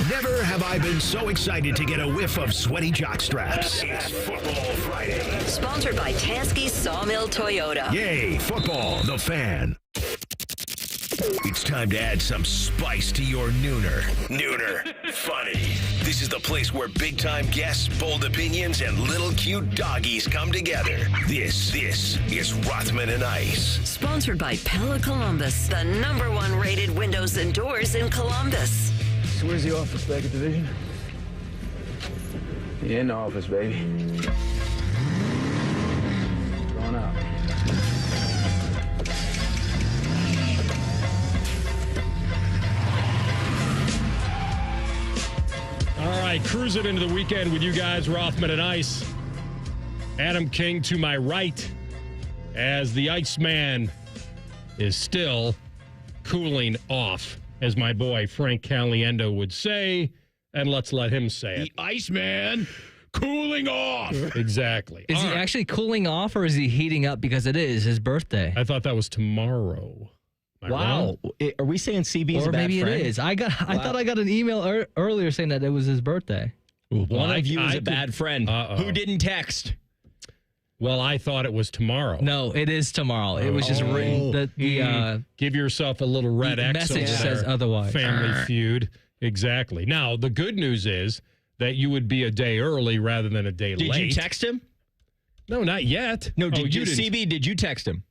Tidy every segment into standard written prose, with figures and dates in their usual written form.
Never have I been so excited to get a whiff of sweaty jock straps. It's Football Friday. Sponsored by Tansky Sawmill Toyota. Yay, football, the fan. It's time to add some spice to your nooner. Nooner funny. This is the place where big-time guests, bold opinions, and little cute doggies come together. This is Rothman and Ice. Sponsored by Pella Columbus, the #1 rated windows and doors in Columbus. So where's the office back at Division? The in office, baby. Going out. All right, cruising into the weekend with you guys, Rothman and Ice. Adam King to my right, as the Iceman is still cooling off, as my boy Frank Caliendo would say, and let's let him say it. The Iceman cooling off. Exactly. Is he actually cooling off, or is he heating up because it is his birthday? I thought that was tomorrow. Wow. Are we saying CB's or a bad maybe friend? it is. I thought I got an email earlier saying that it was his birthday. One of you is a bad friend. Who didn't text? Well, I thought it was tomorrow. No, it is tomorrow. It was just written. Give yourself a little red X. Message over says there. otherwise. Family Feud. Exactly. Now, the good news is that you would be a day early rather than a day late. Did you text him? No, not yet. No, did you didn't. CB, did you text him?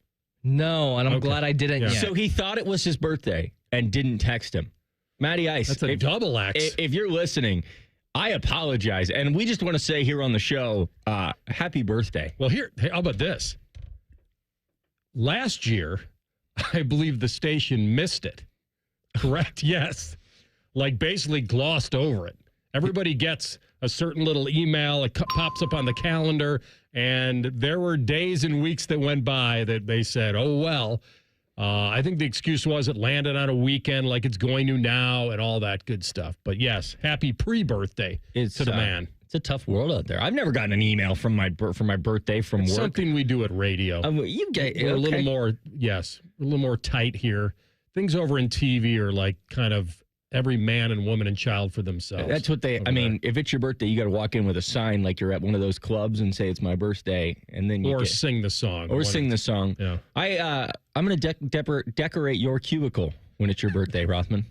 No, and I'm glad I didn't yet. So he thought it was his birthday and didn't text him. Matty Ice. That's a double X. If you're listening, I apologize. And we just want to say here on the show, happy birthday. Well, how about this? Last year, I believe the station missed it. Correct? Yes. Like basically glossed over it. Everybody gets a certain little email. It pops up on the calendar. And there were days and weeks that went by that they said, oh, well, I think the excuse was it landed on a weekend like it's going to now and all that good stuff. But yes, happy pre-birthday to the man. It's a tough world out there. I've never gotten an email from my birthday from work. Something we do at radio. You get We're a little more, a little more tight here. Things over in TV are like kind of every man and woman and child for themselves. That's what if it's your birthday, you got to walk in with a sign like you're at one of those clubs and say it's my birthday, and then sing the song. The song. Yeah. I'm going to decorate your cubicle when it's your birthday, Rothman.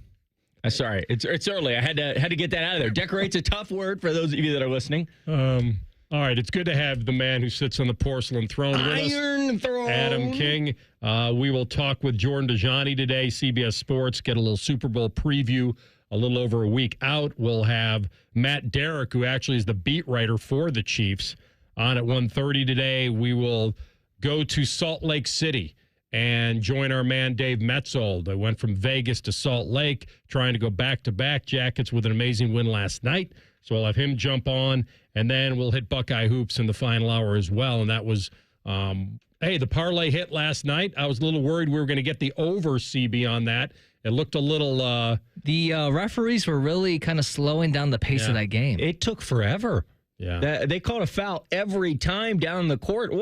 Sorry, it's early. I had to get that out of there. Decorate's a tough word for those of you that are listening. All right, it's good to have the man who sits on the porcelain throne with us. Iron Throne. Adam King. We will talk with Jordan Dajani today, CBS Sports, get a little Super Bowl preview a little over a week out. We'll have Matt Derrick, who actually is the beat writer for the Chiefs, on at 1:30 today. We will go to Salt Lake City and join our man Dave Metzold. I went from Vegas to Salt Lake, trying to go back-to-back Jackets with an amazing win last night. So I'll have him jump on, and then we'll hit Buckeye Hoops in the final hour as well. And that was, the parlay hit last night. I was a little worried we were going to get the over, CB, on that. It looked a little... The referees were really kind of slowing down the pace of that game. It took forever. Yeah, they called a foul every time down the court. We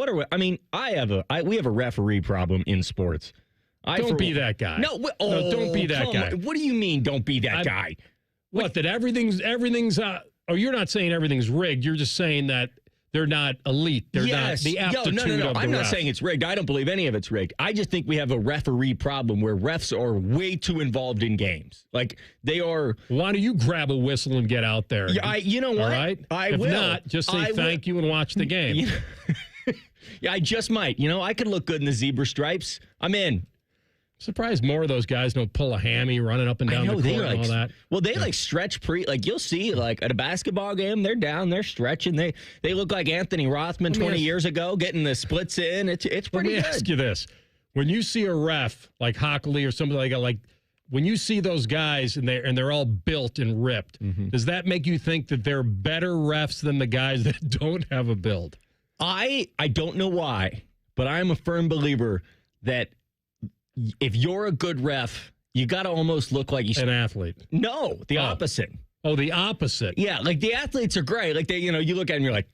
have a referee problem in sports. Don't be that guy. No, don't be that guy. What do you mean? Don't be that guy? What? That everything's? You're not saying everything's rigged. You're just saying that they're not elite. They're not the aptitude of the I'm not ref. saying it's rigged. I don't believe any of it's rigged. I just think we have a referee problem where refs are way too involved in games. Like they are. Why don't you grab a whistle and get out there? Yeah, you know what? All right. If will. not, just say thank you and watch the game. Yeah, I just might. I could look good in the zebra stripes. I'm in. Surprised more of those guys don't pull a hammy running up and down the court and all that. Well, they stretch you'll see at a basketball game, they're down, they're stretching. They look like Anthony Rothman 20 years ago getting the splits in. It's pretty good. Let me ask you this. When you see a ref like Hockley or something like that, like when you see those guys and they're all built and ripped, does that make you think that they're better refs than the guys that don't have a build? I don't know why, but I'm a firm believer that if you're a good ref, you got to almost look like an athlete. No, the opposite. Oh, the opposite. Yeah, like the athletes are great. Like you look at them, you're like,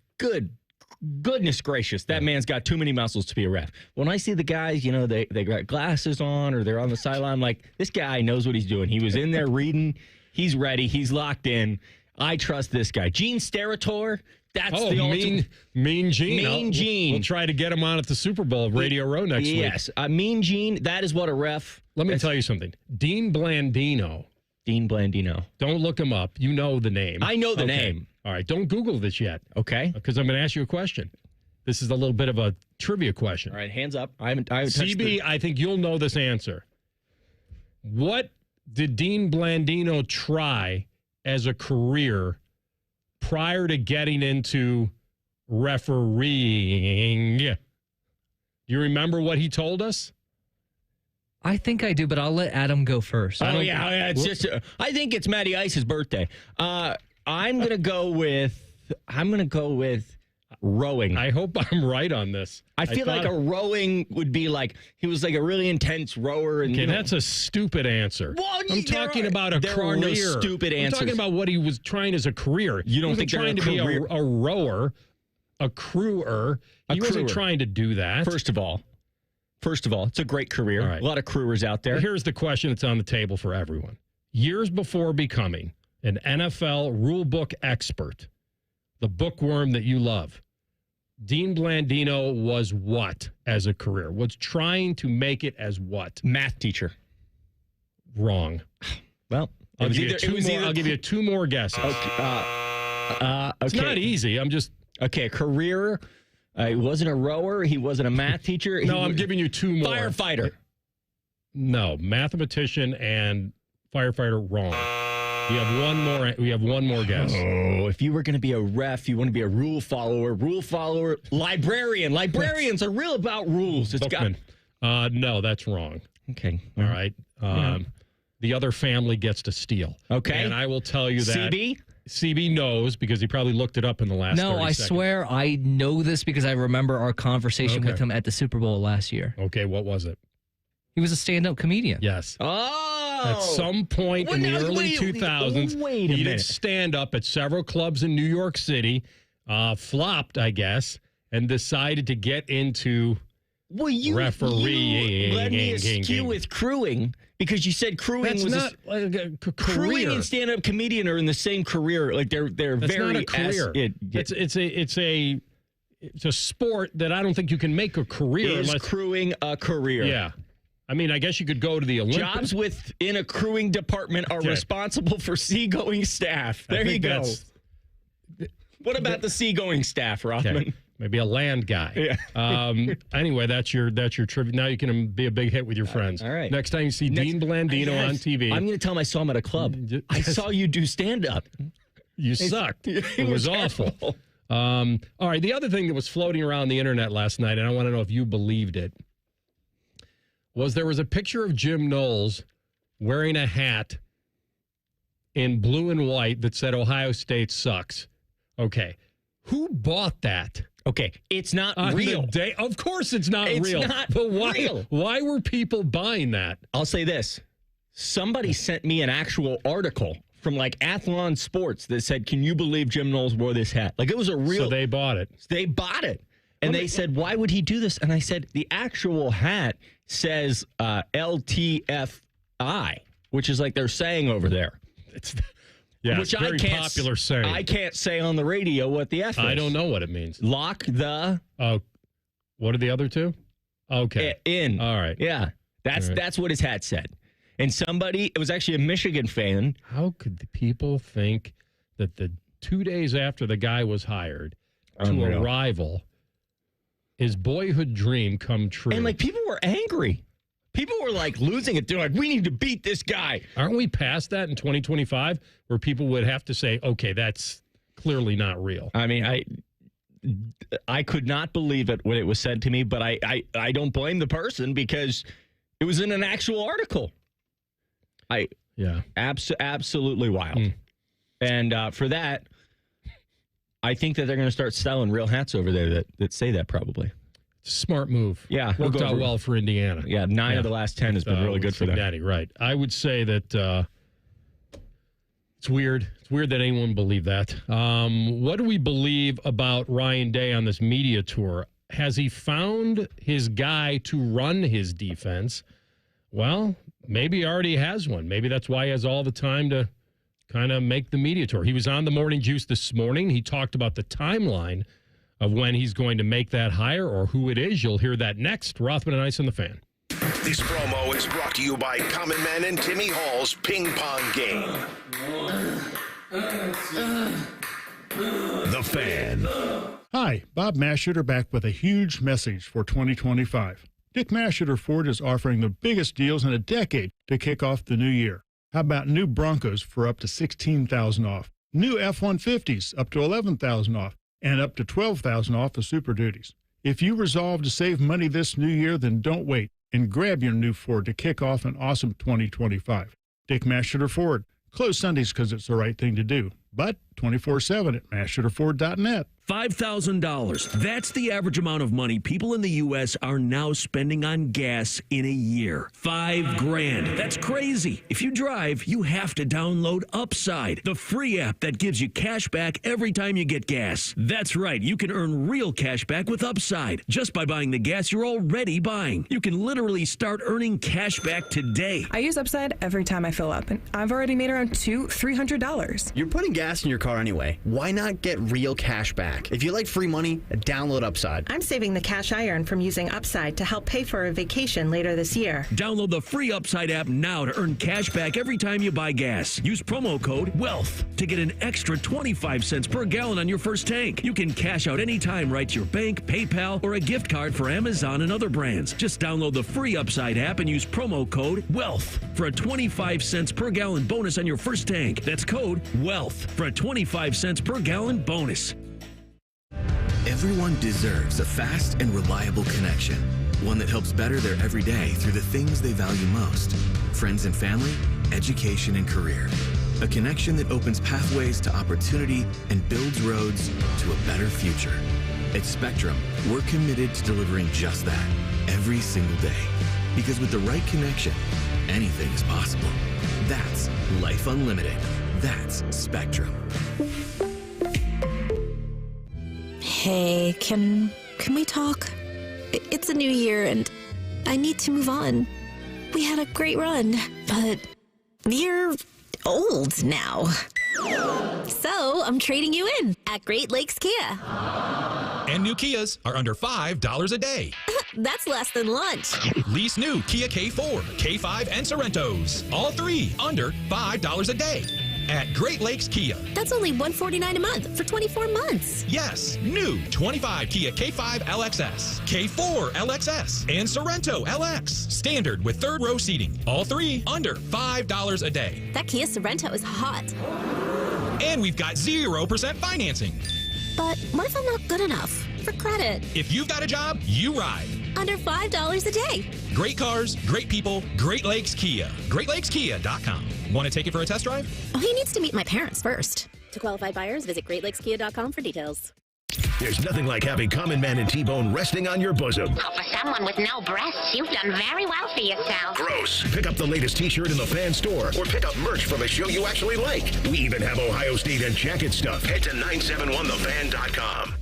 goodness gracious, that man's got too many muscles to be a ref. When I see the guys, they got glasses on or they're on the sideline, I'm like, this guy knows what he's doing. He was in there reading. He's ready. He's locked in. I trust this guy. Gene Steratore. That's the ultimate. Mean Gene. Mean Gene. We'll try to get him on at the Super Bowl Radio Row next week. Yes. Mean Gene. That is what a ref. Let me tell you something. Dean Blandino. Don't look him up. You know the name. I know the name. All right. Don't Google this yet. Okay. Because I'm going to ask you a question. This is a little bit of a trivia question. All right. Hands up. I haven't touched CB, I think you'll know this answer. What did Dean Blandino try as a career prior to getting into refereeing? Do you remember what he told us? I think I do, but I'll let Adam go first. It's just. I think it's Matty Ice's birthday. I'm gonna go with rowing. I hope I'm right on this. I feel like a rowing would be like he was like a really intense rower. And that's a stupid answer. Well, I'm talking about a career. There are no stupid answers. I'm talking about what he was trying as a career. You don't think he wasn't trying to be a rower, a crewer. He wasn't trying to do that. First of all, it's a great career. All right. A lot of crewers out there. Here's the question that's on the table for everyone. Years before becoming an NFL rulebook expert, the bookworm that you love, Dean Blandino was what as a career? Was trying to make it as what? Math teacher. Wrong. Well, I'll give you two more guesses. Okay. It's not easy. I'm just... Okay, career. He wasn't a rower. He wasn't a math teacher. I'm giving you two more. Firefighter. No, mathematician and firefighter, wrong. We have one more guess. Oh, if you were going to be a ref, you want to be a rule follower, librarian. Librarians are real about rules. No, that's wrong. Okay. All right. The other family gets to steal. Okay. And I will tell you that. CB knows because he probably looked it up in the last 30 seconds. Swear I know this because I remember our conversation with him at the Super Bowl last year. Okay, what was it? He was a stand-up comedian. Yes. Oh! At some point in the early 2000s, he did stand-up at several clubs in New York City, flopped, I guess, and decided to get into refereeing. You led me askew with crewing because you said crewing was not a career. Crewing and stand-up comedian are in the same career. Like they're That's very not a career. It's a sport that I don't think you can make a career. Is crewing a career? Yeah. I mean, I guess you could go to the Olympics. Jobs within a crewing department are responsible for seagoing staff. There you go. What about the seagoing staff, Rothman? Okay. Maybe a land guy. Yeah. Anyway, that's your trivia. Now you can be a big hit with your friends. All right. Next time you see Dean Blandino on TV. I'm going to tell him I saw him at a club. I saw you do stand-up. You sucked. It was awful. All right. The other thing that was floating around the internet last night, and I want to know if you believed it, was there was a picture of Jim Knowles wearing a hat in blue and white that said Ohio State sucks. Okay. Who bought that? Okay. It's not real. Of course it's not real. It's not real. Why were people buying that? I'll say this. Somebody sent me an actual article from like Athlon Sports that said, can you believe Jim Knowles wore this hat? Like it was a real. So they bought it. They bought it. And they said, why would he do this? And I said, the actual hat says LTFI, which is like they're saying over there. Which it's a very popular saying. I can't say on the radio what the F is. I don't know what it means. Lock the... what are the other two? Okay. In. All right. Yeah. That's what his hat said. And somebody, it was actually a Michigan fan. How could the people think that the 2 days after the guy was hired to a rival... his boyhood dream come true. And, like, people were angry. People were, like, losing it. They're like, we need to beat this guy. Aren't we past that in 2025 where people would have to say, okay, that's clearly not real? I mean, I could not believe it when it was said to me, but I don't blame the person because it was in an actual article. Absolutely wild. And for that... I think that they're going to start selling real hats over there that say that probably. It's a smart move. Yeah. Worked out well for Indiana. Yeah, 9 of the last 10 has been really good for them. Right. I would say that it's weird. It's weird that anyone believe that. What do we believe about Ryan Day on this media tour? Has he found his guy to run his defense? Well, maybe he already has one. Maybe that's why he has all the time to kind of make the media tour. He was on the Morning Juice this morning. He talked about the timeline of when he's going to make that hire or who it is. You'll hear that next. Rothman and Ice on the Fan. This promo is brought to you by Common Man and Timmy Hall's Ping Pong Game. The Fan. Hi, Bob Mashuter back with a huge message for 2025. Dick Mashuter Ford is offering the biggest deals in a decade to kick off the new year. How about new Broncos for up to $16,000 off? New F-150s up to $11,000 off, and up to $12,000 off the Super Duties. If you resolve to save money this new year, then don't wait and grab your new Ford to kick off an awesome 2025. Dick Mashuter Ford. Close Sundays because it's the right thing to do, but 24/7 at mashuterford.net. $5,000. That's the average amount of money people in the U.S. are now spending on gas in a year. $5,000. That's crazy. If you drive, you have to download Upside, the free app that gives you cash back every time you get gas. That's right. You can earn real cash back with Upside just by buying the gas you're already buying. You can literally start earning cash back today. I use Upside every time I fill up, and I've already made around $300. You're putting gas in your car anyway. Why not get real cash back? If you like free money, download Upside. I'm saving the cash I earn from using Upside to help pay for a vacation later this year. Download the free Upside app now to earn cash back every time you buy gas. Use promo code WEALTH to get an extra 25 cents per gallon on your first tank. You can cash out anytime right to your bank, PayPal, or a gift card for Amazon and other brands. Just download the free Upside app and use promo code WEALTH for a 25 cents per gallon bonus on your first tank. That's code WEALTH for a 25 cents per gallon bonus. Everyone deserves a fast and reliable connection, one that helps better their everyday through the things they value most: friends and family, education and career. A connection that opens pathways to opportunity and builds roads to a better future. At Spectrum, we're committed to delivering just that every single day. Because with the right connection, anything is possible. That's Life Unlimited. That's Spectrum. Hey, can we talk? It's a new year and I need to move on. We had a great run, but you're old now. So I'm trading you in at Great Lakes Kia. And new Kias are under $5 a day. That's less than lunch. Lease new Kia K4, K5, and Sorrentos. All three under $5 a day. At Great Lakes Kia. That's only $149 a month for 24 months. Yes, new 25 Kia K5 LXS, K4 LXS, and Sorrento LX. Standard with third row seating. All three under $5 a day. That Kia Sorrento is hot. And we've got 0% financing. But what if I'm not good enough for credit? If you've got a job, you ride. Under $5 a day. Great cars, great people, Great Lakes Kia. GreatLakesKia.com. Want to take it for a test drive? Oh, he needs to meet my parents first. To qualified buyers, visit GreatLakesKia.com for details. There's nothing like having Common Man and T-Bone resting on your bosom. Oh, for someone with no breasts, you've done very well for yourself. Gross. Pick up the latest T-shirt in the fan store or pick up merch from a show you actually like. We even have Ohio State and jacket stuff. Head to 971thefan.com.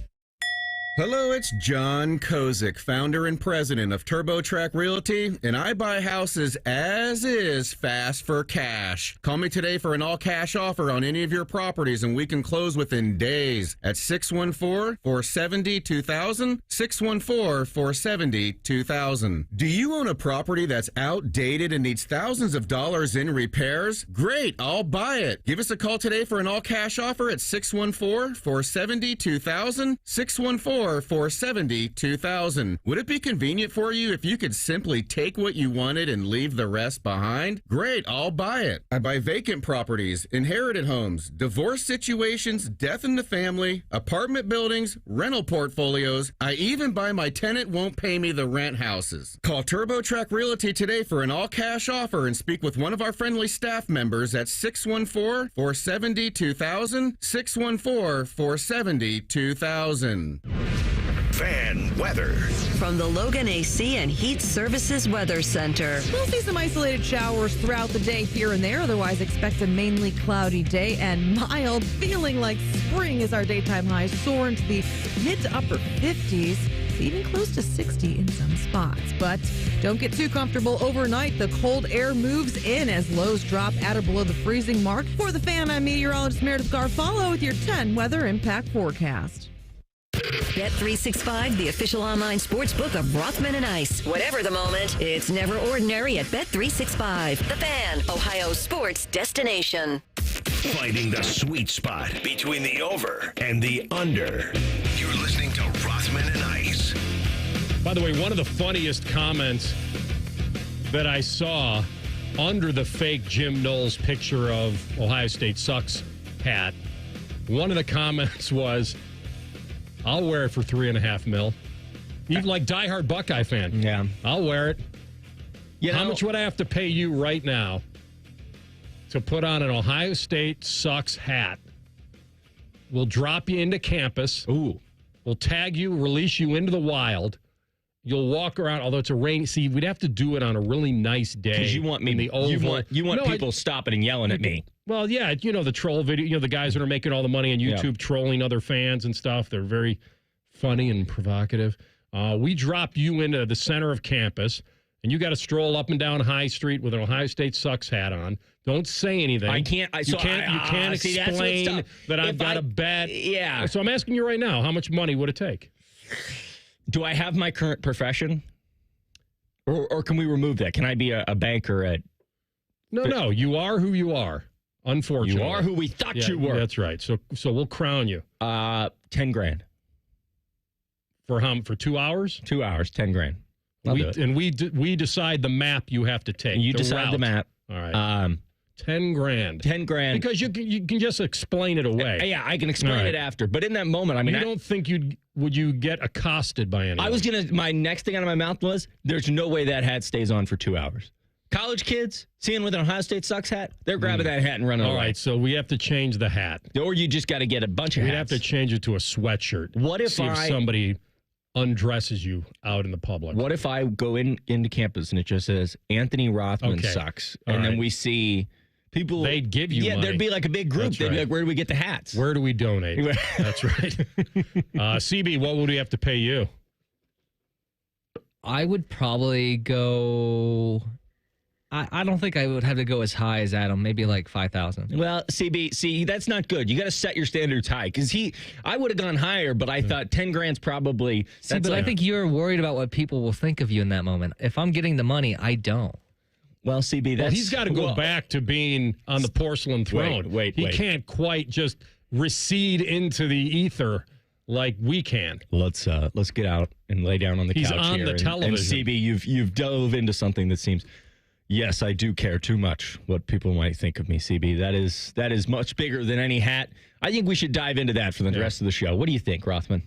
Hello, it's John Kozik, founder and president of TurboTrack Realty, and I buy houses as is fast for cash. Call me today for an all-cash offer on any of your properties, and we can close within days at 614-470-2000, 614-470-2000. Do you own a property that's outdated and needs thousands of dollars in repairs? Great, I'll buy it. Give us a call today for an all-cash offer at 614-470-2000, 614-470-2000. Would it be convenient for you if you could simply take what you wanted and leave the rest behind? Great, I'll buy it. I buy vacant properties, inherited homes, divorce situations, death in the family, apartment buildings, rental portfolios. I even buy my tenant won't pay me the rent houses. Call TurboTrack Realty today for an all-cash offer and speak with one of our friendly staff members at 614-470-2000, 614-470-2000. Fan weather. From the Logan AC and Heat Services Weather Center. We'll see some isolated showers throughout the day here and there. Otherwise, expect a mainly cloudy day and mild, feeling like spring as our daytime highs soar into the mid to upper 50s. even close to 60 in some spots. But don't get too comfortable overnight. The cold air moves in as lows drop at or below the freezing mark. For the Fan, I'm meteorologist Meredith Garfalo with your 10 weather impact forecast. Bet365, the official online sports book of Rothman and Ice. Whatever the moment, it's never ordinary at Bet365. The Fan, Ohio's sports destination. Finding the sweet spot between the over and the under. You're listening to Rothman and Ice. By the way, one of the funniest comments that I saw under the fake Jim Knowles picture of Ohio State Sucks hat, one of the comments was, I'll wear it for $3.5 million. Even like diehard Buckeye fan. Yeah. I'll wear it. How much would I have to pay you right now to put on an Ohio State Sucks hat? We'll drop you into campus. Ooh. We'll tag you, release you into the wild. You'll walk around, although it's a rainy. See, we'd have to do it on a really nice day. Because you want me, in the oval. You want people stopping and yelling at me. Well, yeah, the troll video, the guys that are making all the money on YouTube trolling other fans and stuff. They're very funny and provocative. We drop you into the center of campus, and you got to stroll up and down High Street with an Ohio State Sucks hat on. Don't say anything. I can't. You can't explain that I've got a bet. Yeah. So I'm asking you right now, how much money would it take? Do I have my current profession? Or can we remove that? Can I be a banker at... No. You are who you are. Unfortunately. You are who we thought you were. That's right. So we'll crown you. $10,000. For 2 hours? 2 hours, $10,000. We decide the map you have to take. You decide the map. All right. $10,000. $10,000. Because you can just explain it away. Yeah, I can explain it after. But in that moment, I don't think would you get accosted by anyone? My next thing out of my mouth was, there's no way that hat stays on for 2 hours. College kids, seeing with an Ohio State Sucks hat, they're grabbing that hat and running away. All right, so we have to change the hat. Or you just got to get a bunch of hats. We have to change it to a sweatshirt. What if if somebody undresses you out in the public? What if I go into campus and it just says, Anthony Rothman sucks, and then we see... People, they'd give you money. There'd be like a big group. That's They'd be right. like, where do we get the hats? Where do we donate? That's right. CB, what would we have to pay you? I would probably go... I don't think I would have to go as high as Adam. Maybe like 5,000. Well, CB, that's not good. You got to set your standards high. Because I would have gone higher, but I thought $10,000's probably... I think you're worried about what people will think of you in that moment. If I'm getting the money, I don't. Well, CB, he's got to go back to being on the porcelain throne. He can't quite just recede into the ether like we can. Let's get out and lay down on the couch here. He's on the television. And CB, you've dove into something that seems... Yes, I do care too much what people might think of me, CB. That is much bigger than any hat. I think we should dive into that for the rest of the show. What do you think, Rothman?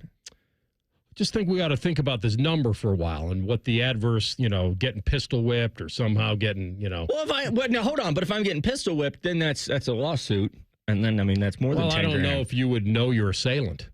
Just think we got to think about this number for a while and what the adverse, getting pistol whipped or somehow getting, Well, now hold on. But if I'm getting pistol whipped, then that's a lawsuit. And then, that's more than $10,000. Well, I don't know if you would know your assailant.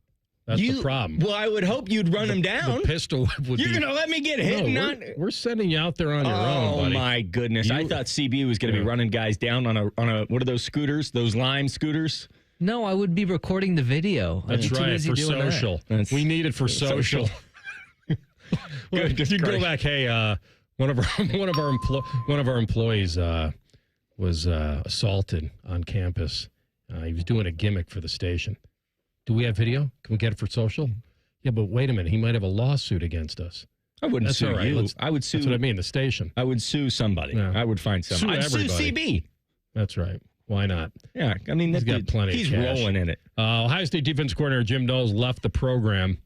That's the problem. Well, I would hope you'd run him down. The pistol whip would You're going to let me get hit? We're sending you out there on your own, buddy. Oh, my goodness. I thought CB was going to be running guys down on a what are those scooters? Those Lime scooters? No, I would be recording the video. That's right, for social. We need it for social. You'd go back. Hey, one of our employees was assaulted on campus. He was doing a gimmick for the station. Do we have video? Can we get it for social? Yeah, but wait a minute. He might have a lawsuit against us. I wouldn't sue you. I would sue. That's what I mean. The station. I would sue somebody. Yeah. I would find somebody. I'd sue CB. That's right. Why not? Yeah, he's got plenty. He's rolling in it. Ohio State defense coordinator Jim Knowles left the program.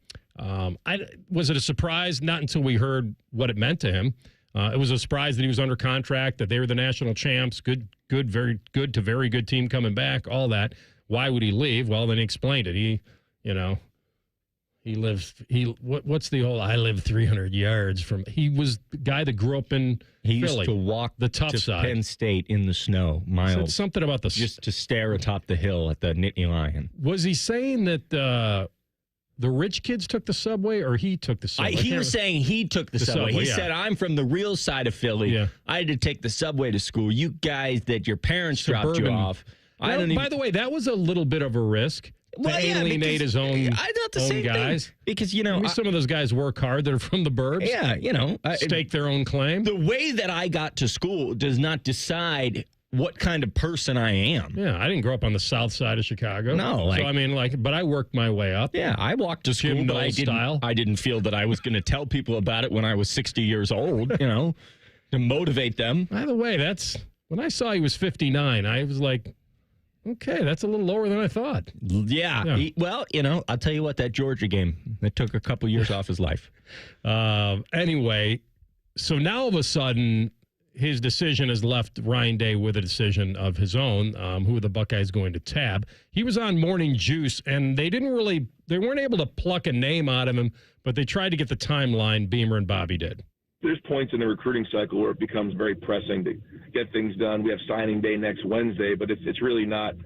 Was it a surprise? Not until we heard what it meant to him. It was a surprise that he was under contract, that they were the national champs, very good to very good team coming back, all that. Why would he leave? Well, then he explained it. What's the whole, I live 300 yards from, he was the guy that grew up in He Philly, used to walk the tough to side. Penn State in the snow, miles. Said something about just to stare atop the hill at the Nittany Lion. Was he saying that the rich kids took the subway, or he took the subway? He was saying he took the subway. He said, I'm from the real side of Philly. Yeah. I had to take the subway to school. You guys that your parents dropped you off. Well, by the way, that was a little bit of a risk. alienate his own, I thought the same guys. Thing. Because, some of those guys work hard. They're from the burbs. Yeah, stake their own claim. The way that I got to school does not decide what kind of person I am. Yeah, I didn't grow up on the south side of Chicago. No. But I worked my way up. Yeah, I walked to school, but I didn't feel that I was going to tell people about it when I was 60 years old, to motivate them. By the way, when I saw he was 59, I was like, okay, that's a little lower than I thought. Yeah. Well, I'll tell you what, that Georgia game, that took a couple years off his life. Anyway, so now all of a sudden, his decision has left Ryan Day with a decision of his own, who the Buckeyes going to tab. He was on Morning Juice, and they weren't able to pluck a name out of him, but they tried to get the timeline. Beamer and Bobby did. There's points in the recruiting cycle where it becomes very pressing to get things done. We have signing day next Wednesday, but it's really not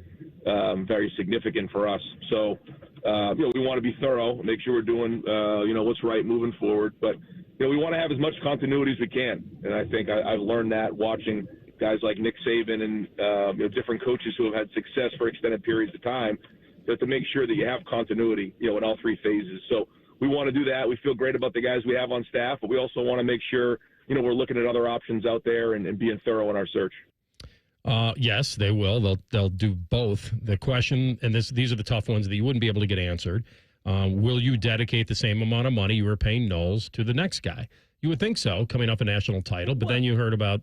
very significant for us. So, we want to be thorough, make sure we're doing, what's right moving forward. But, we want to have as much continuity as we can. And I think I've learned that watching guys like Nick Saban and, different coaches who have had success for extended periods of time, to make sure that you have continuity, in all three phases. So we want to do that. We feel great about the guys we have on staff, but we also want to make sure, we're looking at other options out there and being thorough in our search. Yes, they will. They'll do both. The question, and these are the tough ones that you wouldn't be able to get answered. Will you dedicate the same amount of money you were paying Knowles to the next guy? You would think so, coming off a national title. But then you heard about,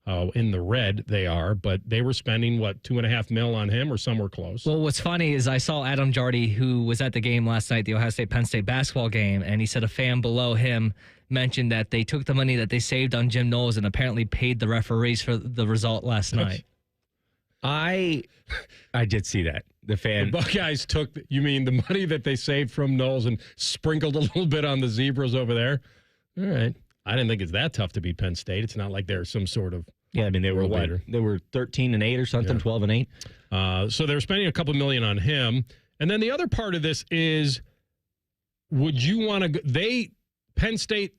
how in the red they are. But they were spending, $2.5 million on him or somewhere close. Well, what's funny is I saw Adam Jardy, who was at the game last night, the Ohio State-Penn State basketball game, and he said a fan below him mentioned that they took the money that they saved on Jim Knowles and apparently paid the referees for the result last night. I did see that. The Buckeyes took, you mean the money that they saved from Knowles and sprinkled a little bit on the Zebras over there? All right. I didn't think it's that tough to beat Penn State. It's not like they're some sort of they were later. They were 13-8 or something, 12-8. So they're spending a couple million on him. And then the other part of this is, would you want to Penn State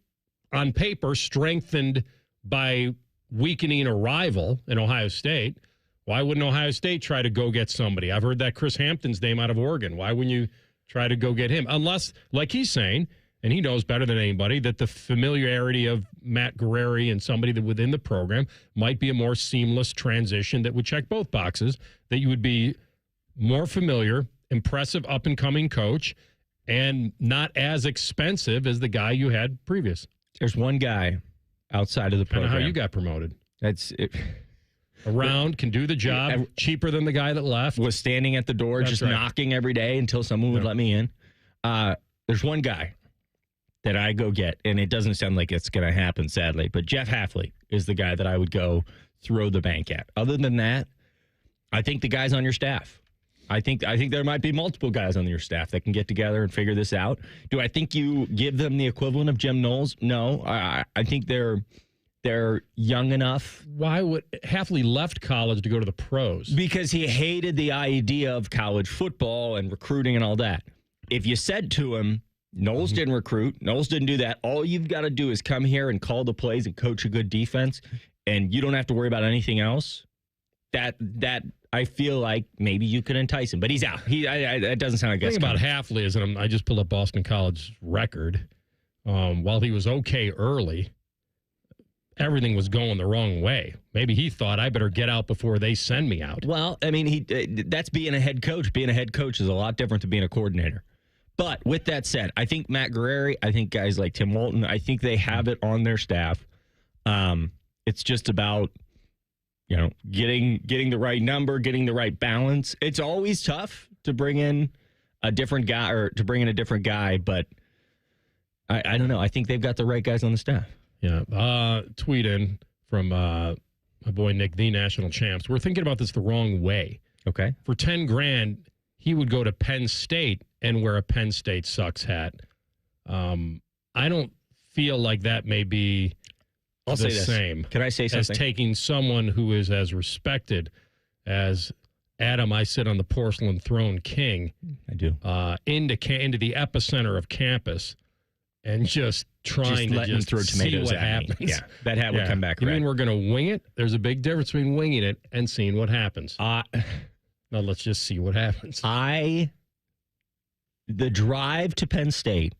on paper strengthened by weakening a rival in Ohio State. Why wouldn't Ohio State try to go get somebody? I've heard that Chris Hampton's name out of Oregon. Why wouldn't you try to go get him? Unless, like he's saying, and he knows better than anybody, that the familiarity of Matt Guerrieri and somebody that within the program might be a more seamless transition that would check both boxes, that you would be more familiar, impressive up-and-coming coach, and not as expensive as the guy you had previous. There's one guy outside of the program. How you got promoted. That's it. Around, can do the job, cheaper than the guy that left. Was standing at the door, just knocking every day until someone would let me in. There's one guy that I go get, and it doesn't sound like it's going to happen, sadly, but Jeff Hafley is the guy that I would go throw the bank at. Other than that, I think the guys on your staff. I think there might be multiple guys on your staff that can get together and figure this out. Do I think you give them the equivalent of Jim Knowles? No. I think they're young enough. Why would Hafley left college to go to the pros? Because he hated the idea of college football and recruiting and all that. If you said to him, Knowles didn't recruit, Knowles didn't do that, all you've got to do is come here and call the plays and coach a good defense, and you don't have to worry about anything else, that I feel like maybe you could entice him. But he's out. That doesn't sound like the thing about Hafley is, and I just pulled up Boston College's record, while he was okay early, everything was going the wrong way. Maybe he thought, I better get out before they send me out. Well, I mean, that's being a head coach. Being a head coach is a lot different than being a coordinator. But with that said, I think Matt Guerrieri, I think guys like Tim Walton, I think they have it on their staff. It's just about, getting the right number, getting the right balance. It's always tough to bring in a different guy, but I don't know. I think they've got the right guys on the staff. Yeah. Tweet in from my boy Nick, the national champs. We're thinking about this the wrong way. Okay. For $10,000, he would go to Penn State and wear a Penn State sucks hat. I don't feel like that may be the same. Can I say something? As taking someone who is as respected as Adam, I sit on the porcelain throne king. I do. Into the epicenter of campus and just trying to throw see tomatoes what at happens. Me. Yeah, that hat would come back. You mean we're going to wing it? There's a big difference between winging it and seeing what happens. Now let's just see what happens. I the drive to Penn State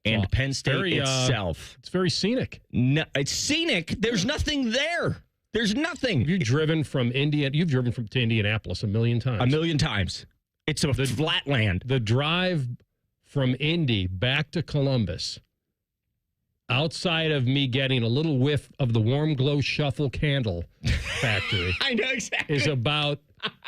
and Penn State itself. It's very scenic. No, it's scenic. There's nothing there. There's nothing. You've driven from to Indianapolis a million times. A million times. It's a flat land. The drive from Indy back to Columbus, outside of me getting a little whiff of the Warm Glow Shuffle Candle Factory, I know exactly. is about,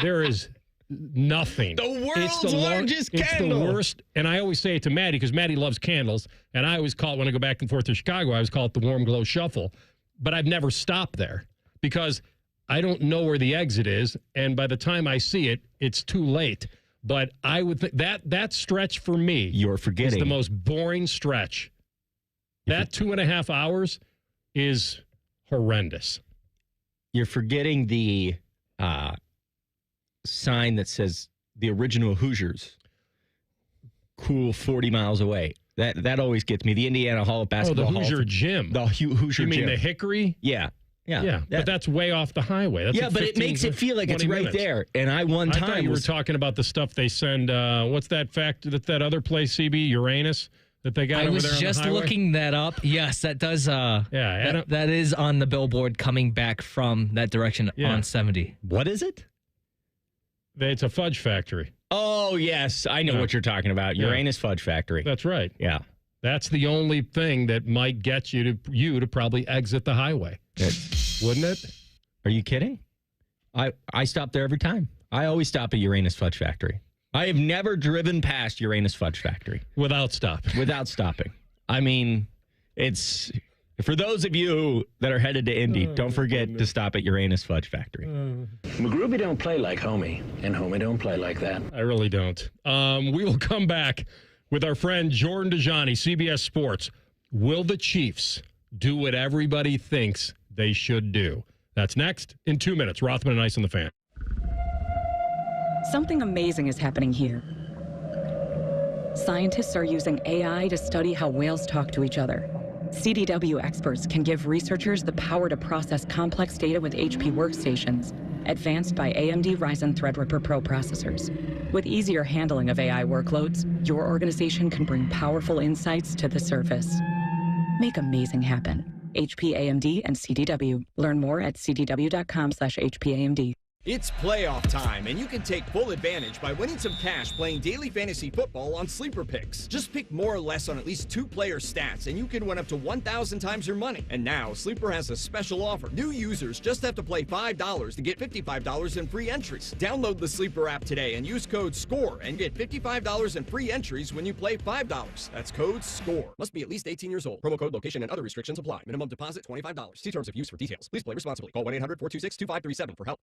there is nothing. The world's largest candle. It's the worst. And I always say it to Maddie because Maddie loves candles. And I always call it, when I go back and forth to Chicago, I always call it the Warm Glow Shuffle. But I've never stopped there because I don't know where the exit is. And by the time I see it, it's too late. But I would think that stretch for me, you're forgetting, is the most boring stretch. That 2.5 hours is horrendous. You're forgetting the sign that says the original Hoosiers, cool 40 miles away. That always gets me. The Indiana Hall of Basketball. Oh, the Hoosier Gym. The Hoosier Gym. You mean the Hickory? Yeah. But that's way off the highway. That's but it makes it feel like it's right there. And I thought you were talking about the stuff they send. What's that that other place, CB, Uranus, that they got over there on the highway? I was just looking that up. Yes, that does. That is on the billboard coming back from that direction on 70. What is it? It's a fudge factory. Oh, yes. I know what you're talking about. Uranus Fudge Factory. That's right. Yeah. That's the only thing that might get you to probably exit the highway. Wouldn't it? Are you kidding? I stop there every time. I always stop at Uranus Fudge Factory. I have never driven past Uranus Fudge Factory. Without stopping. I mean, it's... For those of you that are headed to Indy, don't forget to stop at Uranus Fudge Factory. McGruby don't play like Homie, and Homie don't play like that. I really don't. We will come back with our friend Jordan Dajani, CBS Sports. Will the Chiefs do what everybody thinks they should do? That's next in 2 minutes. Rothman and Ice on the Fan. Something amazing is happening here. Scientists are using AI to study how whales talk to each other. CDW experts can give researchers the power to process complex data with HP workstations, advanced by AMD Ryzen Threadripper Pro processors. With easier handling of AI workloads, your organization can bring powerful insights to the surface. Make amazing happen. HP, AMD, and CDW. Learn more at cdw.com/HPAMD. It's playoff time, and you can take full advantage by winning some cash playing daily fantasy football on Sleeper Picks. Just pick more or less on at least 2 player stats, and you can win up to 1,000 times your money. And now, Sleeper has a special offer. New users just have to play $5 to get $55 in free entries. Download the Sleeper app today and use code SCORE and get $55 in free entries when you play $5. That's code SCORE. Must be at least 18 years old. Promo code, location, and other restrictions apply. Minimum deposit, $25. See terms of use for details. Please play responsibly. Call 1-800-426-2537 for help.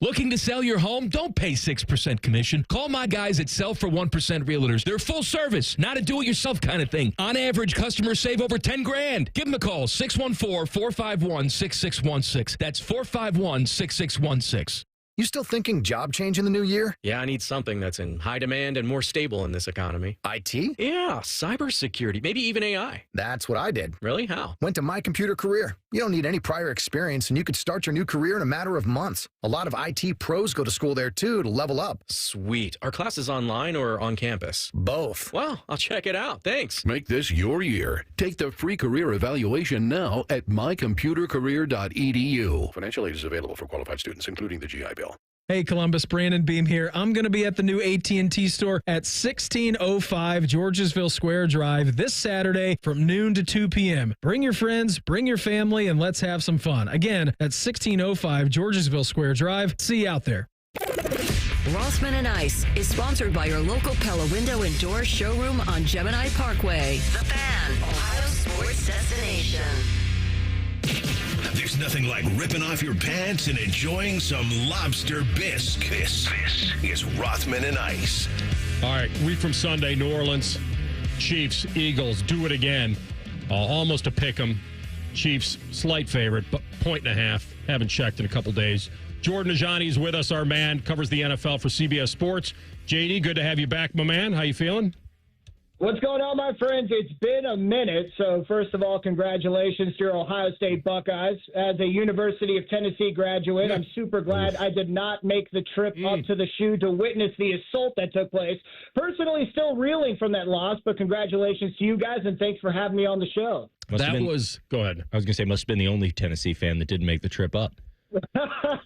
Looking to sell your home? Don't pay 6% commission. Call my guys at Sell for 1% Realtors. They're full service, not a do-it-yourself kind of thing. On average, customers save over $10,000. Give them a call, 614-451-6616. That's 451-6616. You still thinking job change in the new year? Yeah, I need something that's in high demand and more stable in this economy. IT? Yeah, cybersecurity, maybe even AI. That's what I did. Really? How? Went to My Computer Career. You don't need any prior experience, and you could start your new career in a matter of months. A lot of IT pros go to school there, too, to level up. Sweet. Are classes online or on campus? Both. Well, I'll check it out. Thanks. Make this your year. Take the free career evaluation now at mycomputercareer.edu. Financial aid is available for qualified students, including the GI Bill. Hey, Columbus, Brandon Beam here. I'm going to be at the new AT&T store at 1605 Georgesville Square Drive this Saturday from noon to 2 p.m. Bring your friends, bring your family, and let's have some fun. Again, at 1605 Georgesville Square Drive. See you out there. Rothman and Ice is sponsored by your local Pella Window and Door showroom on Gemini Parkway. The Fan, Ohio sports destination. There's nothing like ripping off your pants and enjoying some lobster bisque. This is Rothman and Ice. All right, week from Sunday, New Orleans, Chiefs, Eagles, do it again. Almost a pick 'em. Chiefs, slight favorite, but 1.5. Haven't checked in a couple days. Jordan Dajani is with us, our man, covers the NFL for CBS Sports. JD, good to have you back, my man. How you feeling? What's going on, my friends? It's been a minute. So, first of all, congratulations to your Ohio State Buckeyes. As a University of Tennessee graduate, I'm super glad I did not make the trip up to the shoe to witness the assault that took place. Personally, still reeling from that loss, but congratulations to you guys, and thanks for having me on the show. Go ahead. I was going to say, must have been the only Tennessee fan that didn't make the trip up.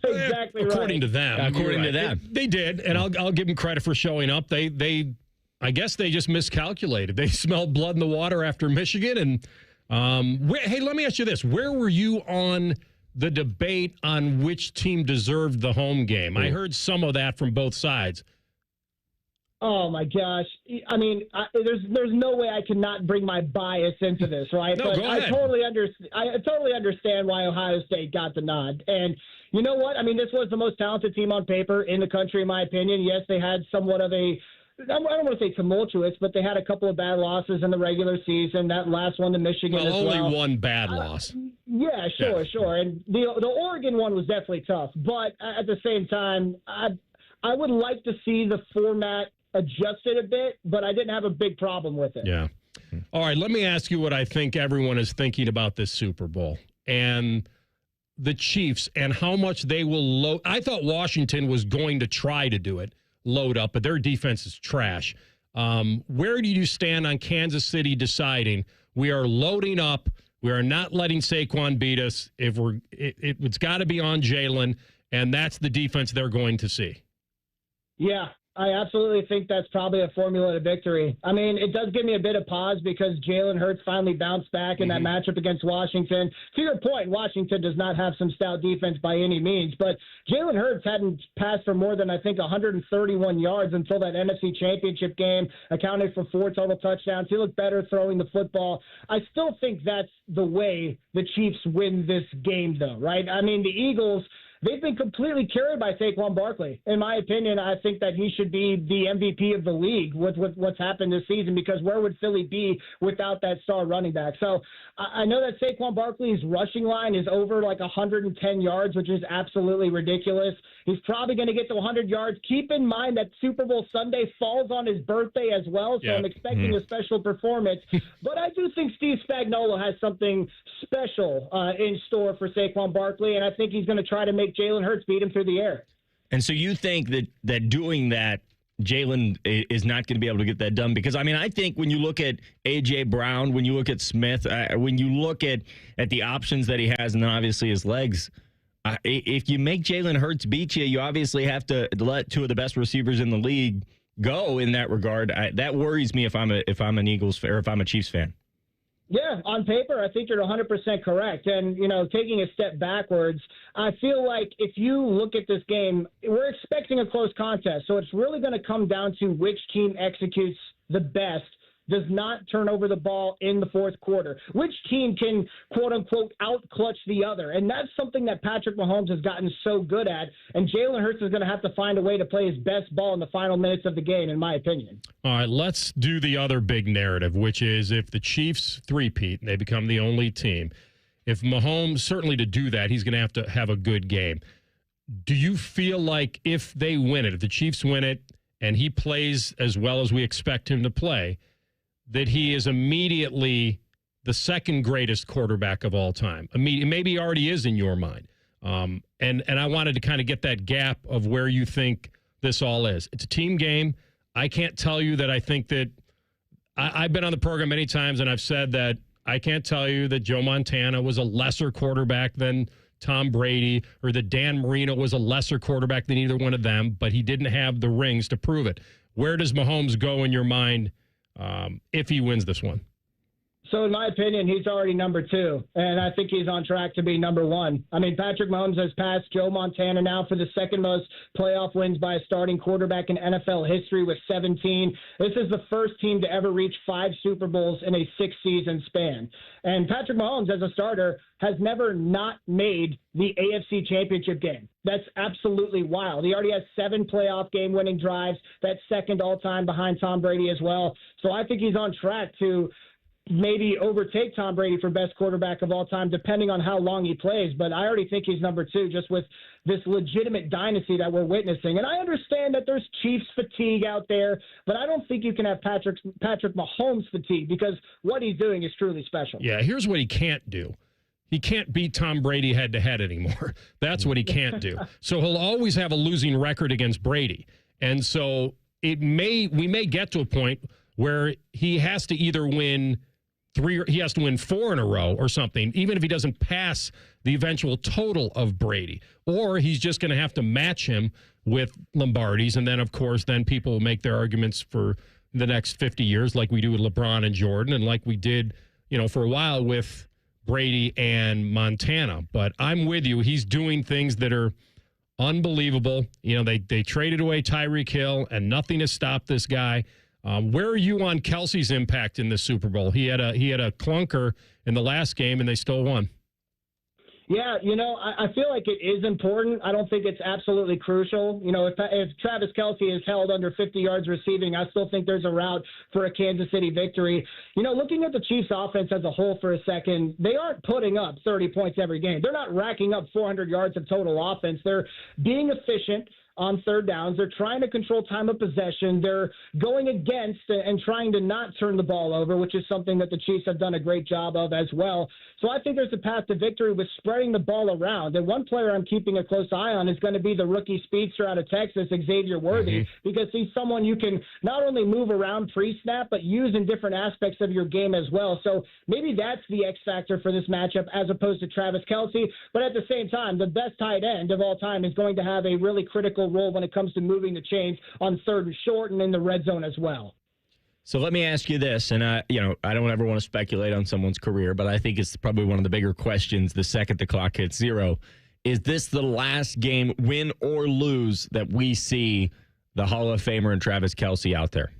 Exactly right. According to them. According to them. They did, and I'll give them credit for showing up. I guess they just miscalculated. They smelled blood in the water after Michigan. And hey, let me ask you this. Where were you on the debate on which team deserved the home game? I heard some of that from both sides. Oh, my gosh. I mean, there's no way I cannot bring my bias into this, right? No, but go ahead. I totally understand why Ohio State got the nod. And you know what? I mean, this was the most talented team on paper in the country, in my opinion. Yes, they had somewhat of a – I don't want to say tumultuous, but they had a couple of bad losses in the regular season. That last one to Michigan as well. Only one bad loss. Yeah, sure. And the Oregon one was definitely tough. But at the same time, I would like to see the format adjusted a bit, but I didn't have a big problem with it. Yeah. All right, let me ask you what I think everyone is thinking about this Super Bowl and the Chiefs and how much they will load. I thought Washington was going to try to do it. Load up, but their defense is trash. Where do you stand on Kansas City deciding we are loading up, we are not letting Saquon beat us? It's got to be on Jalen, and that's the defense they're going to see. Yeah, I absolutely think that's probably a formula to victory. I mean, it does give me a bit of pause because Jalen Hurts finally bounced back in that matchup against Washington. To your point, Washington does not have some stout defense by any means, but Jalen Hurts hadn't passed for more than, I think, 131 yards until that NFC Championship game, accounted for 4 total touchdowns. He looked better throwing the football. I still think that's the way the Chiefs win this game, though, right? I mean, the Eagles, they've been completely carried by Saquon Barkley. In my opinion, I think that he should be the MVP of the league with what's happened this season, because where would Philly be without that star running back? So I know that Saquon Barkley's rushing line is over like 110 yards, which is absolutely ridiculous. He's probably going to get to 100 yards. Keep in mind that Super Bowl Sunday falls on his birthday as well, so I'm expecting a special performance. But I do think Steve Spagnuolo has something special in store for Saquon Barkley, and I think he's going to try to make Jalen Hurts beat him through the air. And so you think that doing that, Jalen is not going to be able to get that done? Because, I mean, I think when you look at A.J. Brown, when you look at Smith, when you look at the options that he has, and then obviously his legs, if you make Jalen Hurts beat you, you obviously have to let 2 of the best receivers in the league go in that regard. That worries me if I'm an Eagles fan, or if I'm a Chiefs fan. Yeah, on paper, I think you're 100% correct. And, taking a step backwards, I feel like if you look at this game, we're expecting a close contest. So it's really going to come down to which team executes the best, does not turn over the ball in the fourth quarter, which team can, quote-unquote, out-clutch the other. And that's something that Patrick Mahomes has gotten so good at. And Jalen Hurts is going to have to find a way to play his best ball in the final minutes of the game, in my opinion. All right, let's do the other big narrative, which is if the Chiefs three-peat and they become the only team, if Mahomes, certainly to do that, he's going to have a good game. Do you feel like if they win it, if the Chiefs win it, and he plays as well as we expect him to play, that he is immediately the second greatest quarterback of all time? Maybe he already is in your mind. And I wanted to kind of get that gap of where you think this all is. It's a team game. I can't tell you that I think that I've been on the program many times, and I've said that I can't tell you that Joe Montana was a lesser quarterback than Tom Brady, or that Dan Marino was a lesser quarterback than either one of them, but he didn't have the rings to prove it. Where does Mahomes go in your mind if he wins this one? So in my opinion, he's already number 2, and I think he's on track to be number 1. I mean, Patrick Mahomes has passed Joe Montana now for the second most playoff wins by a starting quarterback in NFL history with 17. This is the first team to ever reach 5 Super Bowls in a 6-season span. And Patrick Mahomes, as a starter, has never not made the AFC Championship game. That's absolutely wild. He already has 7 playoff game-winning drives. That's second all-time behind Tom Brady as well. So I think he's on track to maybe overtake Tom Brady for best quarterback of all time, depending on how long he plays. But I already think he's number 2 just with this legitimate dynasty that we're witnessing. And I understand that there's Chiefs fatigue out there, but I don't think you can have Patrick Mahomes fatigue because what he's doing is truly special. Yeah, here's what he can't do. He can't beat Tom Brady head-to-head anymore. That's what he can't do. So he'll always have a losing record against Brady. And so we may get to a point where he has to either win 4 in a row or something, even if he doesn't pass the eventual total of Brady. Or he's just going to have to match him with Lombardi's. And then, of course, then people will make their arguments for the next 50 years like we do with LeBron and Jordan and like we did, for a while with Brady and Montana. But I'm with you. He's doing things that are unbelievable. They traded away Tyreek Hill, and nothing has stopped this guy. Where are you on Kelsey's impact in this Super Bowl? He had a clunker in the last game, and they still won. Yeah, I feel like it is important. I don't think it's absolutely crucial. If Travis Kelce is held under 50 yards receiving, I still think there's a route for a Kansas City victory. Looking at the Chiefs offense as a whole for a second, they aren't putting up 30 points every game. They're not racking up 400 yards of total offense. They're being efficient on third downs. They're trying to control time of possession. They're going against and trying to not turn the ball over, which is something that the Chiefs have done a great job of as well. So I think there's a path to victory with spreading the ball around. And one player I'm keeping a close eye on is going to be the rookie speedster out of Texas, Xavier Worthy, because he's someone you can not only move around pre-snap, but use in different aspects of your game as well. So maybe that's the X factor for this matchup as opposed to Travis Kelce. But at the same time, the best tight end of all time is going to have a really critical role when it comes to moving the chains on third and short and in the red zone as well. So let me ask you this, and I don't ever want to speculate on someone's career, but I think it's probably one of the bigger questions the second the clock hits 0. Is this the last game, win or lose, that we see the Hall of Famer and Travis Kelce out there?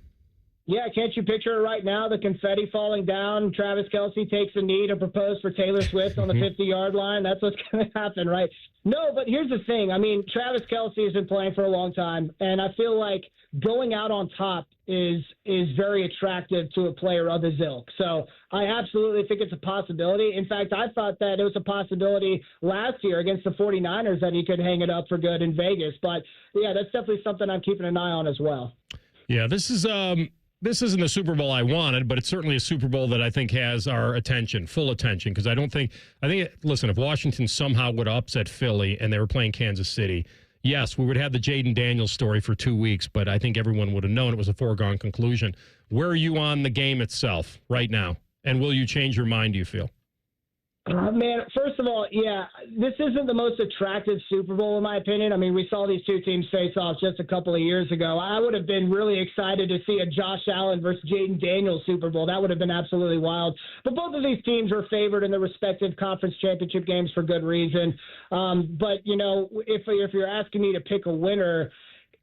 Yeah, can't you picture it right now? The confetti falling down. Travis Kelce takes a knee to propose for Taylor Swift on the 50-yard line. That's what's going to happen, right? No, but here's the thing. I mean, Travis Kelce has been playing for a long time, and I feel like going out on top is very attractive to a player of his ilk. So I absolutely think it's a possibility. In fact, I thought that it was a possibility last year against the 49ers that he could hang it up for good in Vegas. But, yeah, that's definitely something I'm keeping an eye on as well. Yeah, this isn't the Super Bowl I wanted, but it's certainly a Super Bowl that I think has our attention, full attention, because listen, if Washington somehow would upset Philly and they were playing Kansas City, yes, we would have the Jaden Daniels story for 2 weeks, but I think everyone would have known it was a foregone conclusion. Where are you on the game itself right now? And will you change your mind, do you feel? Man, first of all, yeah, this isn't the most attractive Super Bowl, in my opinion. I mean, we saw these two teams face off just a couple of years ago. I would have been really excited to see a Josh Allen versus Jaden Daniels Super Bowl. That would have been absolutely wild. But both of these teams were favored in their respective conference championship games for good reason. But, if you're asking me to pick a winner,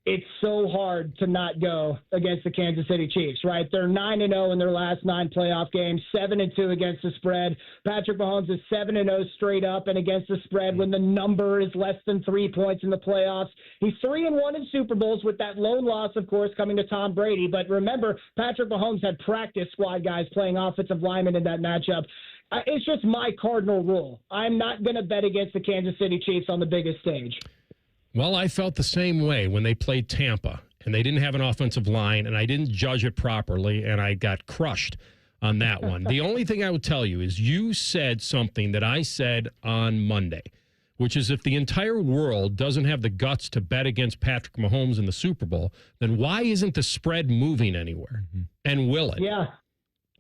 it's so hard to not go against the Kansas City Chiefs, right? They're 9-0 in their last 9 playoff games, 7-2 against the spread. Patrick Mahomes is 7-0 straight up and against the spread when the number is less than 3 points in the playoffs. He's 3-1 in Super Bowls with that lone loss, of course, coming to Tom Brady. But remember, Patrick Mahomes had practice squad guys playing offensive linemen in that matchup. It's just my cardinal rule. I'm not going to bet against the Kansas City Chiefs on the biggest stage. Well, I felt the same way when they played Tampa, and they didn't have an offensive line, and I didn't judge it properly, and I got crushed on that one. The only thing I would tell you is you said something that I said on Monday, which is if the entire world doesn't have the guts to bet against Patrick Mahomes in the Super Bowl, then why isn't the spread moving anywhere? And will it?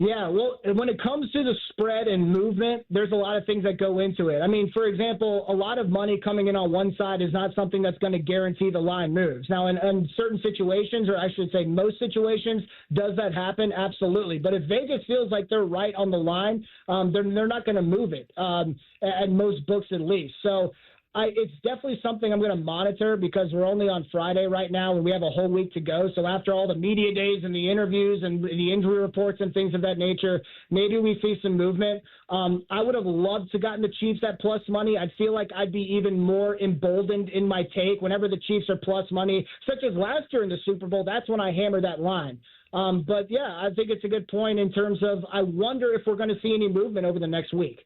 Yeah, well, when it comes to the spread and movement, there's a lot of things that go into it. I mean, for example, a lot of money coming in on one side is not something that's going to guarantee the line moves. Now, in certain situations, or I should say most situations, does that happen? Absolutely. But if Vegas feels like they're right on the line, they're not going to move it, at most books at least. So It's definitely something I'm going to monitor because we're only on Friday right now and we have a whole week to go. So after all the media days and the interviews and the injury reports and things of that nature, maybe we see some movement. I would have loved to gotten the Chiefs at plus money. I feel like I'd be even more emboldened in my take whenever the Chiefs are plus money, such as last year in the Super Bowl. That's when I hammered that line. But yeah, I think it's a good point in terms of I wonder if we're going to see any movement over the next week.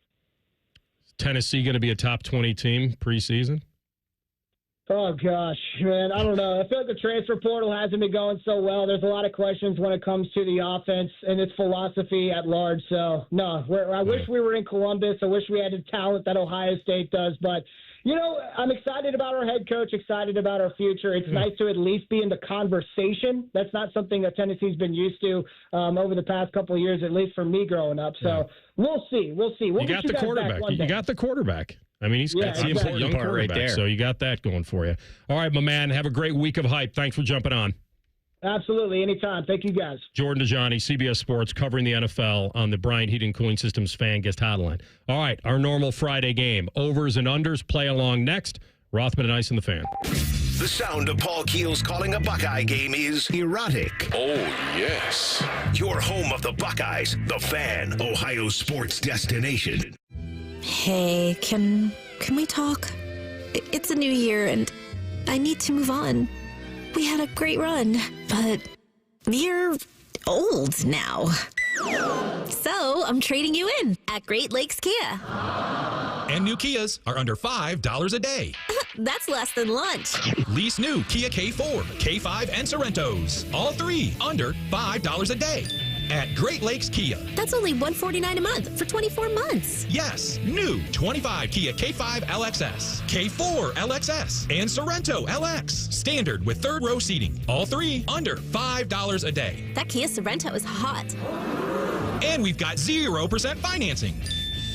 Tennessee going to be a top 20 team preseason? Oh, gosh, man. I don't know. I feel like the transfer portal hasn't been going so well. There's a lot of questions when it comes to the offense and its philosophy at large. So, no, I wish we were in Columbus. I wish we had the talent that Ohio State does. But, you know, I'm excited about our head coach, excited about our future. It's nice to at least be in the conversation. That's not something that Tennessee's been used to over the past couple of years, at least for me growing up. So we'll see. We'll see. You got the quarterback. You got the quarterback. I mean, that's the important young part right there. So you got that going for you. All right, my man. Have a great week of hype. Thanks for jumping on. Absolutely. Anytime. Thank you, guys. Jordan Dajani, CBS Sports, covering the NFL on the Bryant Heating and Cooling Systems fan guest hotline. All right, our normal Friday game. Overs and unders play along next. Rothman and Ice in the Fan. The sound of Paul Keels calling a Buckeye game is erotic. Oh, yes. Your home of the Buckeyes, the Fan, Ohio sports destination. Hey, can we talk? It's a new year and I need to move on. We had a great run, but you're old now. So I'm trading you in at Great Lakes Kia. And new Kias are under $5 a day. That's less than lunch. Lease new Kia K4, K5, and Sorrentos. All three under $5 a day. At Great Lakes Kia. That's only $149 a month for 24 months. Yes, new 25 Kia K5 LXS, K4 LXS, and Sorrento LX. Standard with third row seating. All three under $5 a day. That Kia Sorrento is hot. And we've got 0% financing.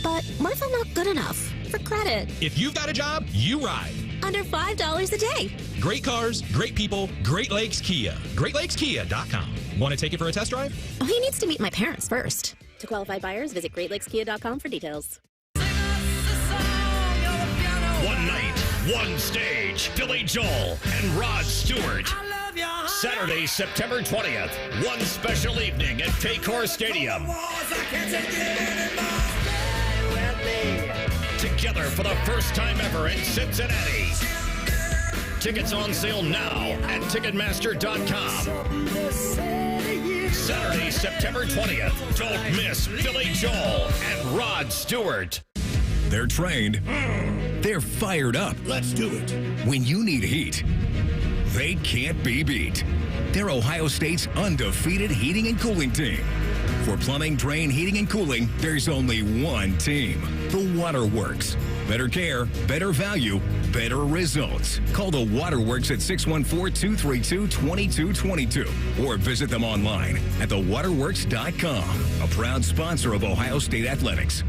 But what if I'm not good enough for credit? If you've got a job, you ride. Under $5 a day. Great cars, great people, Great Lakes Kia. GreatLakesKia.com. Want to take it for a test drive? Oh, he needs to meet my parents first. To qualified buyers, visit GreatLakesKia.com for details. One night, one stage. Billy Joel and Rod Stewart. Saturday, September 20th. One special evening at Paycor Stadium. Together for the first time ever in Cincinnati. Tickets on sale now at Ticketmaster.com. Saturday, September 20th. Don't miss Billy Joel and Rod Stewart. They're trained. They're fired up. Let's do it. When you need heat, they can't be beat. They're Ohio State's undefeated heating and cooling team. For plumbing, drain, heating, and cooling, there's only one team. The Waterworks. Better care, better value, better results. Call the Waterworks at 614-232-2222 or visit them online at thewaterworks.com. A proud sponsor of Ohio State Athletics.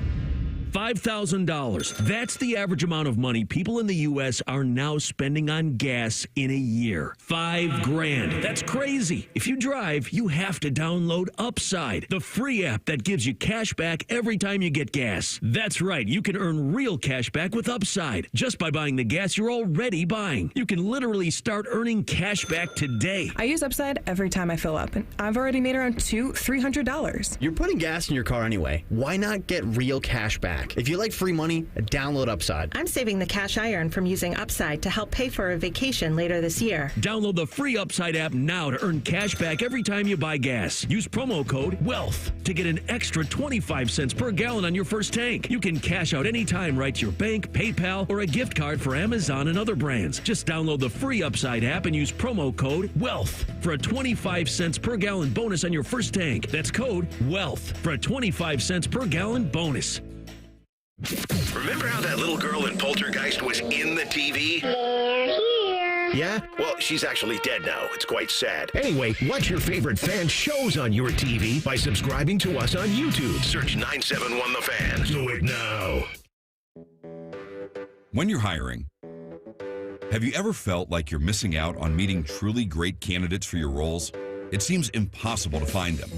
$5,000. That's the average amount of money people in the U.S. are now spending on gas in a year. $5,000. That's crazy. If you drive, you have to download Upside, the free app that gives you cash back every time you get gas. That's right. You can earn real cash back with Upside just by buying the gas you're already buying. You can literally start earning cash back today. I use Upside every time I fill up, and I've already made around $300. You're putting gas in your car anyway. Why not get real cash back? If you like free money, download Upside. I'm saving the cash I earn from using Upside to help pay for a vacation later this year. Download the free Upside app now to earn cash back every time you buy gas. Use promo code WEALTH to get an extra 25 cents per gallon on your first tank. You can cash out anytime right to your bank, PayPal, or a gift card for Amazon and other brands. Just download the free Upside app and use promo code WEALTH for a 25 cents per gallon bonus on your first tank. That's code WEALTH for a 25 cents per gallon bonus. Remember how that little girl in Poltergeist was in the TV? They're here. Yeah? Well, she's actually dead now. It's quite sad. Anyway, watch your favorite fan shows on your TV by subscribing to us on YouTube. Search 971 The Fan. Do it now. When you're hiring, have you ever felt like you're missing out on meeting truly great candidates for your roles? It seems impossible to find them,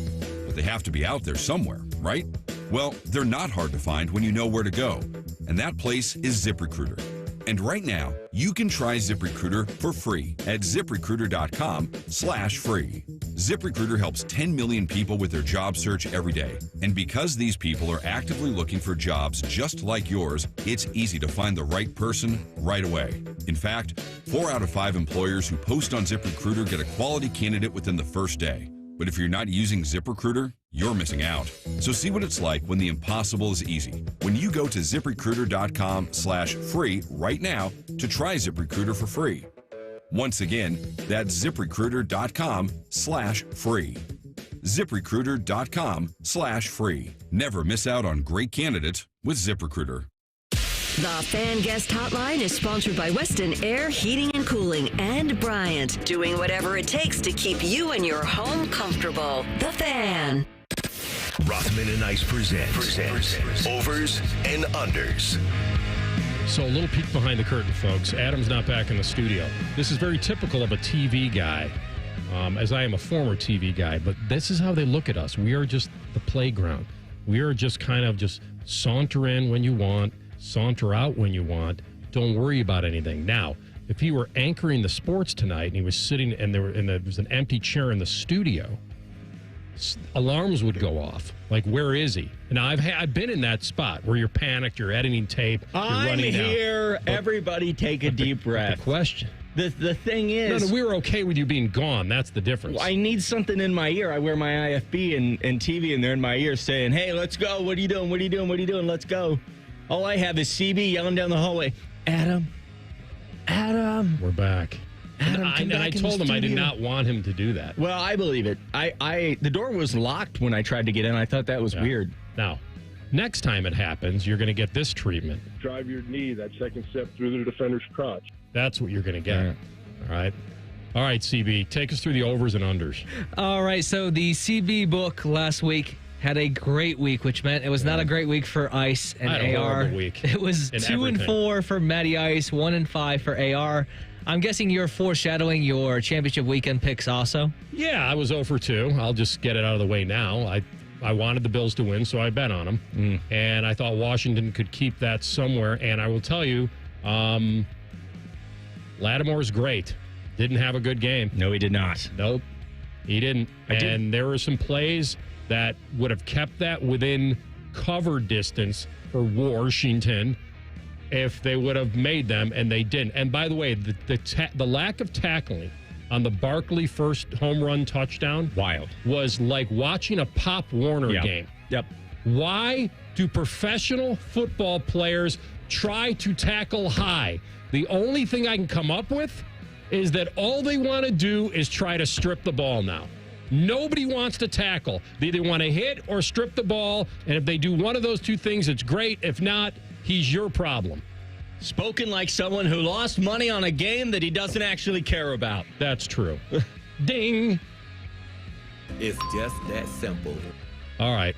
but they have to be out there somewhere, right? Well, they're not hard to find when you know where to go, and that place is ZipRecruiter. And right now, you can try ZipRecruiter for free at ZipRecruiter.com/free. ZipRecruiter helps 10 million people with their job search every day. And because these people are actively looking for jobs just like yours, it's easy to find the right person right away. In fact, 4 out of 5 employers who post on ZipRecruiter get a quality candidate within the first day. But if you're not using ZipRecruiter, you're missing out. So see what it's like when the impossible is easy. When you go to ZipRecruiter.com/free right now to try ZipRecruiter for free. Once again, that's ZipRecruiter.com/free. ZipRecruiter.com/free. Never miss out on great candidates with ZipRecruiter. The Fan Guest Hotline is sponsored by Weston Air Heating and Cooling and Bryant, doing whatever it takes to keep you and your home comfortable. The Fan. Rothman and Ice presents Overs and Unders. So a little peek behind the curtain, folks. Adam's not back in the studio. This is very typical of a TV guy, as I am a former TV guy, but this is how they look at us. We are just the playground. We are just kind of just saunter in when you want, saunter out when you want. Don't worry about anything. Now, if he were anchoring the sports tonight and he was sitting and there was an empty chair in the studio, alarms would go off. Like, where is he? Now, I've been in that spot where you're panicked, you're editing tape, you're running out. I'm here. Everybody take a deep breath. The question. The thing is... No, we were okay with you being gone. That's the difference. I need something in my ear. I wear my IFB and TV, and they're in my ear saying, hey, let's go. What are you doing? What are you doing? What are you doing? Let's go. All I have is CB yelling down the hallway, Adam. We're back. Adam, and I told him I did not want him to do that. Well, I believe it. The door was locked when I tried to get in. I thought that was weird. Now, next time it happens, you're going to get this treatment. Drive your knee, that second step through the defender's crotch. That's what you're going to get. All right. All right, CB, take us through the overs and unders. All right, so the CB book last week had a great week, which meant it was not a great week for Ice and I had a AR. horrible week It was in 2-4 for Matty Ice, 1-5 for AR. I'm guessing you're foreshadowing your championship weekend picks also? Yeah, I was 0 for 2. I'll just get it out of the way now. I wanted the Bills to win, so I bet on them. And I thought Washington could keep that somewhere. And I will tell you, Lattimore's great. Didn't have a good game. No, he did not. Nope, he didn't. And there were some plays that would have kept that within cover distance for Washington if they would have made them, and they didn't. And by the way, the lack of tackling on the Barkley first home run touchdown was like watching a Pop Warner game. Yep. Why do professional football players try to tackle high? The only thing I can come up with is that all they want to do is try to strip the ball now. Nobody wants to tackle. They either want to hit or strip the ball, and if they do one of those two things, it's great. If not, he's your problem. Spoken like someone who lost money on a game that he doesn't actually care about. That's true. Ding. It's just that simple. All right.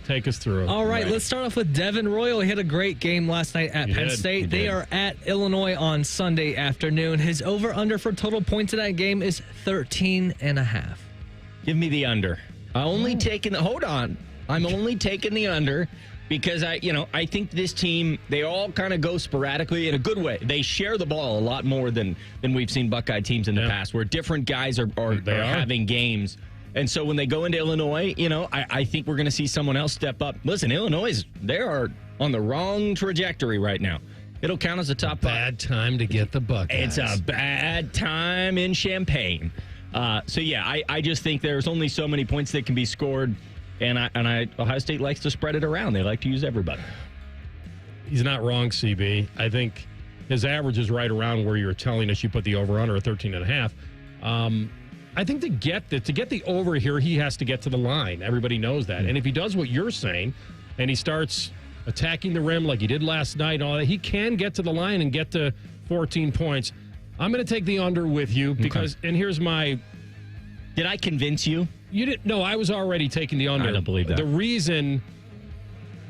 Take us through. All right, let's start off with Devin Royal. He had a great game last night at Penn State. They are at Illinois on Sunday afternoon. His over-under for total points in that game is 13.5. Give me the under. I'm only taking the under because I think this team, they all kind of go sporadically in a good way. They share the ball a lot more than we've seen Buckeye teams in the past, where different guys are having games. And so when they go into Illinois, I think we're going to see someone else step up. Listen, Illinois, they are on the wrong trajectory right now. It'll count as a top bad time to get the Buckeyes. It's a bad time in Champaign. I just think there's only so many points that can be scored, and Ohio State likes to spread it around. They like to use everybody. He's not wrong, CB. I think his average is right around where you're telling us you put the over-under at 13.5. I think to get the over here, he has to get to the line. Everybody knows that. And if he does what you're saying, and he starts attacking the rim like he did last night, and all that, he can get to the line and get to 14 points. I'm going to take the under with you because, and here's my... Did I convince you? You didn't. No, I was already taking the under. I don't believe that. The reason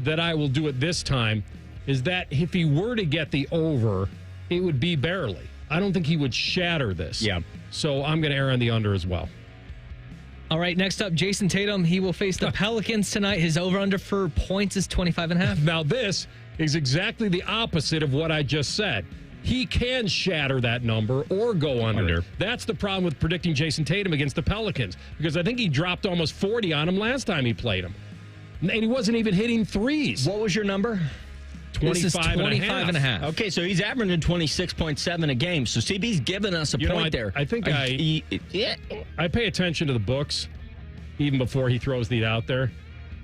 that I will do it this time is that if he were to get the over, it would be barely. I don't think he would shatter this. Yeah. So I'm going to err on the under as well. All right, next up, Jason Tatum. He will face the Pelicans tonight. His over-under for points is 25.5. Now, this is exactly the opposite of what I just said. he can shatter that number or go under. That's the problem with predicting Jason Tatum against the Pelicans, because I think he dropped almost 40 on him last time he played him. And he wasn't even hitting threes. What was your number? 25 and a half. Okay, so he's averaging 26.7 a game. So CB's giving us a point there. I think I pay attention to the books even before he throws these out there.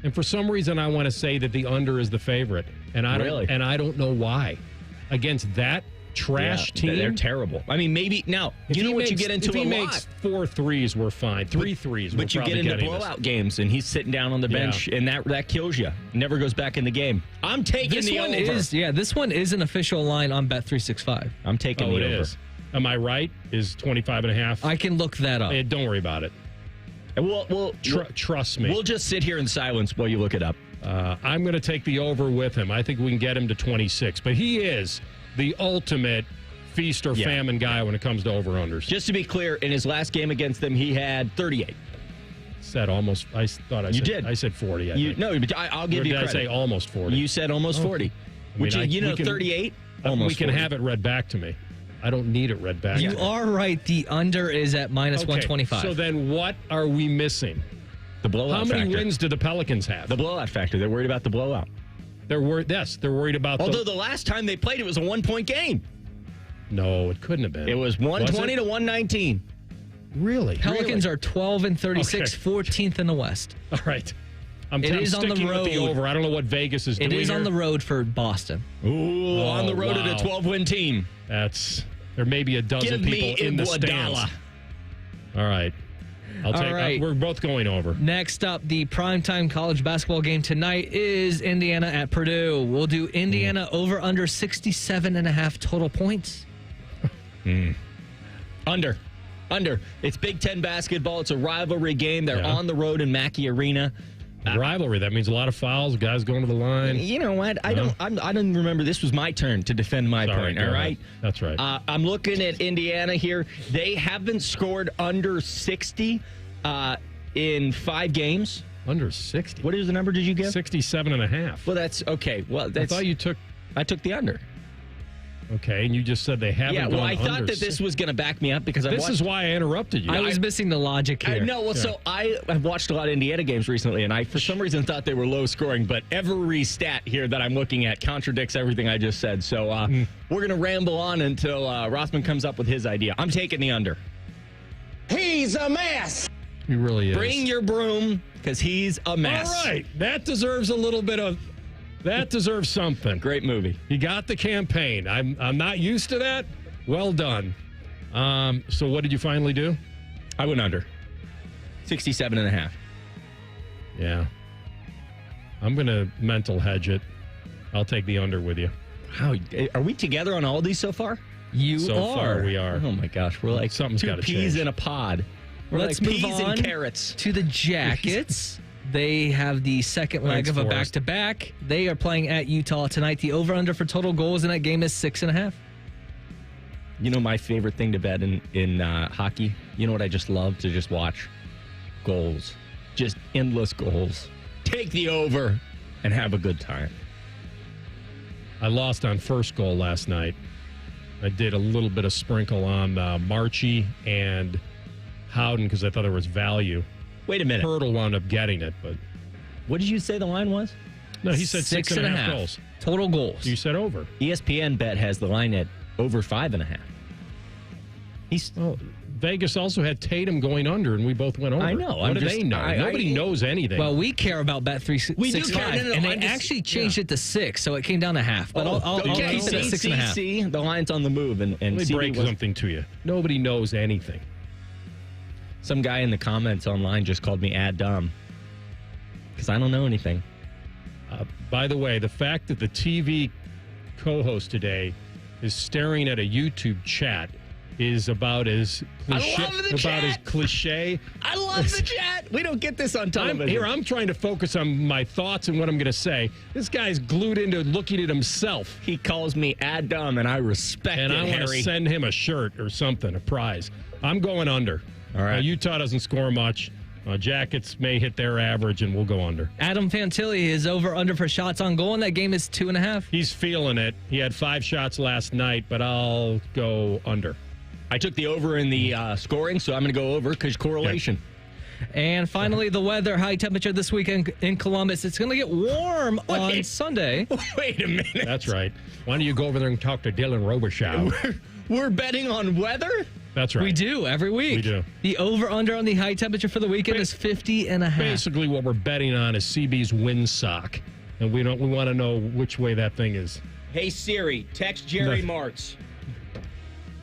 And for some reason, I want to say that the under is the favorite. And I don't know why. Against that trash team. They're terrible. I mean, maybe now, you know what you get into if he makes 4 threes, we're fine. 3 threes, but you get into blowout games, and he's sitting down on the bench, and that kills you. Never goes back in the game. I'm taking the over. This one is an official line on Bet365. I'm taking the over. Is. Am I right? Is 25.5? I can look that up. Hey, don't worry about it. We'll trust me. We'll just sit here in silence while you look it up. I'm going to take the over with him. I think we can get him to 26. But he is the ultimate feast or famine guy when it comes to over-unders. Just to be clear, in his last game against them, he had 38. Said almost. I thought I said. You did. I said 40. No, but I'll give you credit. Did I say almost 40? You said almost 40. Which is, 38? We can have it read back to me. I don't need it read back. You are right. The under is at minus 125. So then what are we missing? The blowout factor. How many wins do the Pelicans have? The blowout factor. They're worried about the blowout. They're worried about Although the last time they played, it was a 1-point game. No, it couldn't have been. It was 120 to 119. Really? Pelicans are 12 and 36, 14th in the West. All right. I'm is on the road. With the over. I don't know what Vegas is doing. It is on the road for Boston. Ooh, on the road at a 12-win team. There may be a dozen people in the stands. All right. We're both going over. Next up, the primetime college basketball game tonight is Indiana at Purdue. We'll do Indiana over under 67.5 total points. Under. It's Big Ten basketball. It's a rivalry game. They're on the road in Mackey Arena. Rivalry. That means a lot of fouls. Guys going to the line. You know what? I don't remember. This was my turn to defend my point. All right. That's right. I'm looking at Indiana here. They haven't scored under 60 in 5 games. Under 60. What is the number? Did you give? 67.5. Well, that's okay. Well, I thought you took. I took the under. Okay, and you just said they haven't. Yeah, well, I gone thought that this was going to back me up because this is why I interrupted you. I was missing the logic here. So I've watched a lot of Indiana games recently, and I, for some reason, thought they were low scoring, but every stat here that I'm looking at contradicts everything I just said. So we're going to ramble on until Rothman comes up with his idea. I'm taking the under. He's a mess. He really is. Bring your broom, because he's a mess. All right, that deserves a little bit of. That deserves something. Great movie. He got the campaign. I'm not used to that. Well done. So what did you finally do? I went under. 67.5. Yeah. I'm going to mental hedge it. I'll take the under with you. Wow. Are we together on all these so far? So far we are. Oh, my gosh. We're like something's got to change. 2 peas in a pod. We're Let's like move peas on and carrots. To the Jackets. They have the second leg of a back-to-back. They are playing at Utah tonight. The over-under for total goals in that game is 6.5. You know my favorite thing to bet in hockey? You know what I just love to just watch? Goals. Just endless goals. Take the over and have a good time. I lost on first goal last night. I did a little bit of sprinkle on Marchie and Howden because I thought there was value. Wait a minute. Hurdle wound up getting it, but what did you say the line was? No, he said 6.5 goals. Total goals. You said over. ESPN bet has the line at over 5.5. Vegas also had Tatum going under, and we both went over. I know. What do they know? Nobody knows anything. Well, we care about Bet365. We do care. And they actually changed it to 6, so it came down to half. But I'll keep it at 6.5. See, the line's on the move. And let me break something to you. Nobody knows anything. Some guy in the comments online just called me dumb because I don't know anything. By the way, the fact that the TV co-host today is staring at a YouTube chat is about as cliche. I love the chat. We don't get this on television. I'm trying to focus on my thoughts and what I'm going to say. This guy's glued into looking at himself. He calls me dumb, and I respect it, I want to send him a shirt or something, a prize. I'm going under. All right. Utah doesn't score much. Jackets may hit their average, and we'll go under. Adam Fantilli is over-under for shots on goal, and that game is 2.5. He's feeling it. He had 5 shots last night, but I'll go under. I took the over in the scoring, so I'm going to go over because correlation. Yep. And finally, the weather. High temperature this weekend in Columbus. It's going to get warm on Sunday. Wait a minute. That's right. Why don't you go over there and talk to Dylan Robichaud? We're betting on weather? That's right. We do every week. We do. The over-under on the high temperature for the weekend is 50.5. Basically, what we're betting on is CB's windsock. And we want to know which way that thing is. Hey, Siri, text Jerry Martz.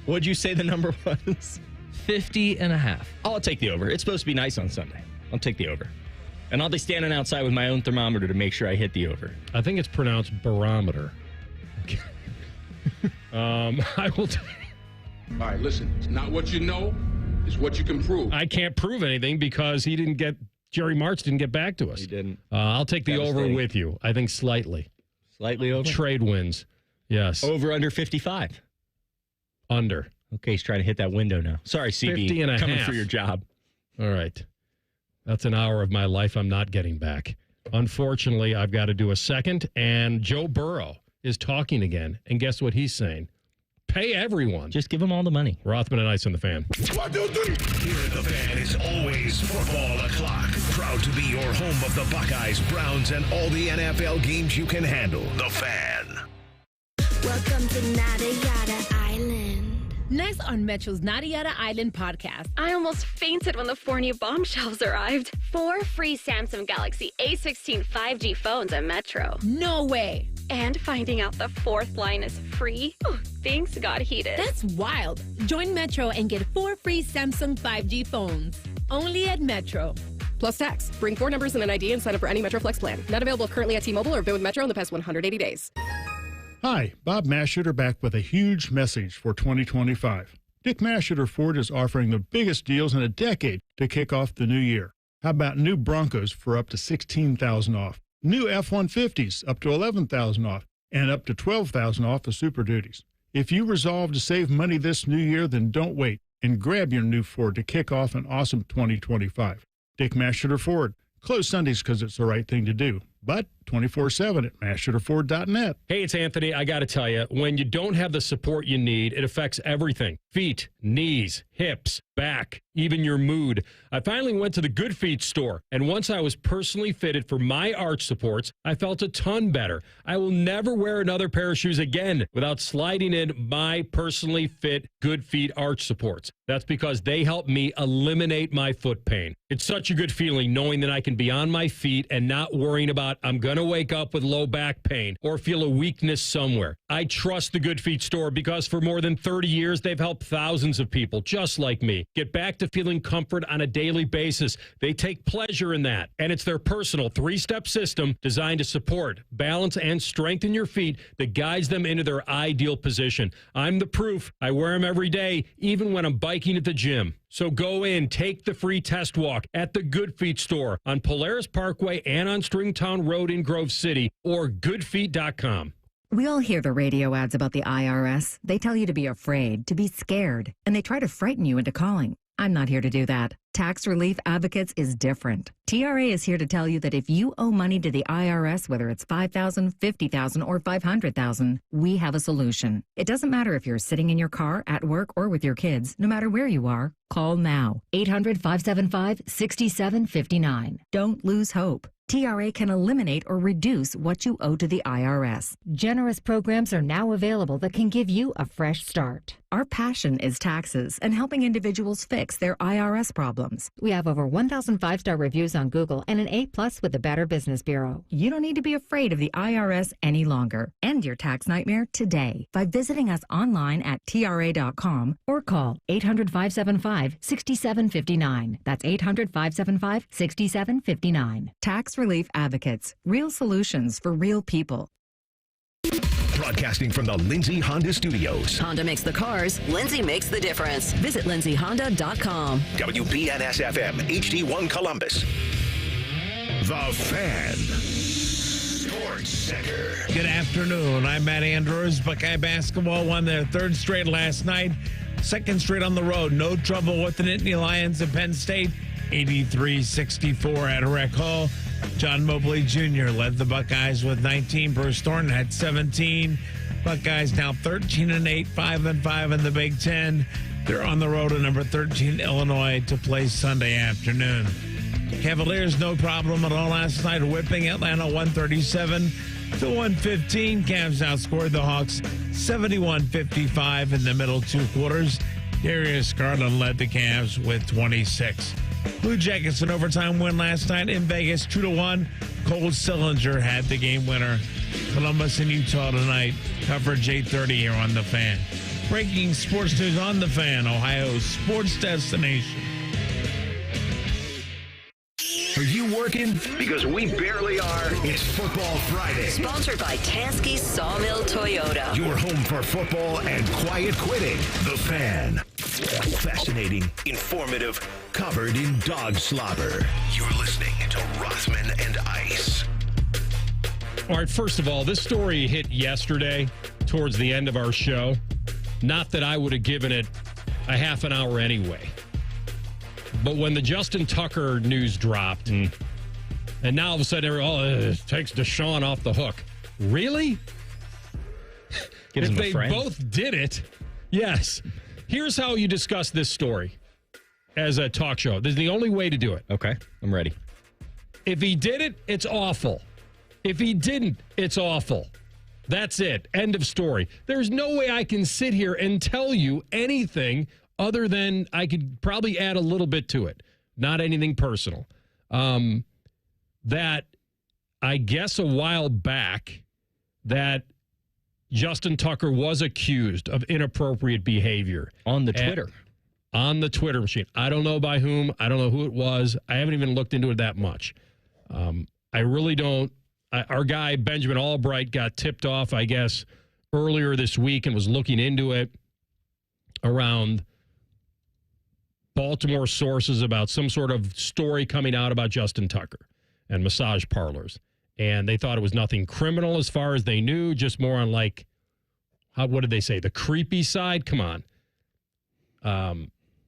What'd you say the number was? 50.5. I'll take the over. It's supposed to be nice on Sunday. I'll take the over. And I'll be standing outside with my own thermometer to make sure I hit the over. I think it's pronounced barometer. Okay. I will... All right, listen. It's not what you know. It's what you can prove. I can't prove anything because Jerry Martz didn't get back to us. He didn't. I'll take the over with you. I think slightly. Slightly over? Trade wins. Yes. Over under 55. Under. Okay, he's trying to hit that window now. Sorry, CB. 50.5. Coming for your job. All right. That's an hour of my life I'm not getting back. Unfortunately, I've got to do a second, and Joe Burrow is talking again. And guess what he's saying? Pay everyone. Just give them all the money. Rothman and Ice on the Fan. 1, 2, 3. Here at the Fan is always football o'clock. Proud to be your home of the Buckeyes, Browns, and all the NFL games you can handle. The Fan. Welcome to Nada Yada Island. Next on Metro's Nada Yada Island podcast. I almost fainted when the 4 new bombshells arrived. 4 free Samsung Galaxy A16 5G phones at Metro. No way. And finding out the 4th line is free. Oh, things got heated. That's wild. Join Metro and get 4 free Samsung 5G phones. Only at Metro. Plus tax. Bring 4 numbers and an ID and sign up for any Metro Flex plan. Not available currently at T-Mobile or been with Metro in the past 180 days. Hi, Bob Mashuter back with a huge message for 2025. Dick Mashuter Ford is offering the biggest deals in a decade to kick off the new year. How about new Broncos for up to $16,000 off? New F-150s up to $11,000 off, and up to $12,000 off the Super Duties. If you resolve to save money this new year, then don't wait and grab your new Ford to kick off an awesome 2025. Dick Mashuter Ford. Close Sundays because it's the right thing to do, but 24/7 at mashuterford.net. Hey, it's Anthony. I got to tell you, when you don't have the support you need, it affects everything. Feet, knees, hips, back, even your mood. I finally went to the Good Feet store, and once I was personally fitted for my arch supports, I felt a ton better. I will never wear another pair of shoes again without sliding in my personally fit Good Feet arch supports. That's because they help me eliminate my foot pain. It's such a good feeling knowing that I can be on my feet and not worrying about I'm going to wake up with low back pain or feel a weakness somewhere. I trust the Good Feet store because for more than 30 years, they've helped thousands of people just like me get back to feeling comfort on a daily basis. They take pleasure in that, and it's their personal 3-step system designed to support, balance, and strengthen your feet that guides them into their ideal position. I'm the proof. I wear them every day, even when I'm biking at the gym. So go in, take the free test walk at the Good Feet store on Polaris Parkway and on Stringtown Road in Grove City or goodfeet.com. We all hear the radio ads about the IRS. They tell you to be afraid, to be scared, and they try to frighten you into calling. I'm not here to do that. Tax Relief Advocates is different. TRA is here to tell you that if you owe money to the IRS, whether it's $5,000, $50,000, or $500,000, we have a solution. It doesn't matter if you're sitting in your car, at work, or with your kids. No matter where you are, call now. 800-575-6759. Don't lose hope. TRA can eliminate or reduce what you owe to the IRS. Generous programs are now available that can give you a fresh start. Our passion is taxes and helping individuals fix their IRS problems. We have over 1,000 5-star reviews on Google and an A+ with the Better Business Bureau. You don't need to be afraid of the IRS any longer. End your tax nightmare today by visiting us online at TRA.com or call 800-575-6759. That's 800-575-6759. Tax Relief Advocates. Real solutions for real people. Broadcasting from the Lindsay Honda Studios. Honda makes the cars. Lindsay makes the difference. Visit lindsayhonda.com. WBNS-FM, HD1 Columbus. The Fan. Sports Center. Good afternoon. I'm Matt Andrews. Buckeye basketball won their 3rd straight last night. 2nd straight on the road. No trouble with the Nittany Lions at Penn State. 83-64 at Rec Hall. John Mobley Jr. led the Buckeyes with 19. Bruce Thornton had 17. Buckeyes now 13-8, 5-5 in the Big Ten. They're on the road to number 13 Illinois to play Sunday afternoon. Cavaliers no problem at all last night, whipping Atlanta 137-115. Cavs outscored the Hawks 71-55 in the middle two quarters. Darius Garland led the Cavs with 26. Blue Jackets an overtime win last night in Vegas, 2-1. Cole Sillinger had the game winner. Columbus and Utah tonight. Coverage 8:30 here on The Fan. Breaking sports news on The Fan, Ohio's sports destination. Are you working? Because we barely are. It's Football Friday. Sponsored by Tansky Sawmill Toyota. Your home for football and quiet quitting. The Fan. Fascinating, informative, covered in dog slobber. You're listening to Rothman and Ice. All right, first of all, this story hit yesterday towards the end of our show. Not that I would have given it a half an hour anyway. But when the Justin Tucker news dropped, and now all of a sudden, it takes Deshaun off the hook. Really? If they both did it, yes. Here's how you discuss this story as a talk show. This is the only way to do it. Okay, I'm ready. If he did it, it's awful. If he didn't, it's awful. That's it. End of story. There's no way I can sit here and tell you anything other than I could probably add a little bit to it. Not anything personal. That I guess a while back that Justin Tucker was accused of inappropriate behavior. On the Twitter. On the Twitter machine. I don't know by whom. I don't know who it was. I haven't even looked into it that much. I really don't. Our guy, Benjamin Albright, got tipped off, I guess, earlier this week and was looking into it around Baltimore sources about some sort of story coming out about Justin Tucker and massage parlors. And they thought it was nothing criminal as far as they knew, just more on like, what did they say? The creepy side? Come on.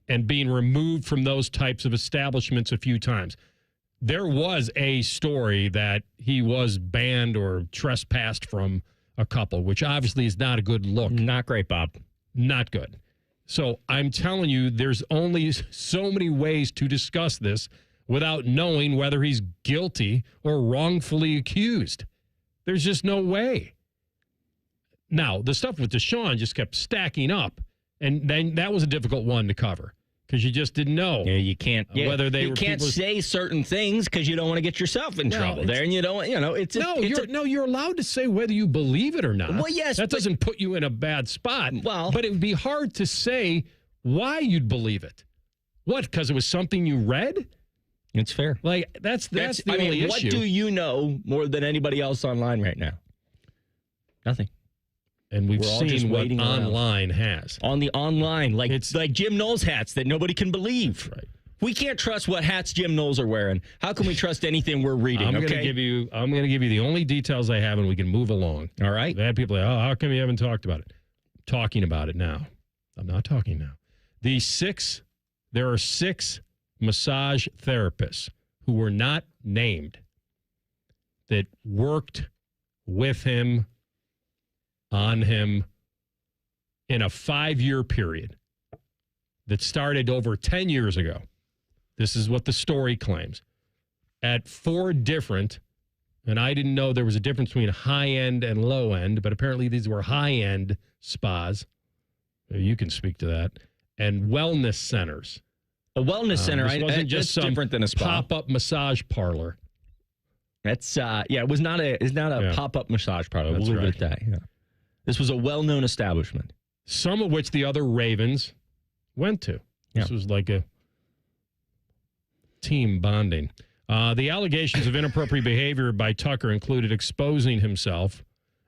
And being removed from those types of establishments a few times. There was a story that he was banned or trespassed from a couple, which obviously is not a good look. Not great, Bob. Not good. So I'm telling you, there's only so many ways to discuss this without knowing whether he's guilty or wrongfully accused. There's just no way. Now, the stuff with Deshaun just kept stacking up, and then that was a difficult one to cover because you just didn't know. Yeah, you can't. Whether they you were can't say certain things because you don't want to get yourself in trouble there, and you don't. You're allowed to say whether you believe it or not. Well, yes, that doesn't put you in a bad spot. Well, but it would be hard to say why you'd believe it. What? Because it was something you read? It's fair. Like that's the only issue. What do you know more than anybody else online right now? Nothing. And we've seen what online has. On the online, it's like Jim Knowles hats that nobody can believe. Right. We can't trust what hats Jim Knowles are wearing. How can we trust anything we're reading? I'm going to give you the only details I have, and we can move along. All right. I've had people like, how come you haven't talked about it? I'm talking about it now. I'm not talking now. There are 6 massage therapists who were not named that worked with him, on him, in a 5-year period that started over 10 years ago. This is what the story claims. At 4 different, and I didn't know there was a difference between high-end and low-end, but apparently these were high-end spas. You can speak to that. And wellness centers. A wellness center, this wasn't just some different than a spa. Pop-up massage parlor. That's it was not a pop-up massage parlor. That's we'll leave right. it at that. Yeah. This was a well-known establishment. Some of which the other Ravens went to. This was like a team bonding. The allegations of inappropriate behavior by Tucker included exposing himself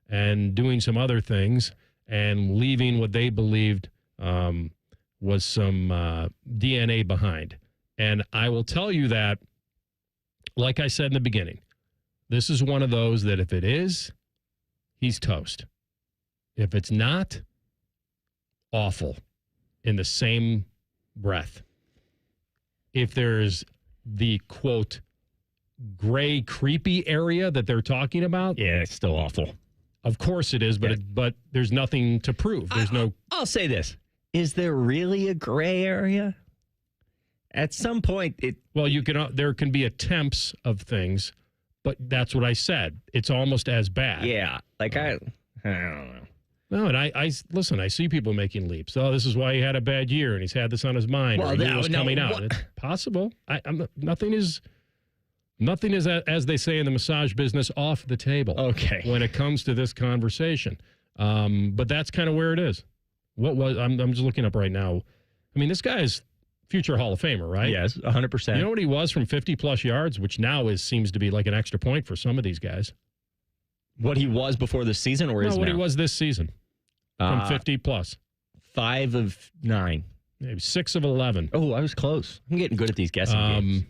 and doing some other things and leaving what they believed was some DNA behind. And I will tell you that, like I said in the beginning, this is one of those that if it is, he's toast. If it's not, awful in the same breath. If there's the quote gray, creepy area that they're talking about. Yeah, it's still awful. Of course it is, but there's nothing to prove. There's no. I'll say this: is there really a gray area? At some point, there can be attempts of things, but that's what I said. It's almost as bad. Yeah, I don't know. No, and I listen. I see people making leaps. Oh, this is why he had a bad year, and he's had this on his mind. Well, it was coming out. It's possible. Nothing is, as they say in the massage business, off the table. Okay. When it comes to this conversation, but that's kind of where it is. I'm just looking up right now. I mean, this guy is future Hall of Famer, right? Yes, 100%. You know what he was from 50-plus yards, which now seems to be like an extra point for some of these guys. What he was before the season, or is what now? He was this season from 50-plus. 5 of 9. Maybe 6 of 11. Oh, I was close. I'm getting good at these guessing games.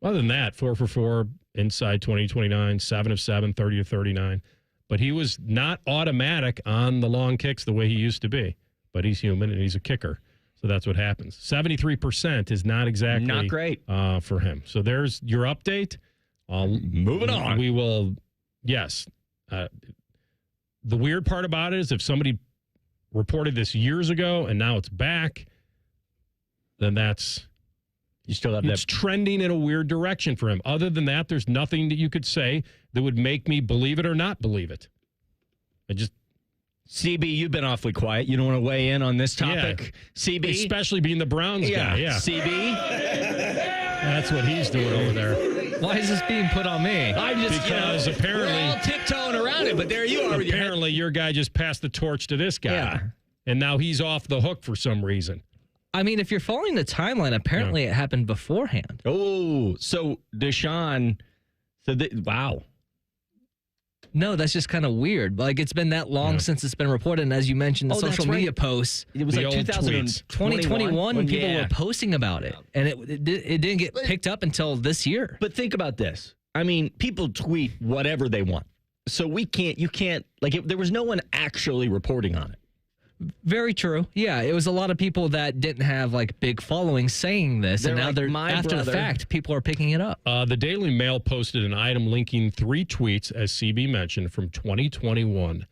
Other than that, 4 for 4, inside 20-29, 7 of 7, 30 of 39. But he was not automatic on the long kicks the way he used to be. But he's human, and he's a kicker. So that's what happens. 73% is not exactly... Not great. For him. So there's your update. Moving on. We will... Yes. The weird part about it is if somebody reported this years ago and now it's back, then that's... You still have it's trending in a weird direction for him. Other than that, there's nothing that you could say that would make me believe it or not believe it. CB, you've been awfully quiet. You don't want to weigh in on this topic? Yeah. CB? Especially being the Browns guy. Yeah. CB? That's what he's doing over there. Why is this being put on me? Because apparently... We're all tiptoeing around it, but there you are. Apparently, your guy just passed the torch to this guy. Yeah. And now he's off the hook for some reason. I mean, if you're following the timeline, apparently it happened beforehand. Oh, so Deshaun... wow. No, that's just kind of weird. Like, it's been that long since it's been reported. And as you mentioned, the social media posts. It was like 2021 when people were posting about it. And it didn't get picked up until this year. But think about this. I mean, people tweet whatever they want. So you can't, there was no one actually reporting on it. Very true. Yeah, it was a lot of people that didn't have big followings saying this, and now they're after the fact, people are picking it up. The Daily Mail posted an item linking 3 tweets, as CB mentioned, from 2021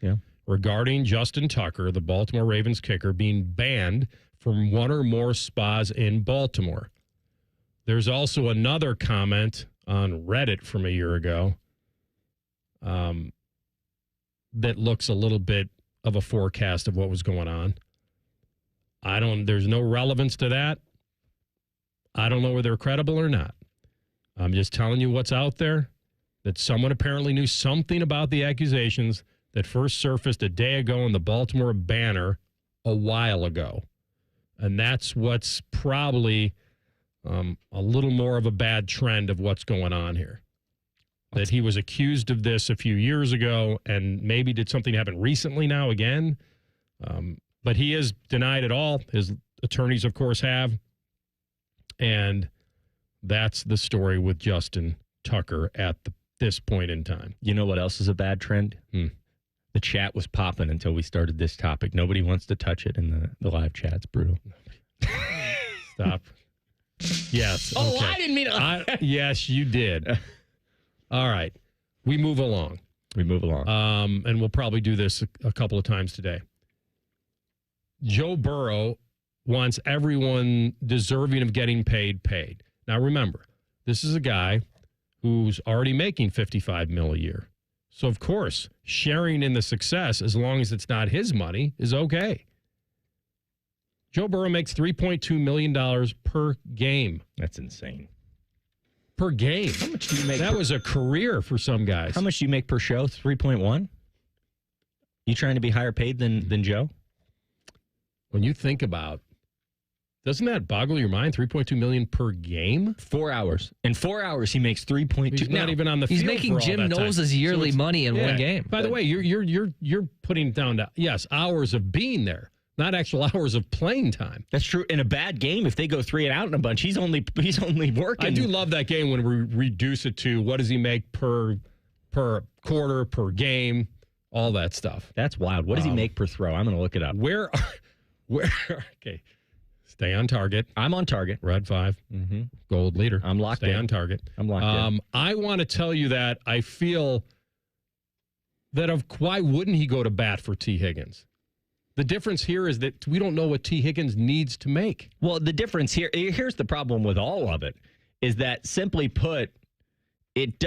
regarding Justin Tucker, the Baltimore Ravens kicker, being banned from one or more spas in Baltimore. There's also another comment on Reddit from a year ago that looks a little bit of a forecast of what was going on. There's no relevance to that. I don't know whether they're credible or not. I'm just telling you what's out there, that someone apparently knew something about the accusations that first surfaced a day ago in the Baltimore Banner a while ago. And that's what's probably a little more of a bad trend of what's going on here. That he was accused of this a few years ago, and maybe did something happen recently now again. But he has denied it all. His attorneys, of course, have. And that's the story with Justin Tucker at this point in time. You know what else is a bad trend? The chat was popping until we started this topic. Nobody wants to touch it in the live chat. It's brutal. Stop. Yes. Oh, okay. I didn't mean to. Yes, you did. All right. We move along. And we'll probably do this a couple of times today. Joe Burrow wants everyone deserving of getting paid. Now, remember, this is a guy who's already making $55 million a year. So, of course, sharing in the success, as long as it's not his money, is okay. Joe Burrow makes $3.2 million per game. That's insane. Per game. How much do you make? That was a career for some guys. How much do you make per show? 3.1? You trying to be higher paid than Joe? When you think about, doesn't that boggle your mind? $3.2 million per game? 4 hours. In 4 hours, he makes 3.2. He's not even on the field. He's making Jim Knowles' yearly money in one game. By the way, you're putting down hours of being there, not actual hours of playing time. That's true. In a bad game, if they go 3 and out in a bunch, he's only working. I do love that game when we reduce it to what does he make per quarter, per game, all that stuff. That's wild. What does he make per throw? I'm going to look it up. Where? Okay. Stay on target. I'm on target. Red 5. Gold leader. I'm locked in. Stay on target. I'm locked in. I want to tell you that I feel that why wouldn't he go to bat for T. Higgins? The difference here is that we don't know what T. Higgins needs to make. Well, the difference here's the problem with all of it, is that simply put, it's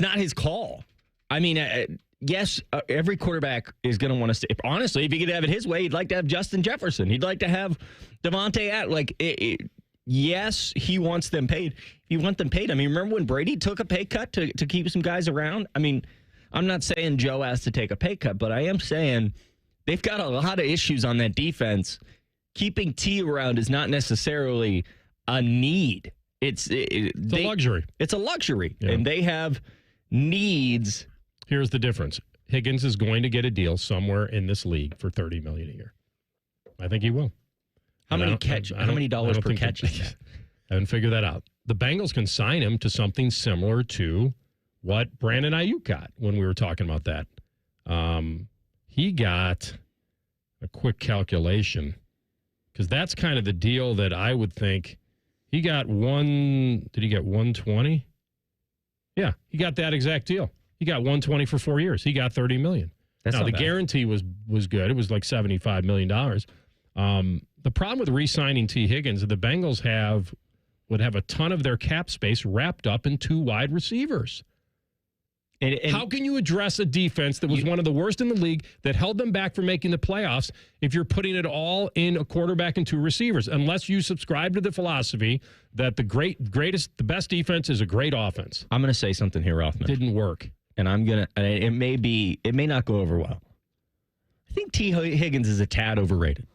not his call. I mean, yes, every quarterback is going to want to stay. Honestly, if he could have it his way, he'd like to have Justin Jefferson. He'd like to have Devontae yes, he wants them paid. If you want them paid, I mean, remember when Brady took a pay cut to keep some guys around? I mean, I'm not saying Joe has to take a pay cut, but I am saying they've got a lot of issues on that defense. Keeping T around is not necessarily a need. It's a luxury. It's a luxury, and they have needs. Here's the difference. Higgins is going to get a deal somewhere in this league for $30 million a year. I think he will. How many dollars per catch is that? I haven't figured that out. The Bengals can sign him to something similar to what Brandon Ayuk got when we were talking about that. He got a quick calculation, because that's kind of the deal that I would think he got. Did he get 120? Yeah, he got that exact deal. He got 120 for 4 years. He got $30 million. Now, the guarantee was good. It was like $75 million. The problem with re-signing T. Higgins, the Bengals would have a ton of their cap space wrapped up in 2 wide receivers. And how can you address a defense that was one of the worst in the league, that held them back from making the playoffs, if you're putting it all in a quarterback and 2 receivers? Unless you subscribe to the philosophy that the best defense is a great offense. I'm going to say something here, Rothman. Didn't work. And it may not go over well. I think T. Higgins is a tad overrated.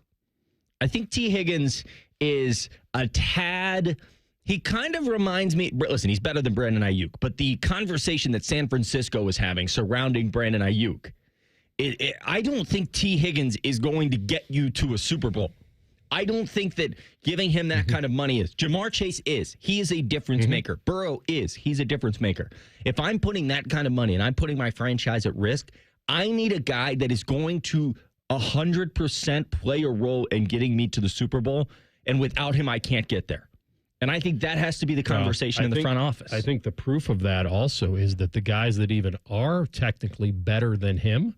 I think T. Higgins is a tad. He kind of reminds me. Listen, he's better than Brandon Ayuk, but the conversation that San Francisco was having surrounding Brandon Ayuk, I don't think T. Higgins is going to get you to a Super Bowl. I don't think that giving him that kind of money is. Jamar Chase is. He is a difference maker. Burrow is. He's a difference maker. If I'm putting that kind of money and I'm putting my franchise at risk, I need a guy that is going to 100% play a role in getting me to the Super Bowl. And without him, I can't get there. And I think that has to be the conversation in the front office. I think the proof of that also is that the guys that even are technically better than him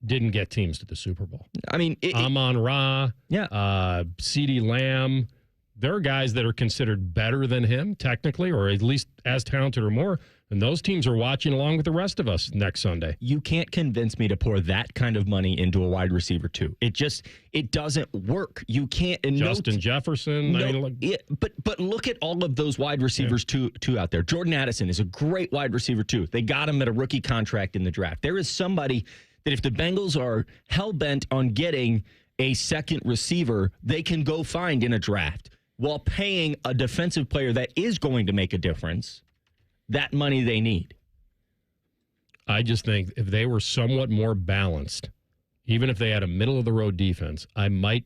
didn't get teams to the Super Bowl. I mean, Amon-Ra, CeeDee Lamb, there are guys that are considered better than him technically, or at least as talented or more, and those teams are watching along with the rest of us next Sunday. You can't convince me to pour that kind of money into a wide receiver too. It doesn't work. You can't. And Justin Jefferson. But look at all of those wide receivers too out there. Jordan Addison is a great wide receiver too. They got him at a rookie contract in the draft. There is somebody that if the Bengals are hell-bent on getting a second receiver, they can go find in a draft while paying a defensive player that is going to make a difference that money they need. I just think if they were somewhat more balanced, even if they had a middle-of-the-road defense, I might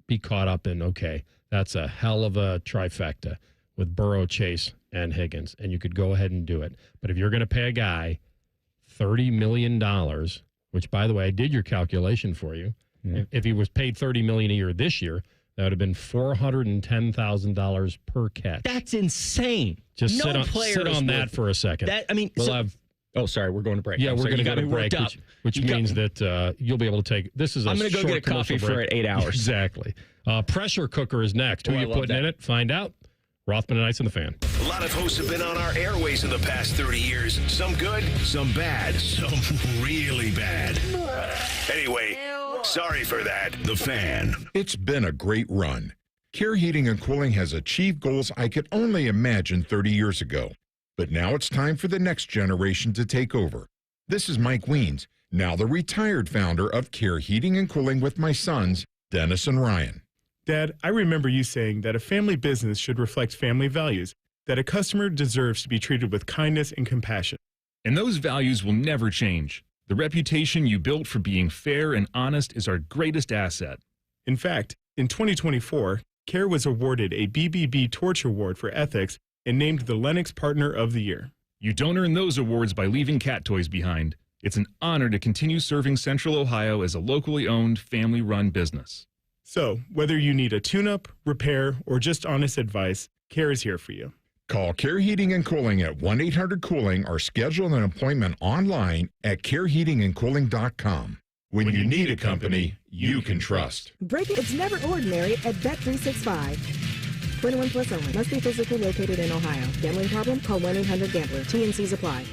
be caught up in, okay, that's a hell of a trifecta with Burrow, Chase, and Higgins, and you could go ahead and do it. But if you're going to pay a guy $30 million, which, by the way, I did your calculation for you. Yeah. If he was paid $30 million a year this year, that would have been $410,000 per catch. That's insane. Just sit on that for a second. Sorry, we're going to break. Yeah, we're going to go to break, which means that you'll be able to take. This is. I'm going to go get a coffee for 8 hours. Exactly. Pressure cooker is next. Who are you putting in it? Find out. Rothman and Ice and the Fan. A lot of hosts have been on our airways in the past 30 years. Some good, some bad, some really bad. Anyway, sorry for that. The Fan. It's been a great run. Care Heating and Cooling has achieved goals I could only imagine 30 years ago. But now it's time for the next generation to take over. This is Mike Weens, now the retired founder of Care Heating and Cooling with my sons, Dennis and Ryan. Dad, I remember you saying that a family business should reflect family values, that a customer deserves to be treated with kindness and compassion. And those values will never change. The reputation you built for being fair and honest is our greatest asset. In fact, in 2024, Care was awarded a BBB Torch Award for ethics and named the Lennox Partner of the Year. You don't earn those awards by leaving cat toys behind. It's an honor to continue serving Central Ohio as a locally owned, family-run business. So, whether you need a tune-up, repair, or just honest advice, Care is here for you. Call Care Heating and Cooling at 1-800-COOLING or schedule an appointment online at careheatingandcooling.com. When you need a company you can trust. It's never ordinary at Bet365. 21 plus only. Must be physically located in Ohio. Gambling problem? Call 1-800-GAMBLER. T&Cs apply.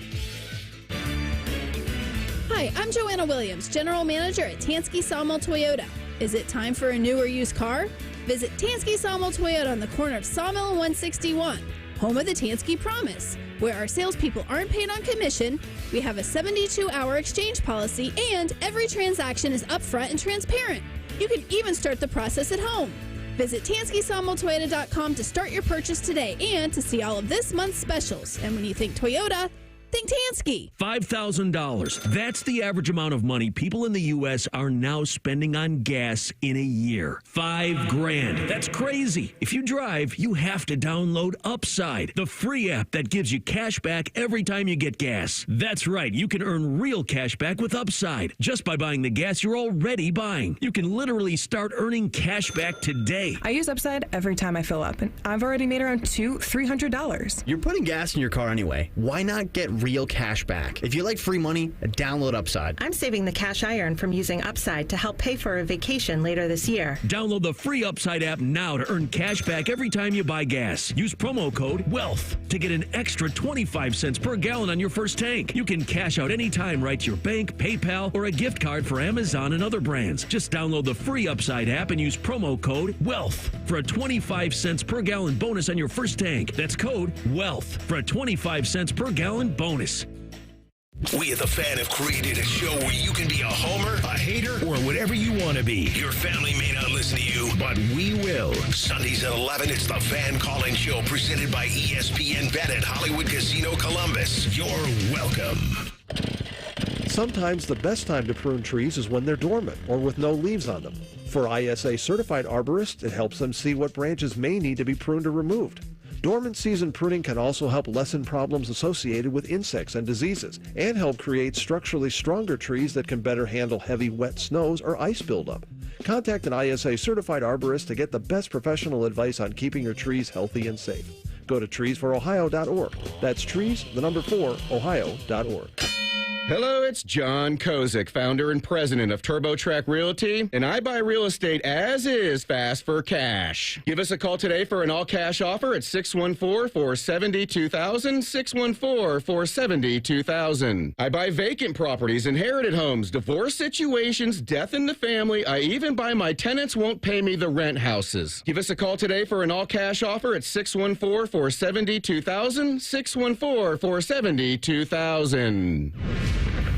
Hi, I'm Joanna Williams, General Manager at Tansky Sawmill Toyota. Is it time for a new or used car? Visit Tansky Sawmill Toyota on the corner of Sawmill and 161, home of the Tansky Promise, where our salespeople aren't paid on commission. We have a 72-hour exchange policy, and every transaction is upfront and transparent. You can even start the process at home. Visit TanskySawmillToyota.com to start your purchase today and to see all of this month's specials. And when you think Toyota, think Tansky. $5,000. That's the average amount of money people in the U.S. are now spending on gas in a year. $5,000. That's crazy. If you drive, you have to download Upside, the free app that gives you cash back every time you get gas. That's right. You can earn real cash back with Upside just by buying the gas you're already buying. You can literally start earning cash back today. I use Upside every time I fill up, and I've already made around $300. You're putting gas in your car anyway. Why not get real cash back? If you like free money, download Upside. I'm saving the cash I earn from using Upside to help pay for a vacation later this year. Download the free Upside app now to earn cash back every time you buy gas. Use promo code WEALTH to get an extra 25 cents per gallon on your first tank. You can cash out anytime right to your bank, PayPal, or a gift card for Amazon and other brands. Just download the free Upside app and use promo code WEALTH for a 25 cents per gallon bonus on your first tank. That's code WEALTH for a 25 cents per gallon bonus. We at The Fan have created a show where you can be a homer, a hater, or whatever you want to be. Your family may not listen to you, but we will. Sundays at 11, it's The Fan Call-In Show presented by ESPN Bet at Hollywood Casino Columbus. You're welcome. Sometimes the best time to prune trees is when they're dormant or with no leaves on them. For ISA certified arborists, it helps them see what branches may need to be pruned or removed. Dormant season pruning can also help lessen problems associated with insects and diseases and help create structurally stronger trees that can better handle heavy wet snows or ice buildup. Contact an ISA certified arborist to get the best professional advice on keeping your trees healthy and safe. Go to treesforohio.org. That's trees, the number 4, ohio.org. Hello, it's John Kozik, founder and president of TurboTrack Realty, and I buy real estate as is fast for cash. Give us a call today for an all-cash offer at 614-470-2000, 614-470-2000. I buy vacant properties, inherited homes, divorce situations, death in the family. I even buy my tenants won't pay me the rent houses. Give us a call today for an all-cash offer at 614-470-2000, 614-470-2000.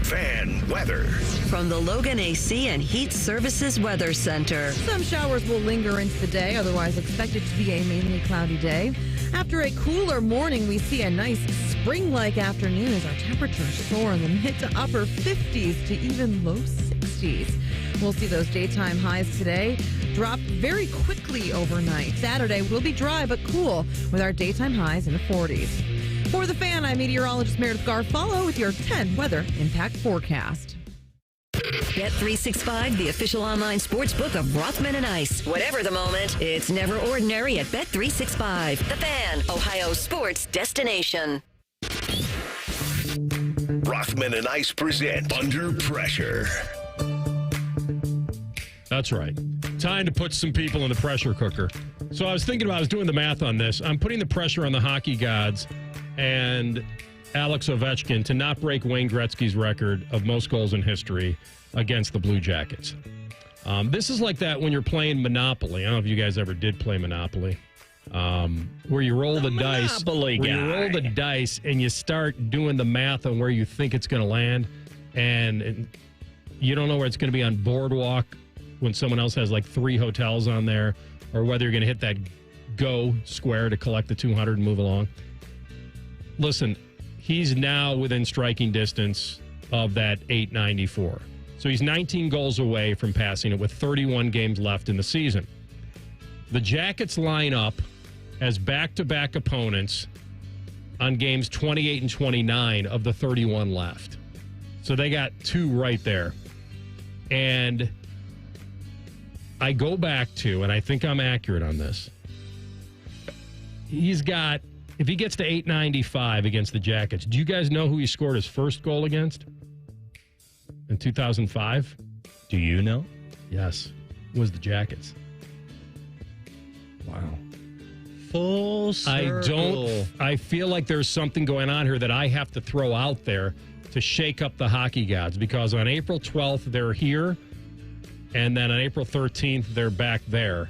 Fan weather. From the Logan AC and Heat Services Weather Center. Some showers will linger into the day, otherwise expected to be a mainly cloudy day. After a cooler morning, we see a nice spring-like afternoon as our temperatures soar in the mid to upper 50s to even low 60s. We'll see those daytime highs today drop very quickly overnight. Saturday will be dry but cool with our daytime highs in the 40s. For The Fan, I'm meteorologist Meredith Garfalo with your 10 weather impact forecast. Bet365, the official online sports book of Rothman and Ice. Whatever the moment, it's never ordinary at Bet365. The Fan, Ohio sports destination. Rothman and Ice present Under Pressure. That's right. Time to put some people in the pressure cooker. So I was doing the math on this. I'm putting the pressure on the hockey gods and Alex Ovechkin to not break Wayne Gretzky's record of most goals in history against the Blue Jackets. This is like that when you're playing Monopoly. I don't know if you guys ever did play Monopoly. Where you roll the dice. You roll the dice and you start doing the math on where you think it's going to land. And you don't know where it's going to be on Boardwalk when someone else has like 3 hotels on there, or whether you're going to hit that go square to collect the 200 and move along. Listen, he's now within striking distance of that 894. So he's 19 goals away from passing it with 31 games left in the season. The Jackets line up as back-to-back opponents on games 28 and 29 of the 31 left. So they got 2 right there. And I go back to, and I think I'm accurate on this. He's got, if he gets to 895 against the Jackets, do you guys know who he scored his first goal against in 2005? Do you know? Yes. It was the Jackets. Wow. Full circle. I feel like there's something going on here that I have to throw out there to shake up the hockey gods, because on April 12th, they're here, and then on April 13th, they're back there.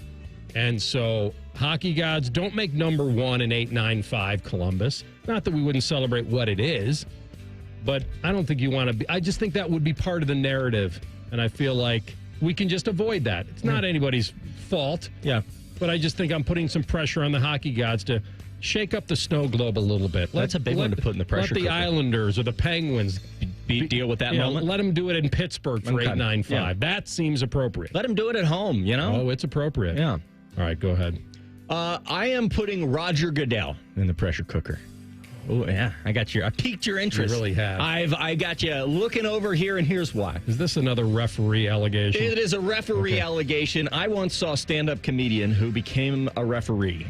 And so, hockey gods, don't make number one in 895 Columbus. Not that we wouldn't celebrate what it is, but I don't think you want to be. I just think that would be part of the narrative, and I feel like we can just avoid that. It's not anybody's fault. Yeah. But I just think I'm putting some pressure on the hockey gods to shake up the snow globe a little bit. That's a big one to put in the pressure Let the cooker. Islanders or the Penguins deal with that moment. Let them do it in Pittsburgh for 895. Yeah. That seems appropriate. Let them do it at home, you know? Oh, it's appropriate. Yeah. All right, go ahead. I am putting Roger Goodell in the pressure cooker. Oh, yeah. I piqued your interest. You really have. I got you looking over here, and here's why. Is this another referee allegation? It is a referee allegation. I once saw a stand-up comedian who became a referee.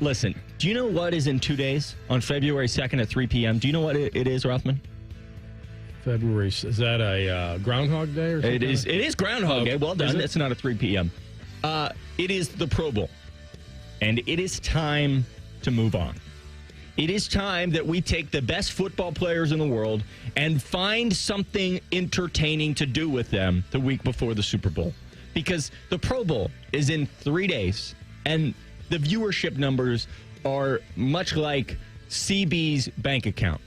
Listen, do you know what is in 2 days? On February 2nd at 3 p.m. Do you know what it is, Rothman? February, is that a Groundhog Day or something? It is Groundhog Day. Well done. It's not at 3 p.m. It is the Pro Bowl. And it is time to move on. It is time that we take the best football players in the world and find something entertaining to do with them the week before the Super Bowl. Because the Pro Bowl is in 3 days, and the viewership numbers are much like CB's bank account.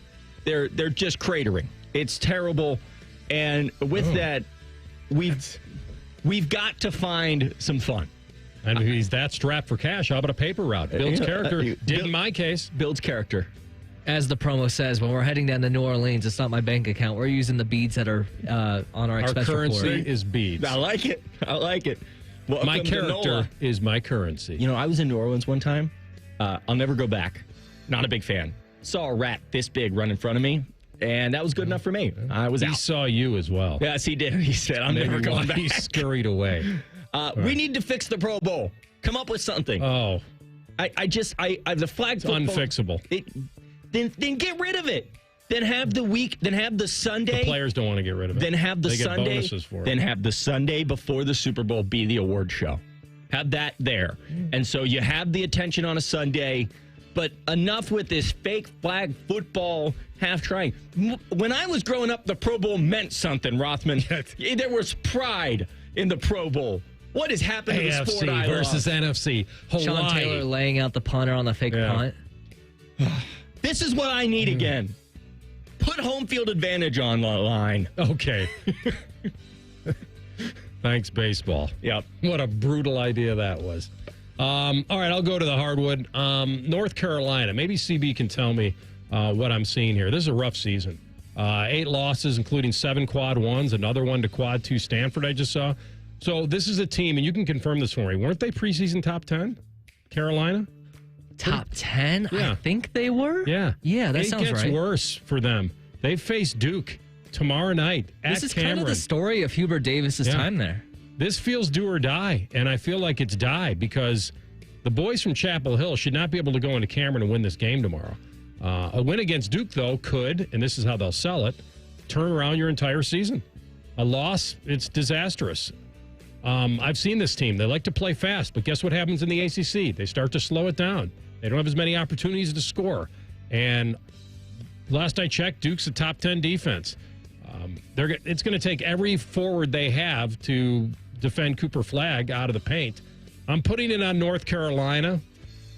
They're just cratering. It's terrible. And with that, we've got to find some fun. And he's that strapped for cash. How about a paper route? Builds character. In my case. Builds character. As the promo says, when we're heading down to New Orleans, it's not my bank account. We're using the beads that are on our expense report. Our currency is beads. I like it. Welcome my character is my currency. You know, I was in New Orleans one time. I'll never go back. Not a big fan. Saw a rat this big run in front of me, and that was good enough for me. I was out. He saw you as well. Yes, he did. He said, I'm never going back. He scurried away. We need to fix the Pro Bowl. Come up with something. Oh. The flag football. Unfixable. Then get rid of it. Then have the Sunday. The players don't want to get rid of it. Then have the they Sunday. Get bonuses for it. Then have the Sunday before the Super Bowl be the award show. Have that there. And so you have the attention on a Sunday, but enough with this fake flag football half trying. When I was growing up, the Pro Bowl meant something, Rothman. There was pride in the Pro Bowl. What is happening to the sport I versus love? NFC. Hawaii. Sean Taylor laying out the punter on the fake punt. This is what I need again. Put home field advantage on the line. Okay. Thanks, baseball. Yep. What a brutal idea that was. All right, I'll go to the hardwood. North Carolina. Maybe CB can tell me what I'm seeing here. This is a rough season. 8 losses, including 7 quad ones, another one to quad 2 Stanford I just saw. So this is a team, and you can confirm this for me. Weren't they preseason top 10, Carolina? Top 10? Yeah. I think they were. Yeah. Yeah, that sounds right. It gets worse for them. They face Duke tomorrow night at This is Cameron. kind of the story of Hubert Davis's time there. This feels do or die, and I feel like it's die because the boys from Chapel Hill should not be able to go into Cameron and win this game tomorrow. A win against Duke, though, could, and this is how they'll sell it, turn around your entire season. A loss, it's disastrous. I've seen this team. They like to play fast, but guess what happens in the ACC? They start to slow it down. They don't have as many opportunities to score. And last I checked, Duke's a top 10 defense. It's going to take every forward they have to defend Cooper Flagg out of the paint. I'm putting it on North Carolina.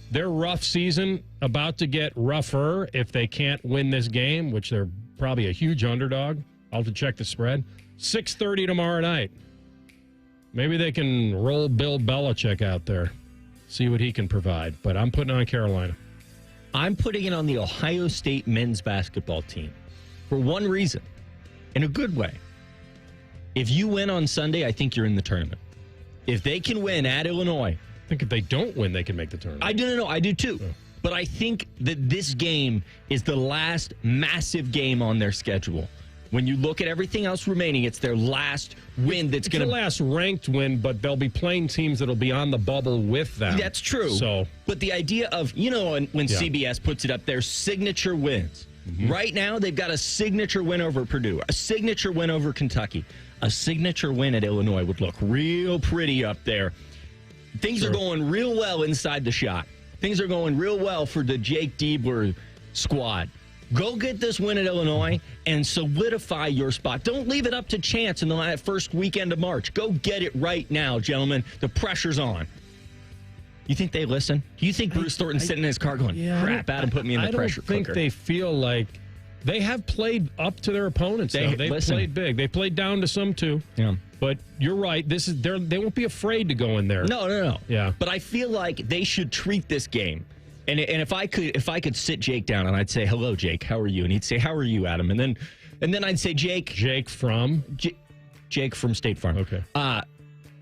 Their rough season about to get rougher if they can't win this game, which they're probably a huge underdog. I'll have to check the spread. 6:30 tomorrow night. Maybe they can roll Bill Belichick out there, see what he can provide. But I'm putting on Carolina. I'm putting it on the Ohio State men's basketball team for one reason, in a good way. If you win on Sunday, I think you're in the tournament. If they can win at Illinois. I think if they don't win, they can make the tournament. I do too. Yeah. But I think that this game is the last massive game on their schedule. When you look at everything else remaining, it's their last win that's going to... It's the last ranked win, but they'll be playing teams that'll be on the bubble with them. That's true. But the idea of, when CBS puts it up, their signature wins. Mm-hmm. Right now, they've got a signature win over Purdue, a signature win over Kentucky, a signature win at Illinois would look real pretty up there. Things are going real well inside the shot. Things are going real well for the Jake Diebler squad. Go get this win at Illinois and solidify your spot. Don't leave it up to chance in the first weekend of March. Go get it right now, gentlemen. The pressure's on. You think they listen? Do you think Bruce Thornton's sitting in his car going, crap, Adam put me in the pressure cooker? I don't think they feel like they have played up to their opponents. They've played big. They played down to some too. Yeah. But you're right. They won't be afraid to go in there. No. Yeah. But I feel like they should treat this game. And if I could sit Jake down and I'd say, hello, Jake, how are you? And he'd say, how are you, Adam? And then I'd say, Jake from State Farm. Okay. Are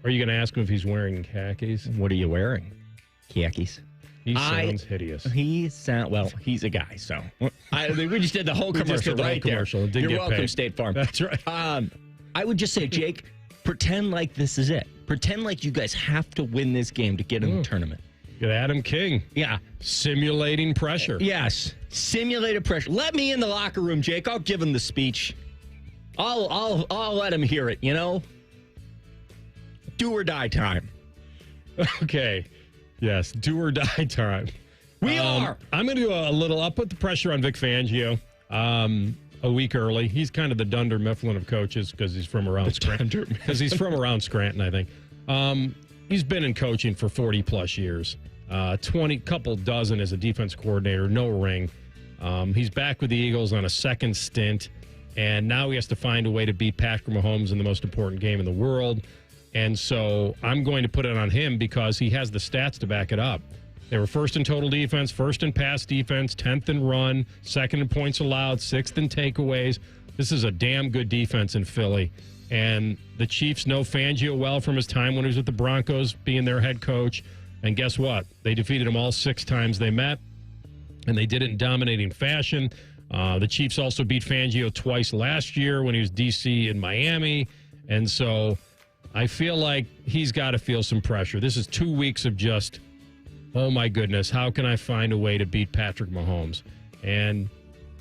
you going to ask him if he's wearing khakis? What are you wearing? Khakis. He sounds hideous. He's a guy. So we just did the whole commercial right there. You're welcome, State Farm. That's right. I would just say, Jake, pretend like this is it. Pretend like you guys have to win this game to get in the tournament. Get Adam King. Yeah. Simulating pressure. Yes. Simulated pressure. Let me in the locker room, Jake. I'll give him the speech. I'll let him hear it, Do or die time. Okay. Yes. Do or die time. We are. I'm going to do I'll put the pressure on Vic Fangio a week early. He's kind of the Dunder Mifflin of coaches because he's from around Scranton. Because he's from around Scranton, I think. He's been in coaching for 40-plus years. 20, couple dozen as a defense coordinator, no ring. He's back with the Eagles on a second stint, and now he has to find a way to beat Patrick Mahomes in the most important game in the world. And so I'm going to put it on him because he has the stats to back it up. They were first in total defense, first in pass defense, 10th in run, second in points allowed, sixth in takeaways. This is a damn good defense in Philly. And the Chiefs know Fangio well from his time when he was with the Broncos, being their head coach. And guess what? They defeated him all 6 times they met, and they did it in dominating fashion. The Chiefs also beat Fangio twice last year when he was DC in Miami. And so I feel like he's got to feel some pressure. This is 2 weeks of just, oh, my goodness, how can I find a way to beat Patrick Mahomes? And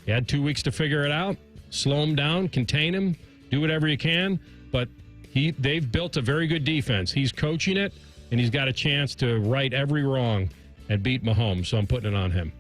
he had 2 weeks to figure it out, slow him down, contain him, do whatever you can. But they've built a very good defense. He's coaching it, and he's got a chance to right every wrong and beat Mahomes. So I'm putting it on him.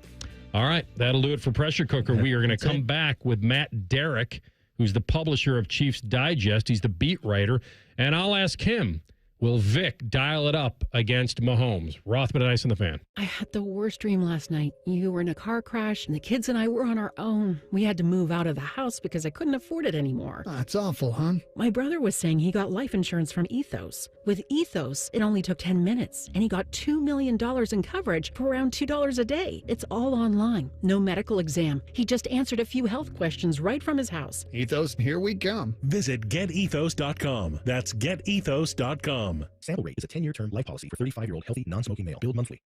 All right, that'll do it for Pressure Cooker. We are going to come back with Matt Derrick, who's the publisher of Chiefs Digest. He's the beat writer. And I'll ask him, will Vic dial it up against Mahomes? Rothman and Ice on the Fan. I had the worst dream last night. You were in a car crash, and the kids and I were on our own. We had to move out of the house because I couldn't afford it anymore. That's awful, hon. My brother was saying he got life insurance from Ethos. With Ethos, it only took 10 minutes, and he got $2 million in coverage for around $2 a day. It's all online. No medical exam. He just answered a few health questions right from his house. Ethos, here we come. Visit getethos.com. That's getethos.com. Sample rate is a 10-year term life policy for 35-year-old healthy, non-smoking male. Billed monthly.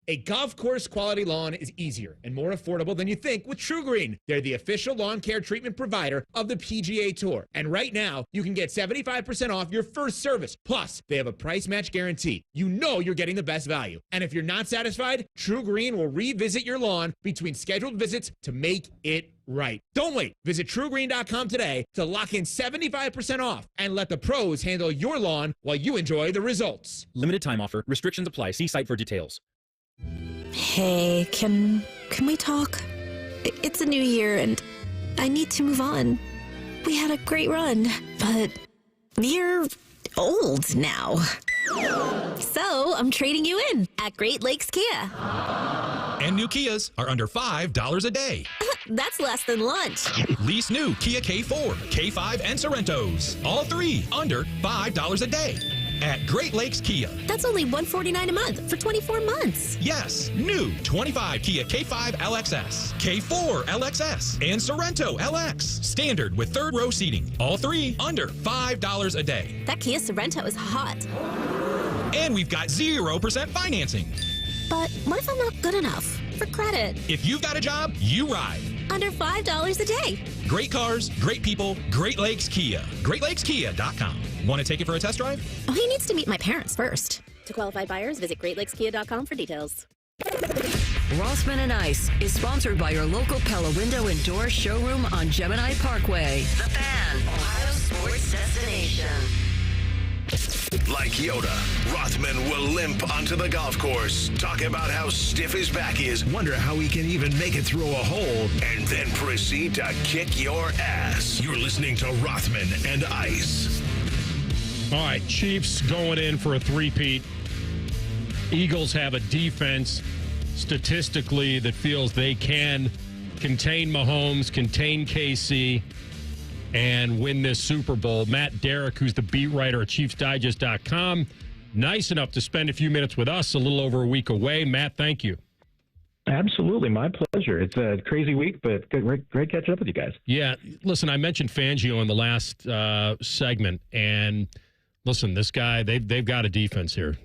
A golf course quality lawn is easier and more affordable than you think with TruGreen. They're the official lawn care treatment provider of the PGA Tour. And right now, you can get 75% off your first service. Plus, they have a price match guarantee. You know you're getting the best value. And if you're not satisfied, TruGreen will revisit your lawn between scheduled visits to make it right. Don't wait. Visit TruGreen.com today to lock in 75% off and let the pros handle your lawn while you enjoy the results. Limited time offer. Restrictions apply. See site for details. Hey, can we talk? It's a new year and I need to move on. We had a great run, but you're old now. So I'm trading you in at Great Lakes Kia. And new Kias are under $5 a day. That's less than lunch. Lease new Kia K4, K5, and Sorrentos. All 3 under $5 a day. At Great Lakes Kia. That's only $149 a month for 24 months. Yes, new 25 Kia K5 LXS, K4 LXS, and Sorrento LX. Standard with 3rd row seating. All 3 under $5 a day. That Kia Sorrento is hot. And we've got 0% financing. But what if I'm not good enough for credit? If you've got a job, you ride. under $5 a day. Great cars, great people, Great Lakes Kia. GreatLakesKia.com. Want to take it for a test drive? Oh, he needs to meet my parents first. To qualified buyers, visit GreatLakesKia.com for details. Rothman and Ice is sponsored by your local Pella Window and Door showroom on Gemini Parkway. The Fan, Ohio sports destination. Like Yoda, Rothman will limp onto the golf course, talk about how stiff his back is, wonder how he can even make it through a hole, and then proceed to kick your ass. You're listening to Rothman and Ice. All right, Chiefs going in for a three-peat. Eagles have a defense statistically that feels they can contain Mahomes, contain KC, and win this Super Bowl. Matt Derrick, who's the beat writer at ChiefsDigest.com, nice enough to spend a few minutes with us a little over a week away. Matt, thank you. Absolutely. My pleasure. It's a crazy week, but great catching up with you guys. Yeah. Listen, I mentioned Fangio in the last segment, and listen, this guy, they've got a defense here.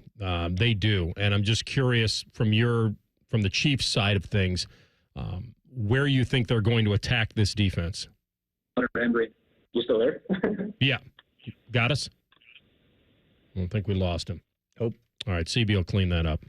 They do. And I'm just curious from the Chiefs side of things, where you think they're going to attack this defense. Embry, you still there? Yeah. Got us? I don't think we lost him. Nope. All right, CB will clean that up.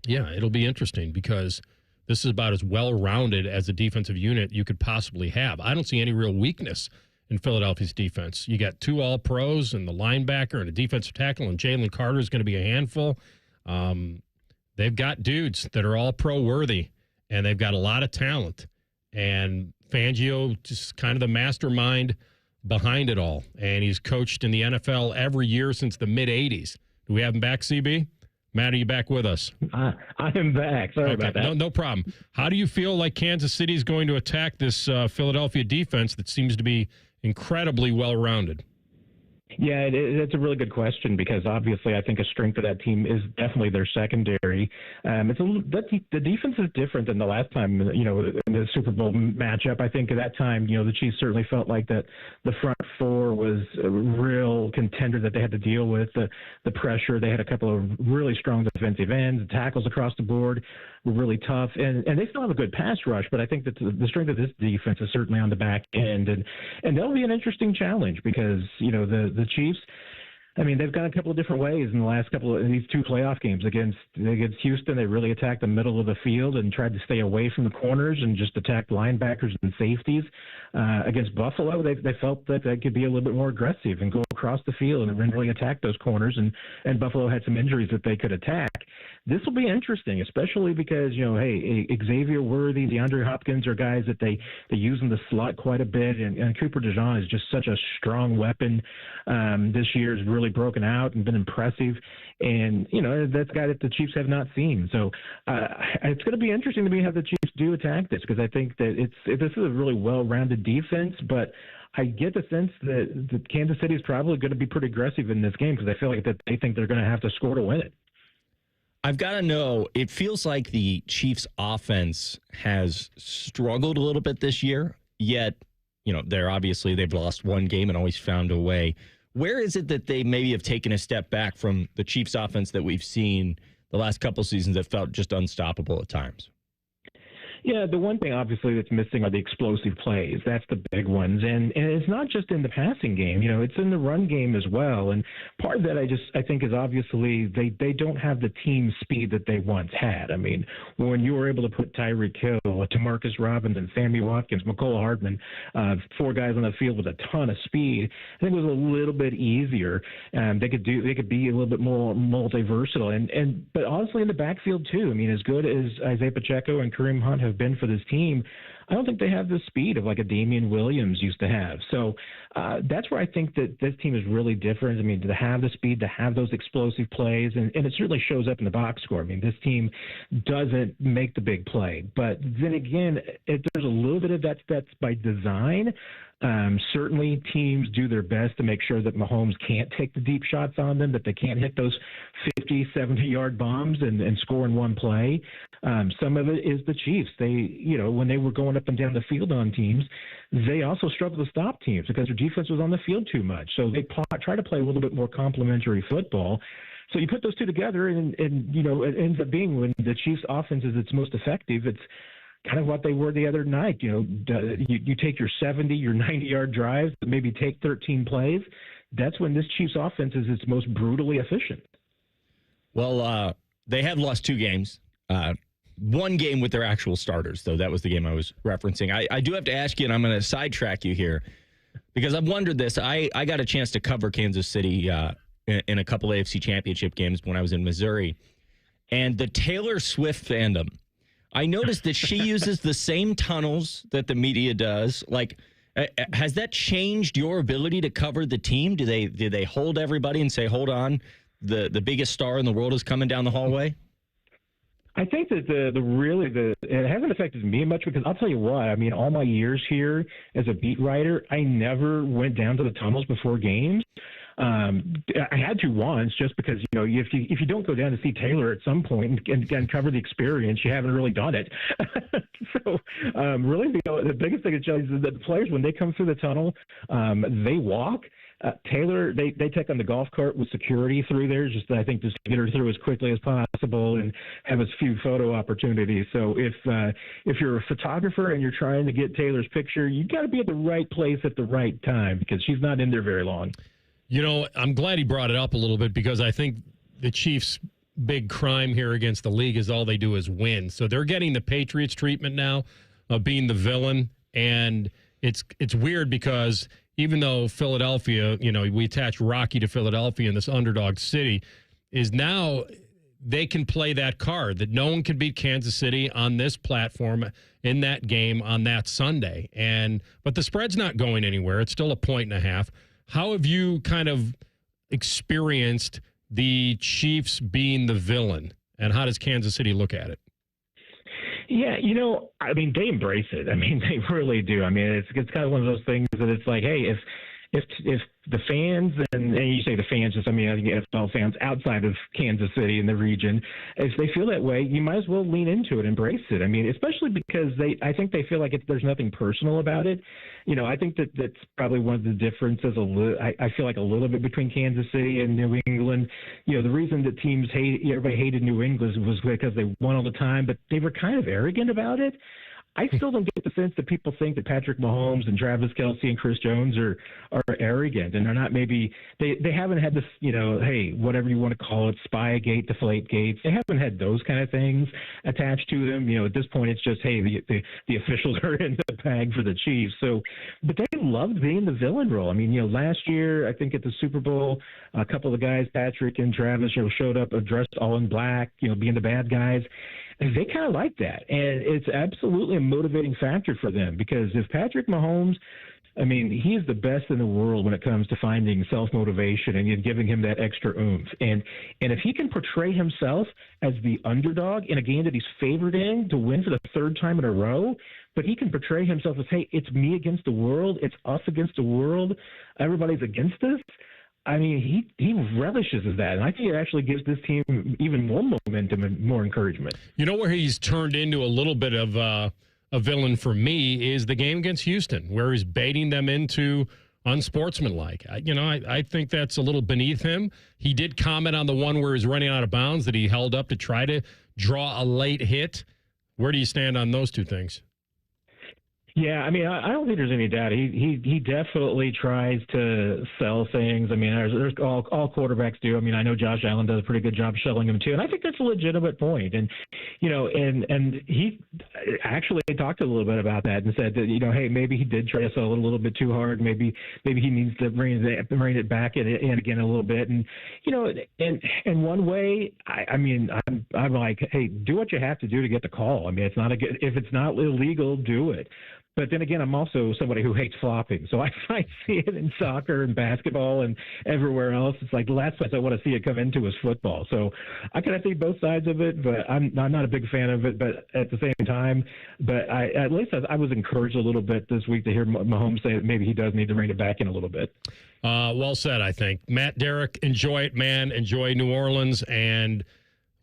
Yeah, it'll be interesting because this is about as well-rounded as a defensive unit you could possibly have. I don't see any real weakness in Philadelphia's defense. You got two all-pros and the linebacker and a defensive tackle, and Jalen Carter is going to be a handful. They've got dudes that are all-pro worthy, and they've got a lot of talent. And Fangio, just kind of the mastermind behind it all. And he's coached in the NFL every year since the mid-'80s. Do we have him back, CB? Matt, are you back with us? I am back. Sorry about that. No problem. How do you feel like Kansas City is going to attack this Philadelphia defense that seems to be incredibly well-rounded? Yeah, it's a really good question because obviously I think a strength of that team is definitely their secondary. The defense is different than the last time, in the Super Bowl matchup. I think at that time, the Chiefs certainly felt like that the front four was a real contender that they had to deal with, the pressure. They had a couple of really strong defensive ends, tackles across the board were really tough, and they still have a good pass rush, but I think that the strength of this defense is certainly on the back end, and that'll be an interesting challenge because, the Chiefs, they've gone a couple of different ways in the last couple of these two playoff games. Against Houston, they really attacked the middle of the field and tried to stay away from the corners and just attacked linebackers and safeties. Against Buffalo, they felt that they could be a little bit more aggressive and go across the field and really attack those corners, and Buffalo had some injuries that they could attack. This will be interesting, especially because, Xavier Worthy, DeAndre Hopkins are guys that they use in the slot quite a bit, and Cooper Dajani is just such a strong weapon. This year has really broken out and been impressive, and, that's a guy that the Chiefs have not seen. So it's going to be interesting to me how the Chiefs do attack this because I think that this is a really well-rounded defense, but I get the sense that Kansas City is probably going to be pretty aggressive in this game because I feel like that they think they're going to have to score to win it. I've got to know, it feels like the Chiefs offense has struggled a little bit this year, yet, they've lost one game and always found a way. Where is it that they maybe have taken a step back from the Chiefs offense that we've seen the last couple seasons that felt just unstoppable at times? Yeah, the one thing obviously that's missing are the explosive plays. That's the big ones, and it's not just in the passing game. It's in the run game as well. And part of that I think is obviously they don't have the team speed that they once had. When you were able to put Tyreek Hill, Demarcus Robinson, Sammy Watkins, McCole Hardman, four guys on the field with a ton of speed, I think it was a little bit easier. They could be a little bit more multi-versatile, but honestly in the backfield too. As good as Isaiah Pacheco and Kareem Hunt have been for this team, I don't think they have the speed of like a Damian Williams used to have. So that's where I think that this team is really different. To have the speed, to have those explosive plays, and it certainly shows up in the box score. This team doesn't make the big play. But then again, there's a little bit of that's by design. Certainly teams do their best to make sure that Mahomes can't take the deep shots on them, that they can't hit those 50, 70-yard bombs and score in one play. Some of it is the Chiefs. When they were going up and down the field on teams, they also struggled to stop teams because their defense was on the field too much. So they try to play a little bit more complementary football. So you put those two together, and it ends up being when the Chiefs' offense is its most effective, kind of what they were the other night. You take your 70, your 90-yard drives, maybe take 13 plays. That's when this Chiefs offense is its most brutally efficient. Well, they have lost 2 games. One game with their actual starters, though. That was the game I was referencing. I do have to ask you, and I'm going to sidetrack you here, because I've wondered this. I got a chance to cover Kansas City in a couple AFC Championship games when I was in Missouri. And the Taylor Swift fandom, I noticed that she uses the same tunnels that the media does. Like, has that changed your ability to cover the team? Do they hold everybody and say, hold on, the biggest star in the world is coming down the hallway? I think that it hasn't affected me much, because I'll tell you what, I mean, all my years here as a beat writer, I never went down to the tunnels before games. I had to once, just because, if you don't go down to see Taylor at some point and cover the experience, you haven't really done it. So really the biggest thing is that the players, when they come through the tunnel, they walk. Taylor, they take on the golf cart with security through there, just to get her through as quickly as possible and have as few photo opportunities. So if you're a photographer and you're trying to get Taylor's picture, you got to be at the right place at the right time, because she's not in there very long. I'm glad he brought it up a little bit, because I think the Chiefs' big crime here against the league is all they do is win. So they're getting the Patriots treatment now of being the villain, and it's weird because even though Philadelphia, we attach Rocky to Philadelphia in this underdog city, is now they can play that card that no one can beat Kansas City on this platform in that game on that Sunday. But the spread's not going anywhere. It's still 1.5. How have you kind of experienced the Chiefs being the villain, and how does Kansas City look at it? Yeah, I mean, they embrace it. I mean, they really do. I mean, it's kind of one of those things that it's like, hey, if the fans, and you say the fans, I think NFL fans outside of Kansas City and the region, if they feel that way, you might as well lean into it, embrace it. I mean, especially because I think they feel like there's nothing personal about it. I think that's probably one of the differences. I feel like a little bit between Kansas City and New England. The reason that everybody hated New England was because they won all the time, but they were kind of arrogant about it. I still don't get the sense that people think that Patrick Mahomes and Travis Kelce and Chris Jones are arrogant, and they're not. Maybe they haven't had this, hey, whatever you want to call it, Spygate, Deflategate. They haven't had those kind of things attached to them. At this point, it's just, hey, the officials are in the bag for the Chiefs. So, but they loved being the villain role. I mean, last year, I think at the Super Bowl, a couple of the guys, Patrick and Travis, showed up dressed all in black, being the bad guys. And they kind of like that. And it's absolutely a motivating factor for them, because if Patrick Mahomes, I mean, he is the best in the world when it comes to finding self-motivation and giving him that extra oomph. And if he can portray himself as the underdog in a game that he's favored in to win for the 3rd time in a row, but he can portray himself as, hey, it's me against the world, it's us against the world, everybody's against us. I mean, he relishes that, and I think it actually gives this team even more momentum and more encouragement. Where he's turned into a little bit of a villain for me is the game against Houston, where he's baiting them into unsportsmanlike. I think that's a little beneath him. He did comment on the one where he's running out of bounds that he held up to try to draw a late hit. Where do you stand on those two things? Yeah, I mean, I don't think there's any doubt. He definitely tries to sell things. I mean, there's all quarterbacks do. I mean, I know Josh Allen does a pretty good job selling them too, and I think that's a legitimate point. And and he actually talked a little bit about that and said that hey, maybe he did try to sell it a little bit too hard. Maybe he needs to bring it back in again a little bit. And in one way, I'm like, hey, do what you have to do to get the call. I mean, if it's not illegal, do it. But then again, I'm also somebody who hates flopping. So I see it in soccer and basketball and everywhere else. It's like the last place I want to see it come into is football. So I kind of see both sides of it, but I'm not a big fan of it. But at the same time, at least I was encouraged a little bit this week to hear Mahomes say that maybe he does need to rein it back in a little bit. Well said, I think. Matt, Derrick, enjoy it, man. Enjoy New Orleans, and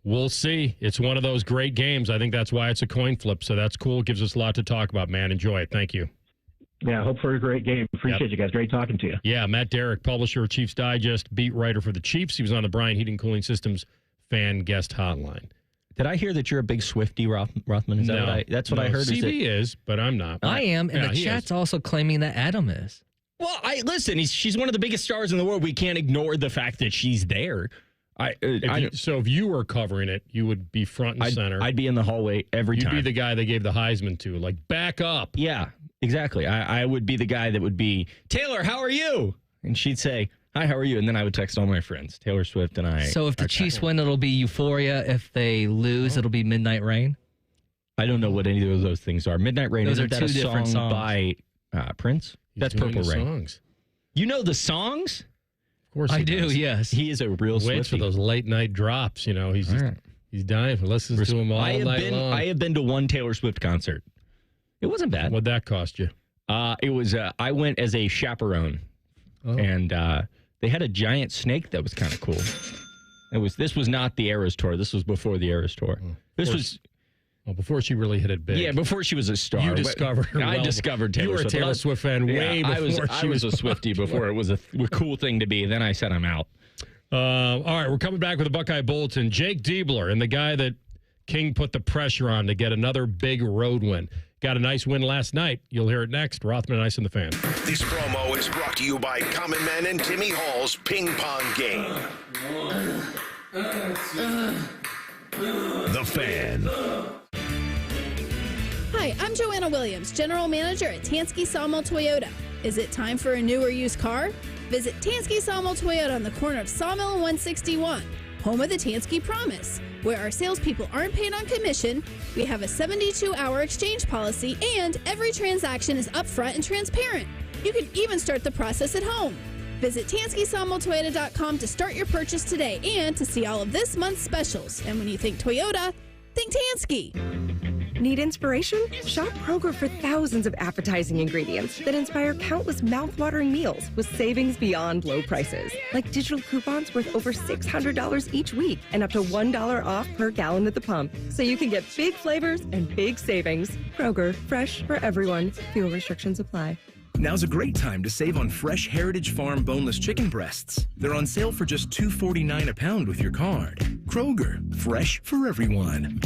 we'll see. It's one of those great games. I think that's why it's a coin flip. So that's cool. It gives us a lot to talk about, man. Enjoy it. Thank you. Yeah, hope for a great game. Appreciate you guys. Great talking to you. Yeah, Matt Derrick, publisher of Chiefs Digest, beat writer for the Chiefs. He was on the Bryant Heating Cooling Systems fan guest hotline. Did I hear that you're a big Swiftie, Rothman? Is No. that's what I heard. CB is, but I'm not. I am, and the chat's also claiming that Adam is. Well, listen. She's one of the biggest stars in the world. We can't ignore the fact that she's there. So if you were covering it, you would be front and center. I'd be in the hallway every time. You'd be the guy they gave the Heisman to, like, back up. Yeah, exactly. I would be the guy that would be, Taylor, how are you? And she'd say, hi, how are you? And then I would text all my friends, Taylor Swift and I. So if the Chiefs win, it'll be Euphoria. If they lose, it'll be Midnight Rain. I don't know what any of those things are. Midnight Rain, those isn't are that two a different song songs. by Prince? That's Purple Rain. Songs. You know the songs? Of course I do, yes. He is a real Swiftie. Waits for those late night drops, you know. He's dying for listening to him all night long. I have been to one Taylor Swift concert. It wasn't bad. What'd that cost you? It was. I went as a chaperone, and they had a giant snake that was kind of cool. This was not the Eras tour. This was before the Eras tour. Before she really hit it big. Yeah, before she was a star. You discovered her. I discovered Taylor Swift. You were a Taylor Swift fan way before I was a Swiftie before it was a cool thing to be. Then I said I'm out. All right, we're coming back with a Buckeye Bulletin. Jake Diebler and the guy that King put the pressure on to get another big road win. Got a nice win last night. You'll hear it next. Rothman and Ice in the Fan. This promo is brought to you by Common Man and Timmy Hall's Ping Pong Game. The Fan. Hi, I'm Joanna Williams, General Manager at Tansky Sawmill Toyota. Is it time for a new or used car? Visit Tansky Sawmill Toyota on the corner of Sawmill and 161, home of the Tansky Promise, where our salespeople aren't paid on commission, we have a 72-hour exchange policy, and every transaction is upfront and transparent. You can even start the process at home. Visit TanskySawmillToyota.com to start your purchase today and to see all of this month's specials. And when you think Toyota, think Tansky. Need inspiration? Shop Kroger for thousands of appetizing ingredients that inspire countless mouth-watering meals with savings beyond low prices. Like digital coupons worth over $600 each week and up to $1 off per gallon at the pump. So you can get big flavors and big savings. Kroger, fresh for everyone. Fuel restrictions apply. Now's a great time to save on fresh Heritage Farm boneless chicken breasts. They're on sale for just $2.49 a pound with your card. Kroger, fresh for everyone.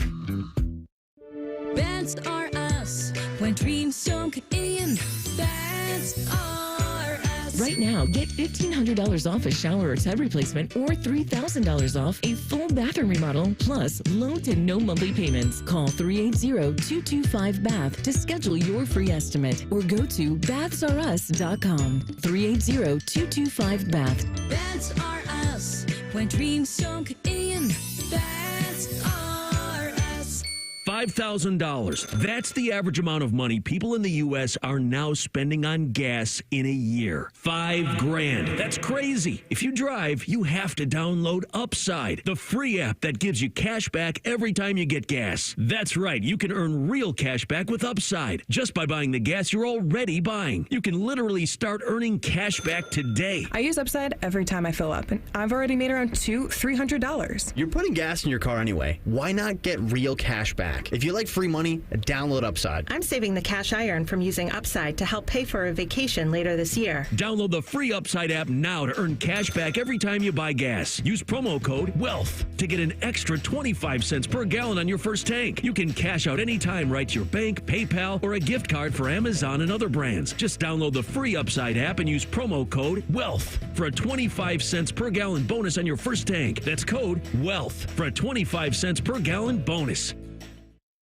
That's are us. When dreams sunk in, that's are us. Right now, get $1,500 off a shower or tub replacement or $3,000 off a full bathroom remodel, plus low to no monthly payments. Call 380-225-BATH to schedule your free estimate or go to bathsareus.com. 380-225-BATH. That's are us. When dreams sunk in, that's are us. $5,000. That's the average amount of money people in the U.S. are now spending on gas in a year. $5,000. That's crazy. If you drive, you have to download Upside, the free app that gives you cash back every time you get gas. That's right. You can earn real cash back with Upside just by buying the gas you're already buying. You can literally start earning cash back today. I use Upside every time I fill up, and I've already made around $200-$300. You're putting gas in your car anyway. Why not get real cash back? If you like free money, download Upside. I'm saving the cash I earn from using Upside to help pay for a vacation later this year. Download the free Upside app now to earn cash back every time you buy gas. Use promo code WEALTH to get an extra 25 cents per gallon on your first tank. You can cash out anytime right to your bank, PayPal, or a gift card for Amazon and other brands. Just download the free Upside app and use promo code WEALTH for a 25 cents per gallon bonus on your first tank. That's code WEALTH for a 25 cents per gallon bonus.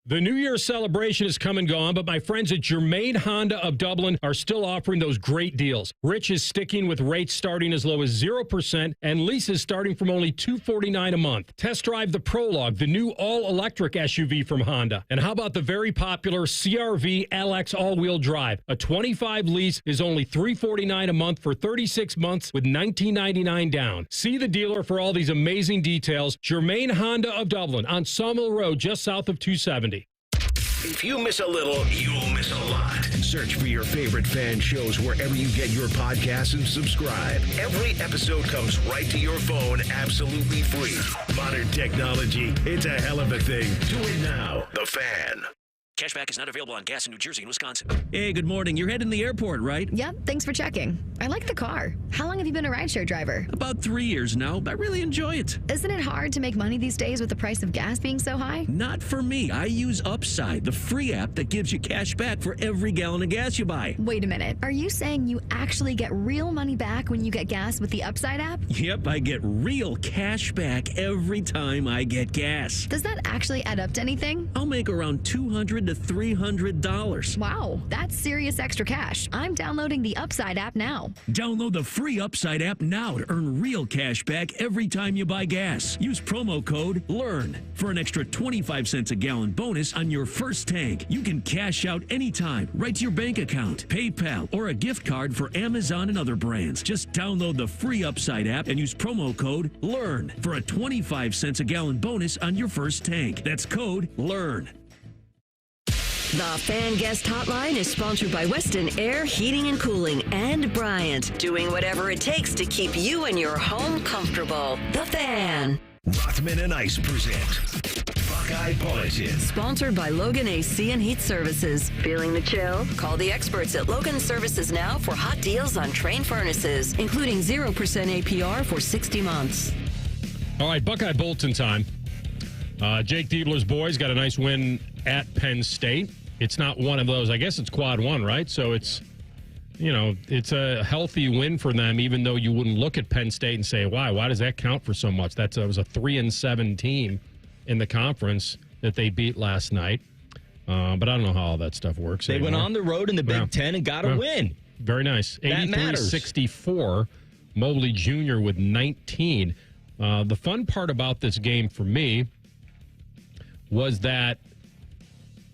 The New Year's celebration is come and gone, but my friends at Germain Honda of Dublin are still offering those great deals. Rich is sticking with rates starting as low as 0% and leases starting from only $249 a month. Test drive the Prologue, the new all-electric SUV from Honda. And how about the very popular CR-V LX all-wheel drive? A 25 lease is only $349 a month for 36 months with $19.99 down. See the dealer for all these amazing details. Germain Honda of Dublin on Sawmill Road, just south of 270. If you miss a little, you'll miss a lot. Search for your favorite fan shows wherever you get your podcasts and subscribe. Every episode comes right to your phone absolutely free. Modern technology, it's a hell of a thing. Do it now. The Fan. Cashback is not available on gas in New Jersey and Wisconsin. Hey, good morning. You're heading to the airport, right? Yep, thanks for checking. I like the car. How long have you been a rideshare driver? About 3 years now. I really enjoy it. Isn't it hard to make money these days with the price of gas being so high? Not for me. I use Upside, the free app that gives you cash back for every gallon of gas you buy. Wait a minute. Are you saying you actually get real money back when you get gas with the Upside app? Yep, I get real cash back every time I get gas. Does that actually add up to anything? I'll make around $200 to $300. Wow, that's serious extra cash. I'm downloading the Upside app now. Download the free Upside app now to earn real cash back every time you buy gas. Use promo code LEARN for an extra 25 cents a gallon bonus on your first tank. You can cash out anytime, right to your bank account, PayPal, or a gift card for Amazon and other brands. Just download the free Upside app and use promo code LEARN for a 25 cents a gallon bonus on your first tank. That's code LEARN. The Fan Guest Hotline is sponsored by Weston Air Heating and Cooling and Bryant, doing whatever it takes to keep you and your home comfortable. The Fan. Rothman and Ice present Buckeye Bulletin. Sponsored by Logan AC and Heat Services. Feeling the chill? Call the experts at Logan Services now for hot deals on Train furnaces, including 0% APR for 60 months. All right, Buckeye Bulletin time. Jake Diebler's boys got a nice win at Penn State. It's not one of those. I guess it's quad one, right? So it's a healthy win for them, even though you wouldn't look at Penn State and say, why does that count for so much? That was a 3-7 team in the conference that they beat last night. But I don't know how all that stuff works. They went on the road in the Big Ten and got a win. Very nice. 83-64. Mobley Jr. with 19. The fun part about this game for me was that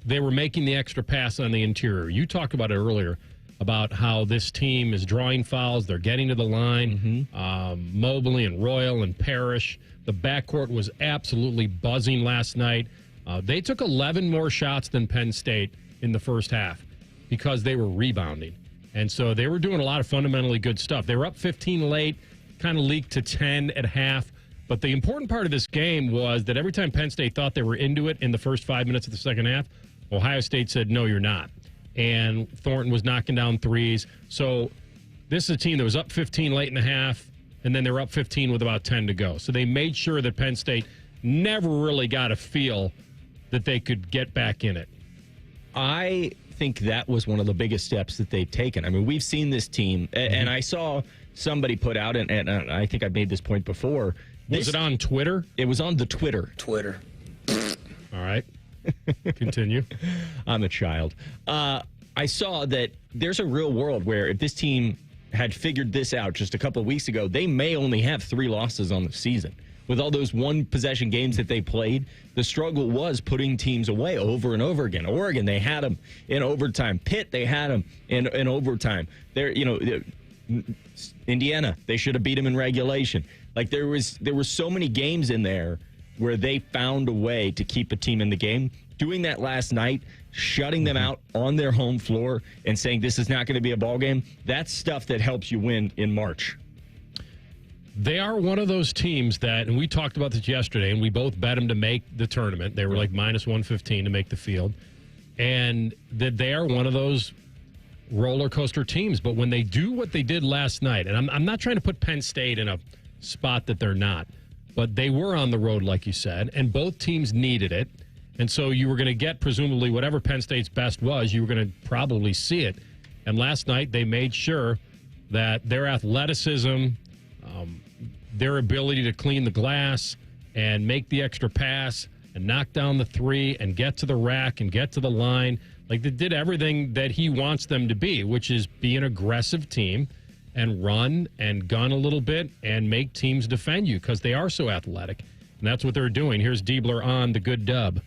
they were making the extra pass on the interior. You talked about it earlier, about how this team is drawing fouls. They're getting to the line. Mobley and Royal and Parrish. The backcourt was absolutely buzzing last night. They took 11 more shots than Penn State in the first half because they were rebounding. And so they were doing a lot of fundamentally good stuff. They were up 15 late, kind of leaked to 10 at half. But the important part of this game was that every time Penn State thought they were into it in the first 5 minutes of the second half, Ohio State said, no, you're not. And Thornton was knocking down threes. So this is a team that was up 15 late in the half, and then they were up 15 with about 10 to go. So they made sure that Penn State never really got a feel that they could get back in it. I think that was one of the biggest steps that they've taken. I mean, we've seen this team, and I saw somebody put out, and I think I've made this point before. Was it on Twitter? It was on the Twitter. All right. Continue. I'm a child. I saw that there's a real world where if this team had figured this out just a couple of weeks ago, they may only have 3 losses on the season. With all those one-possession games that they played, the struggle was putting teams away over and over again. Oregon, they had them in overtime. Pitt, they had them in overtime. Indiana, they should have beat them in regulation. Like there were so many games in there where they found a way to keep a team in the game. Doing that last night, shutting them out on their home floor and saying this is not going to be a ball game, that's stuff that helps you win in March. They are one of those teams that, and we talked about this yesterday, and we both bet them to make the tournament. They were like minus 115 to make the field. And that they are one of those roller coaster teams. But when they do what they did last night, and I'm not trying to put Penn State in a spot that they're not, but they were on the road, like you said, and both teams needed it. And so you were going to get, presumably, whatever Penn State's best was, you were going to probably see it. And last night, they made sure that their athleticism, their ability to clean the glass and make the extra pass and knock down the three and get to the rack and get to the line, like they did everything that he wants them to be, which is be an aggressive team and run and gun a little bit and make teams defend you because they are so athletic. And that's what they're doing. Here's Diebler on the good dub.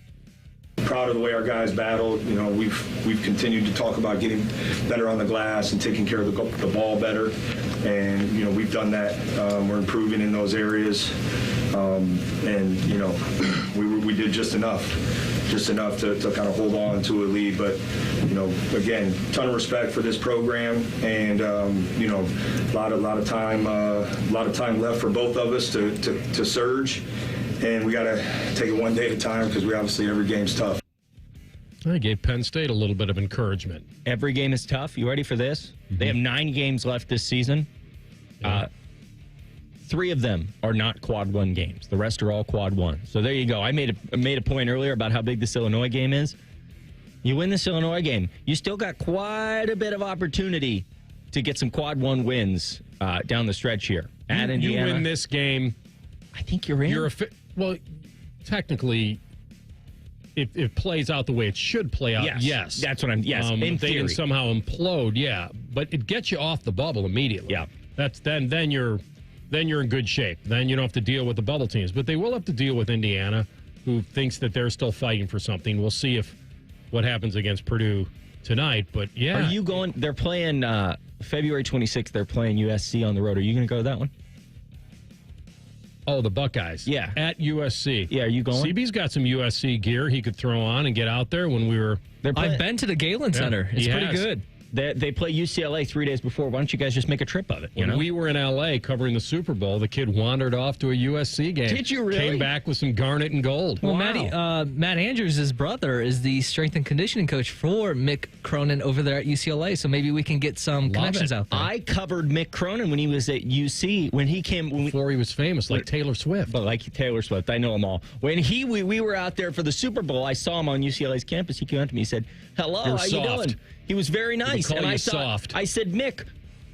Proud of the way our guys battled. You know, we've continued to talk about getting better on the glass and taking care of the ball better. And, you know, we've done that. We're improving in those areas. And, you know, we did just enough to kind of hold on to a lead. But, you know, again, ton of respect for this program, and you know, a lot of time left for both of us to surge, and we got to take it one day at a time because we obviously every game's tough. I gave Penn State a little bit of encouragement. Every game is tough. You ready for this? Mm-hmm. They have 9 games left this season. Yeah. 3 of them are not quad 1 games. The rest are all quad 1. So there you go. I made a point earlier about how big this Illinois game is. You win this Illinois game, you still got quite a bit of opportunity to get some quad 1 wins down the stretch here. At Indiana. You win this game, I think you're in. Well, technically, if it plays out the way it should play out, yes. That's what I'm. Yes, in they theory. can somehow implode, yeah. But it gets you off the bubble immediately. Yeah. That's then you're in good shape. Then you don't have to deal with the bubble teams, but they will have to deal with Indiana, who thinks that they're still fighting for something. We'll see what happens against Purdue tonight. But yeah, are you going? They're playing February 26th. They're playing USC on the road. Are you going to go to that one? Oh, the Buckeyes. Yeah. At USC. Yeah, are you going? CB's got some USC gear he could throw on and get out there when we were... I've been to the Galen Center. It's pretty good. They play UCLA 3 days before. Why don't you guys just make a trip of it? When we were in L.A. covering the Super Bowl, the kid wandered off to a USC game. Did you really? Came back with some garnet and gold. Well, Matt Andrews, his brother, is the strength and conditioning coach for Mick Cronin over there at UCLA, so maybe we can get some connections out there. I covered Mick Cronin when he was at UC, when he came... Before he was famous, like Taylor Swift. But like Taylor Swift, I know them all. When we were out there for the Super Bowl, I saw him on UCLA's campus. He came up to me and said, "Hello, You're how soft. you doing?" He was very nice. And I soft. I said, "Mick,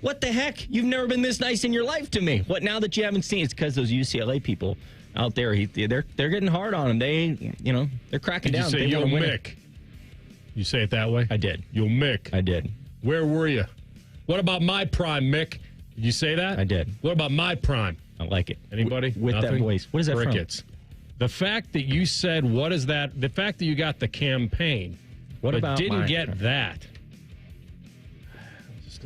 what the heck? You've never been this nice in your life to me. What now that you haven't seen?" It's because those UCLA people out there, they're getting hard on him. They're cracking down. Did you say, "Yo, Mick"? You say it that way? I did. Yo, Mick. I did. Where were you? What about my prime, Mick? Did you say that? I did. What about my prime? I like it. Anybody? With Nothing? that voice. What is that Crickets. The fact that you said, what is that? The fact that you got the campaign, what but about didn't my get prime? that.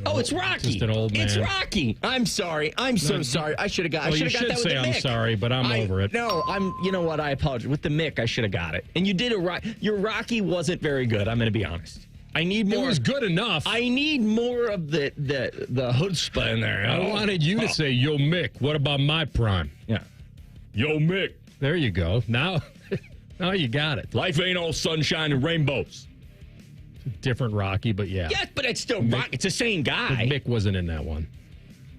It's Rocky. Just an old man. It's Rocky. I'm sorry. I'm so sorry. I should have got. Well, I should you have got should that with say the Mick. I'm sorry, but I'm over it. No, You know what? I apologize. With the Mick, I should have got it. And you did your Rocky wasn't very good. I'm going to be honest. I need more. It was good enough. I need more of the chutzpah in there. I wanted you to say, "Yo, Mick, what about my prime?" Yeah. Yo, Mick. There you go. Now you got it. Life ain't all sunshine and rainbows. Different Rocky, but yeah. Yes, but it's still Rocky. It's the same guy. But Mick wasn't in that one.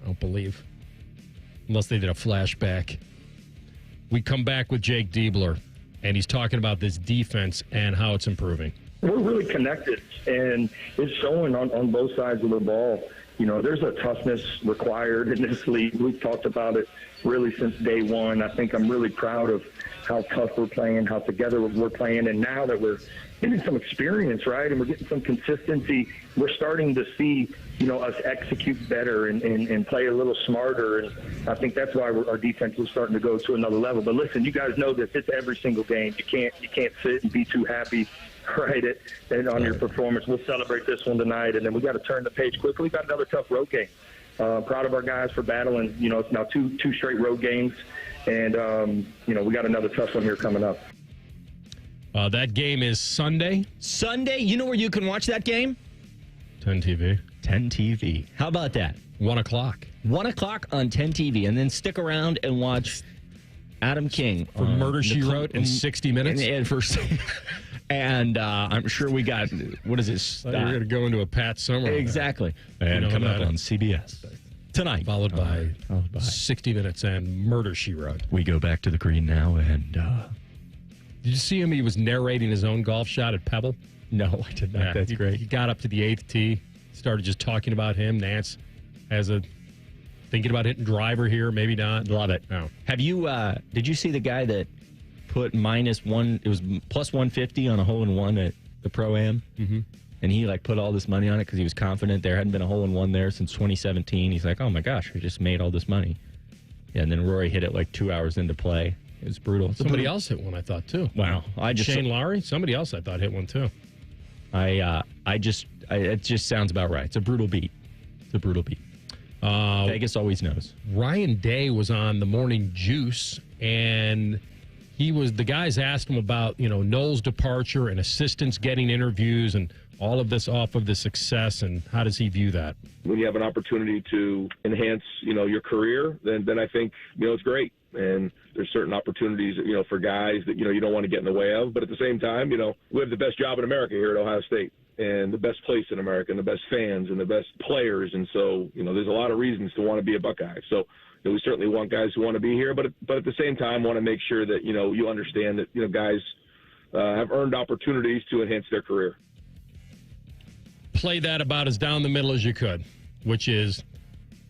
I don't believe. Unless they did a flashback. We come back with Jake Diebler, and he's talking about this defense and how it's improving. We're really connected, and it's showing on both sides of the ball. There's a toughness required in this league. We've talked about it really since day one. I think I'm really proud of how tough we're playing, how together we're playing, and now that we're getting some experience, right, and we're getting some consistency, we're starting to see, us execute better and play a little smarter, and I think that's why our defense is starting to go to another level. But listen, you guys know this. It's every single game. You can't sit and be too happy, right, and on your performance. We'll celebrate this one tonight, and then we got to turn the page quickly. We've got another tough road game. Proud of our guys for battling. It's now two straight road games, and we got another tough one here coming up. That game is Sunday. Sunday. You know where you can watch that game? 10 TV. 10 TV. How about that? 1 o'clock. 1 o'clock on 10 TV, and then stick around and watch Adam King for Murder, She Wrote in 60 minutes. And I'm sure we got, what is this? You're going to go into a Pat Summer. Exactly. And coming up on CBS tonight. Followed by 60 minutes and Murder, She Wrote. We go back to the green now, and did you see him? He was narrating his own golf shot at Pebble. No, I did not. Yeah, That's great. He got up to the 8th tee, started just talking about him. Nance has thinking about hitting driver here, maybe not. Love it. No. Have you? Did you see the guy that put -1? It was plus 150 on a hole in one at the Pro-Am, and he put all this money on it because he was confident there hadn't been a hole in one there since 2017. He's like, "Oh my gosh, I just made all this money." Yeah, and then Rory hit it 2 hours into play. It was brutal. Somebody else hit one, I thought, too. Wow. Shane Lowry? Somebody else I thought hit one, too. It just sounds about right. It's a brutal beat. Vegas always knows. Ryan Day was on the Morning Juice, and the guys asked him about, Knowles' departure and assistants getting interviews and all of this off of the success, and how does he view that? When you have an opportunity to enhance, your career, then I think, it's great. And there's certain opportunities, for guys that, you don't want to get in the way of. But at the same time, we have the best job in America here at Ohio State, and the best place in America, and the best fans, and the best players. And so, there's a lot of reasons to want to be a Buckeye. So, we certainly want guys who want to be here, but at the same time, want to make sure that, you understand that, guys have earned opportunities to enhance their career. Play that about as down the middle as you could, which is,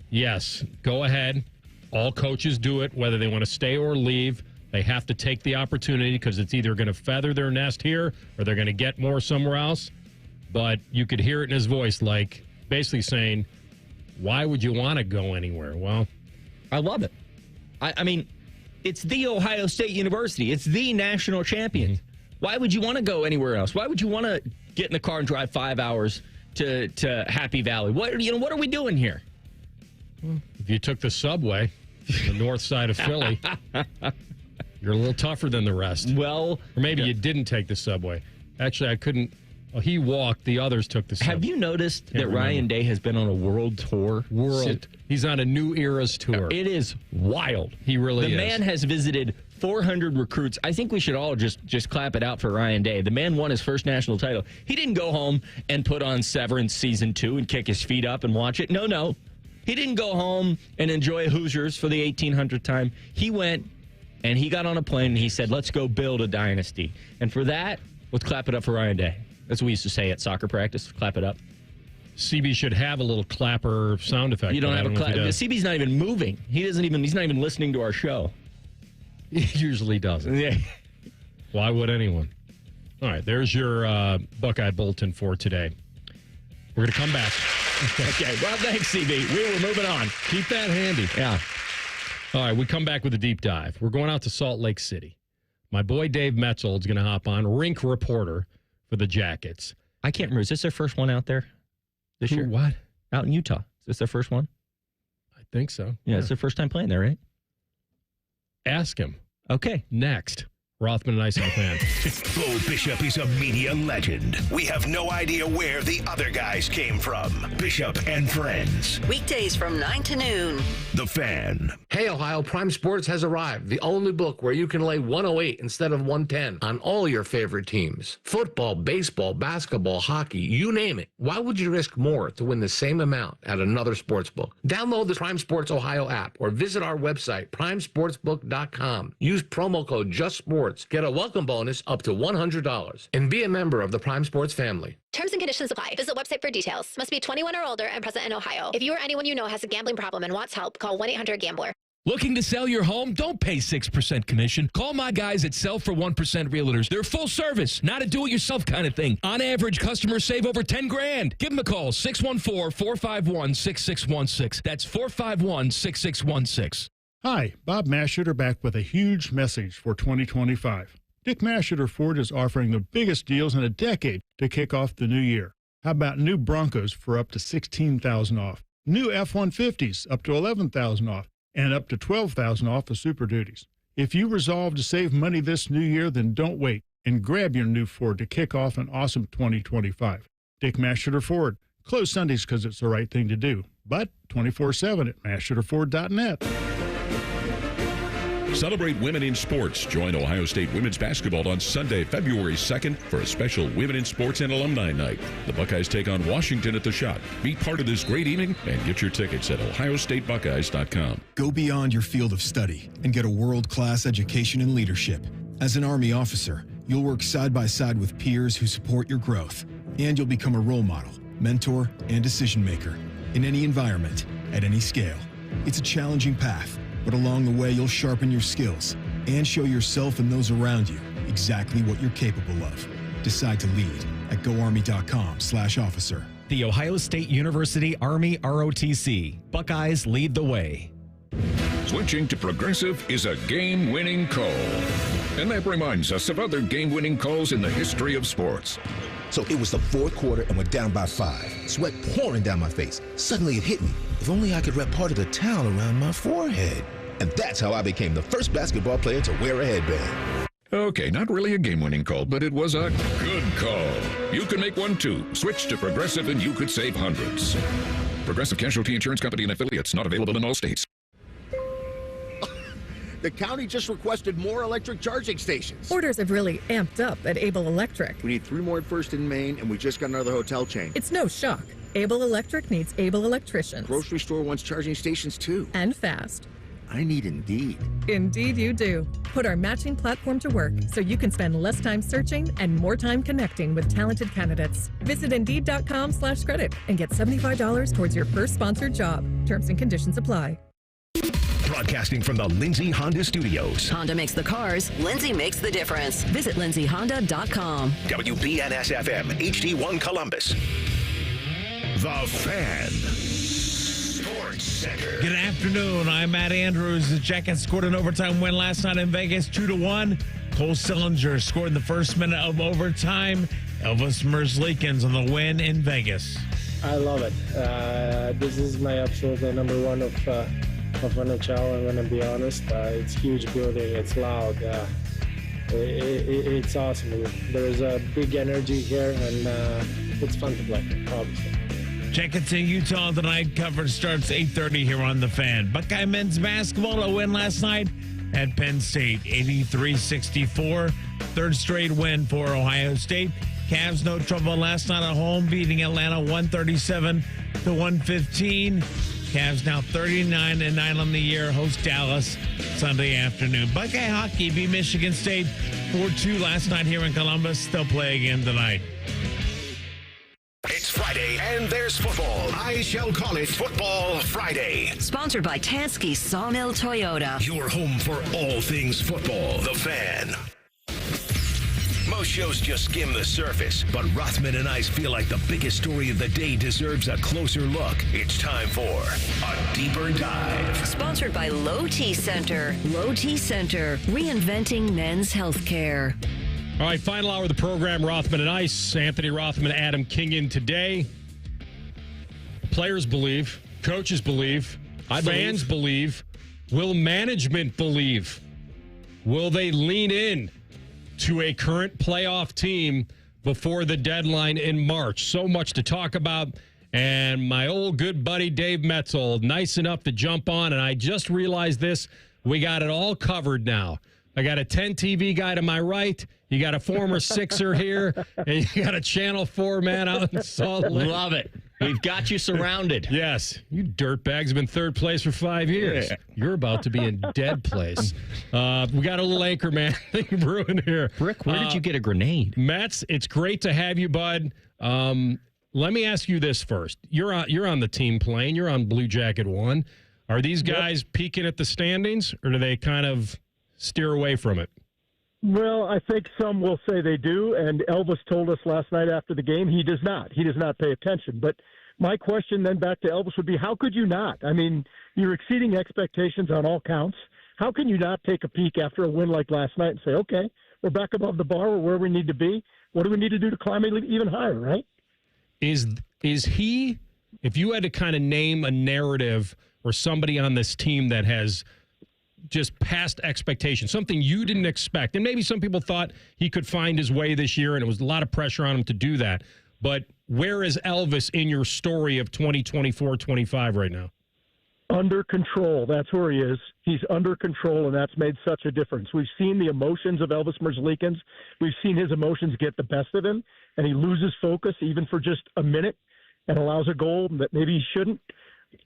yes, go ahead. All coaches do it, whether they want to stay or leave. They have to take the opportunity because it's either going to feather their nest here or they're going to get more somewhere else. But you could hear it in his voice, like basically saying, why would you want to go anywhere? Well, I love it. I mean, it's the Ohio State University. It's the national champion. Mm-hmm. Why would you want to go anywhere else? Why would you want to get in the car and drive 5 hours to Happy Valley? What are we doing here? Well, if you took the subway, the north side of Philly, you're a little tougher than the rest. Well, or maybe you didn't take the subway. Actually, I couldn't. Well, he walked. The others took the subway. Have you noticed that Ryan Day has been on a world tour? He's on a New Eras tour. It is wild. He really is. The man has visited 400 recruits. I think we should all just clap it out for Ryan Day. The man won his first national title. He didn't go home and put on Severance Season 2 and kick his feet up and watch it. No. He didn't go home and enjoy Hoosiers for the 1800th time. He went and he got on a plane and he said, let's go build a dynasty. And for that, let's clap it up for Ryan Day. That's what we used to say at soccer practice. Clap it up. CB should have a little clapper sound effect. You don't have a clap. CB's not even moving. He's not even listening to our show. He usually doesn't. Yeah. Why would anyone? All right, there's your Buckeye Bulletin for today. We're going to come back. Okay, well, thanks, CB. We're moving on. Keep that handy. Yeah. All right, we come back with a deep dive. We're going out to Salt Lake City. My boy Dave Metzold is going to hop on, rink reporter for the Jackets. I can't remember. Is this their first one out there this year? What? Out in Utah. Is this their first one? I think so. Yeah, it's their first time playing there, right? Ask him. Okay. Next. Rothman and Ice on the Fan. Bo Bishop is a media legend. We have no idea where the other guys came from. Bishop and Friends. Weekdays from 9 to noon. The Fan. Hey, Ohio, Prime Sports has arrived. The only book where you can lay 108 instead of 110 on all your favorite teams. Football, baseball, basketball, hockey, you name it. Why would you risk more to win the same amount at another sports book? Download the Prime Sports Ohio app or visit our website, primesportsbook.com. Use promo code JUSTSPORTS. Get a welcome bonus up to $100 and be a member of the Prime Sports family. Terms and conditions apply. Visit website for details. Must be 21 or older and present in Ohio. If you or anyone you know has a gambling problem and wants help, call 1-800-GAMBLER. Looking to sell your home? Don't pay 6% commission. Call my guys at Sell for 1% Realtors. They're full service, not a do-it-yourself kind of thing. On average, customers save over $10,000. Give them a call, 614-451-6616. That's 451-6616. Hi, Bob Mashuter back with a huge message for 2025. Dick Mashuter Ford is offering the biggest deals in a decade to kick off the new year. How about new Broncos for up to $16,000 off? New F-150s up to $11,000 off, and up to $12,000 off of Super Duties. If you resolve to save money this new year, then don't wait and grab your new Ford to kick off an awesome 2025. Dick Mashuter Ford. Closed Sundays because it's the right thing to do, but 24/7 at mashuterford.net. Celebrate women in sports. Join Ohio State women's basketball on Sunday, February 2nd for a special Women in Sports and Alumni Night. The Buckeyes take on Washington at the Shot. Be part of this great evening and get your tickets at ohiostatebuckeyes.com. Go beyond your field of study and get a world-class education in leadership. As an Army officer, you'll work side by side with peers who support your growth, and you'll become a role model, mentor, and decision maker in any environment, at any scale. It's a challenging path, but along the way, you'll sharpen your skills and show yourself and those around you exactly what you're capable of. Decide to lead at goarmy.com/officer. The Ohio State University Army ROTC. Buckeyes lead the way. Switching to Progressive is a game-winning call. And that reminds us of other game-winning calls in the history of sports. So it was the fourth quarter and we're down by 5. Sweat pouring down my face. Suddenly it hit me. If only I could wrap part of the towel around my forehead. And that's how I became the first basketball player to wear a headband. Okay, not really a game-winning call, but it was a good call. You can make one too. Switch to Progressive and you could save hundreds. Progressive Casualty Insurance Company and affiliates, not available in all states. The county just requested more electric charging stations. Orders have really amped up at Able Electric. We need 3 more at First in Maine, and we just got another hotel chain. It's no shock. Able Electric needs able electricians. Grocery store wants charging stations too. And fast. I need Indeed. Indeed you do. Put our matching platform to work so you can spend less time searching and more time connecting with talented candidates. Visit Indeed.com/credit and get $75 towards your first sponsored job. Terms and conditions apply. Broadcasting from the Lindsay Honda Studios. Honda makes the cars. Lindsay makes the difference. Visit lindsayhonda.com. WBNS-FM, HD1 Columbus. The Fan. Sports Center. Good afternoon. I'm Matt Andrews. The Jackets scored an overtime win last night in Vegas, 2-1. Cole Sillinger scored in the first minute of overtime. Elvis Merzlikins on the win in Vegas. I love it. This is my absolutely number one of NHL. I'm going to be honest. It's huge building. It's loud. It's awesome. There's a big energy here, and it's fun to play, obviously. Jackets in Utah tonight. Coverage starts 8:30 here on The Fan. Buckeye men's basketball, a win last night at Penn State, 83-64. Third straight win for Ohio State. Cavs no trouble last night at home, beating Atlanta 137-115. Cavs now 39-9 on the year, host Dallas Sunday afternoon. Buckeye hockey beat Michigan State 4-2 last night here in Columbus. They'll play again tonight. It's Friday, and there's football. I shall call it Football Friday. Sponsored by Tansky Sawmill Toyota. Your home for all things football. The Fan. Most shows just skim the surface, but Rothman and I feel like the biggest story of the day deserves a closer look. It's time for a deeper dive. Sponsored by Low T Center. Low T Center, reinventing men's healthcare. All right, final hour of the program, Rothman and Ice. Anthony Rothman, Adam Kingan today. Players believe, coaches believe, fans believe. Will management believe? Will they lean in to a current playoff team before the deadline in March? So much to talk about. And my old good buddy Dave Metzel, nice enough to jump on. And I just realized this. We got it all covered now. I got a 10 TV guy to my right. You got a former Sixer here. And you got a Channel 4 man out in Salt Lake. Love it. We've got you surrounded. Yes. You dirtbags have been third place for 5 years. Yeah. You're about to be in dead place. We got a little anchor man thing brewing here. Rick, where did you get a grenade? Mets, it's great to have you, bud. Let me ask you this first. You're on the team plane. You're on Blue Jacket 1. Are these guys peeking at the standings, or do they kind of steer away from it? Well, I think some will say they do, and Elvis told us last night after the game he does not. He does not pay attention. But my question then back to Elvis would be, how could you not? I mean, you're exceeding expectations on all counts. How can you not take a peek after a win like last night and say, okay, we're back above the bar, we're where we need to be. What do we need to do to climb even higher, right? Is he, if you had to kind of name a narrative or somebody on this team that has just past expectations, something you didn't expect, and maybe some people thought he could find his way this year, and it was a lot of pressure on him to do that. But where is Elvis in your story of 2024-25 right now? Under control. That's where he is. He's under control, and that's made such a difference. We've seen the emotions of Elvis Merzlikins. We've seen his emotions get the best of him, and he loses focus even for just a minute and allows a goal that maybe he shouldn't.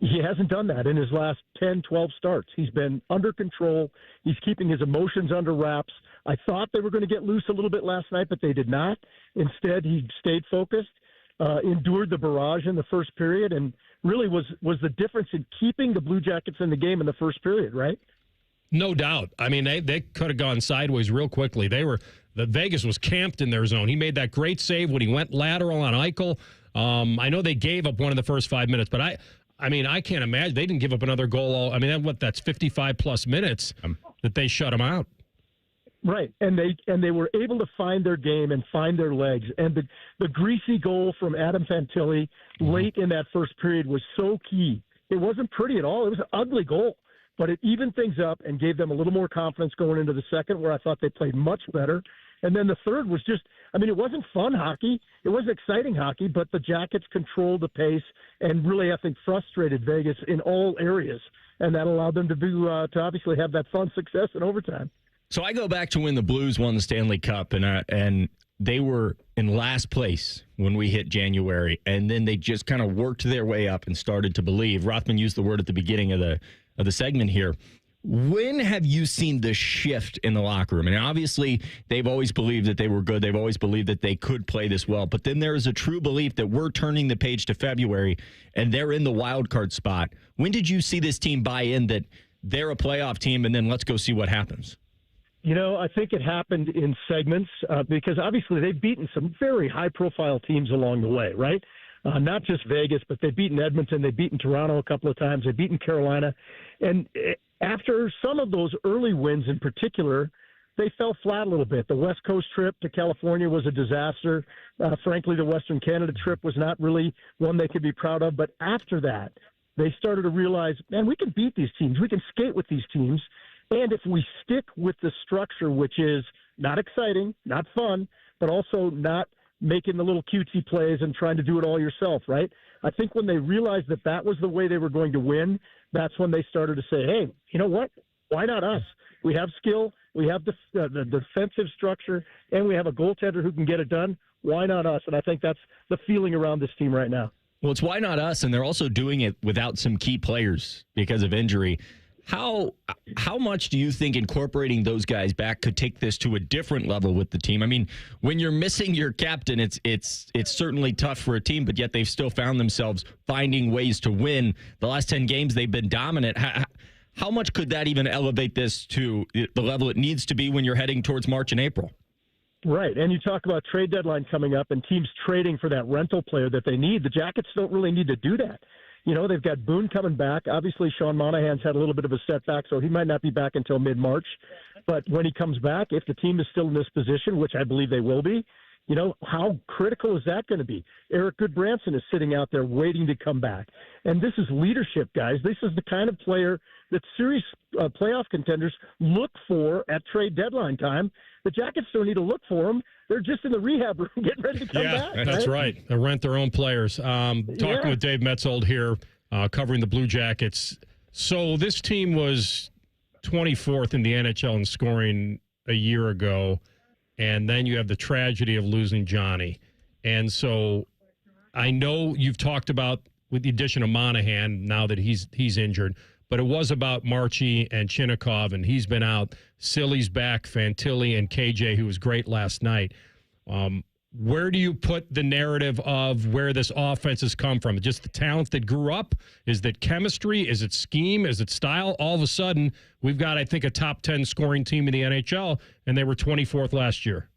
He hasn't done that in his last 10, 12 starts. He's been under control. He's keeping his emotions under wraps. I thought they were going to get loose a little bit last night, but they did not. Instead, he stayed focused, endured the barrage in the first period, and really was the difference in keeping the Blue Jackets in the game in the first period, right? No doubt. I mean, they could have gone sideways real quickly. The Vegas was camped in their zone. He made that great save when he went lateral on Eichel. I know they gave up one of the first 5 minutes, but I mean, I can't imagine. They didn't give up another goal. That's 55-plus minutes that they shut them out. Right, and they were able to find their game and find their legs. And the greasy goal from Adam Fantilli late in that first period was so key. It wasn't pretty at all. It was an ugly goal, but it evened things up and gave them a little more confidence going into the second, where I thought they played much better. And then the third was just, it wasn't fun hockey. It wasn't exciting hockey, but the Jackets controlled the pace and really, I think, frustrated Vegas in all areas. and that allowed them to obviously have that fun success in overtime. So I go back to when the Blues won the Stanley Cup, and they were in last place when we hit January, and then they just kind of worked their way up and started to believe. Rothman used the word at the beginning of the segment here. When have you seen the shift in the locker room? And obviously, they've always believed that they were good. They've always believed that they could play this well. But then there is a true belief that we're turning the page to February, and they're in the wild card spot. When did you see this team buy in that they're a playoff team, and then let's go see what happens? I think it happened in segments because obviously they've beaten some very high-profile teams along the way, right? Not just Vegas, but they've beaten Edmonton. They've beaten Toronto a couple of times. They've beaten Carolina. And after some of those early wins in particular, they fell flat a little bit. The West Coast trip to California was a disaster. Frankly, the Western Canada trip was not really one they could be proud of. But after that, they started to realize, man, we can beat these teams. We can skate with these teams. And if we stick with the structure, which is not exciting, not fun, but also not making the little cutesy plays and trying to do it all yourself, right? I think when they realized that that was the way they were going to win, that's when they started to say, hey, you know what? Why not us? We have skill, we have the defensive structure, and we have a goaltender who can get it done. Why not us? And I think that's the feeling around this team right now. Well, it's why not us, and they're also doing it without some key players because of injury. How much do you think incorporating those guys back could take this to a different level with the team? I mean, when you're missing your captain, it's certainly tough for a team, but yet they've still found themselves finding ways to win. The last 10 games, they've been dominant. How much could that even elevate this to the level it needs to be when you're heading towards March and April? Right, and you talk about trade deadline coming up and teams trading for that rental player that they need. The Jackets don't really need to do that. They've got Boone coming back. Obviously, Sean Monahan's had a little bit of a setback, so he might not be back until mid-March. But when he comes back, if the team is still in this position, which I believe they will be, how critical is that going to be? Eric Goodbranson is sitting out there waiting to come back. And this is leadership, guys. This is the kind of player that serious playoff contenders look for at trade deadline time. The Jackets don't need to look for them. They're just in the rehab room getting ready to come back. Yeah, that's right. They rent their own players. Talking with Dave Metzold here, covering the Blue Jackets. So this team was 24th in the NHL in scoring a year ago, and then you have the tragedy of losing Johnny. And so I know you've talked about with the addition of Monahan now that he's injured, but it was about Marchie and Chinnikov, and he's been out. Silly's back, Fantilli, and KJ, who was great last night. Where do you put the narrative of where this offense has come from? Just the talent that grew up? Is that chemistry? Is it scheme? Is it style? All of a sudden, we've got, I think, a top 10 scoring team in the NHL, and they were 24th last year.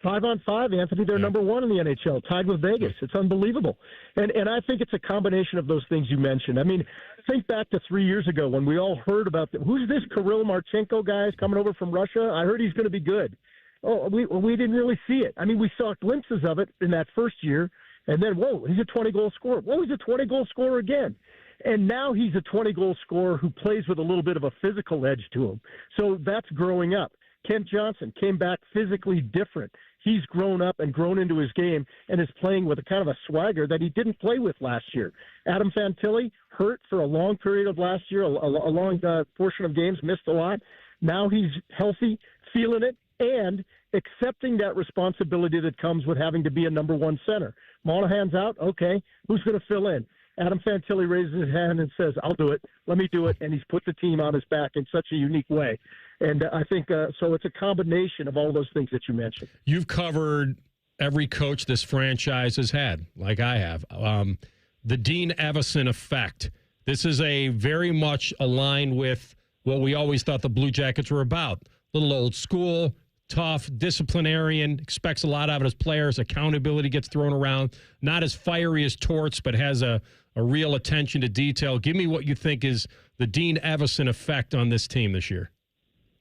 5-on-5, Anthony, they're number one in the NHL, tied with Vegas. It's unbelievable. And I think it's a combination of those things you mentioned. I mean, think back to 3 years ago when we all heard about who's this Kirill Marchenko guy coming over from Russia? I heard he's going to be good. Oh, we didn't really see it. I mean, we saw glimpses of it in that first year, and then, whoa, he's a 20-goal scorer. Whoa, he's a 20-goal scorer again. And now he's a 20-goal scorer who plays with a little bit of a physical edge to him. So that's growing up. Kent Johnson came back physically different. He's grown up and grown into his game and is playing with a kind of a swagger that he didn't play with last year. Adam Fantilli, hurt for a long period of last year, a long portion of games, missed a lot. Now he's healthy, feeling it, and accepting that responsibility that comes with having to be a number one center. Monahan's out. Okay, who's going to fill in? Adam Fantilli raises his hand and says, I'll do it. Let me do it. And he's put the team on his back in such a unique way. And I think so it's a combination of all those things that you mentioned. You've covered every coach this franchise has had, like I have. The Dean Evison effect. This is a very much aligned with what we always thought the Blue Jackets were about. Little old school, tough, disciplinarian, expects a lot out of his players. Accountability gets thrown around. Not as fiery as Torts, but has a real attention to detail. Give me what you think is the Dean Evison effect on this team this year.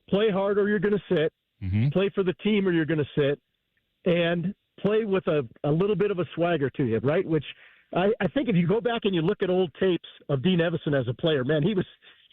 Play hard or you're going to sit. Mm-hmm. Play for the team or you're going to sit. And play with a little bit of a swagger to you, right? Which I think if you go back and you look at old tapes of Dean Evison as a player, man, he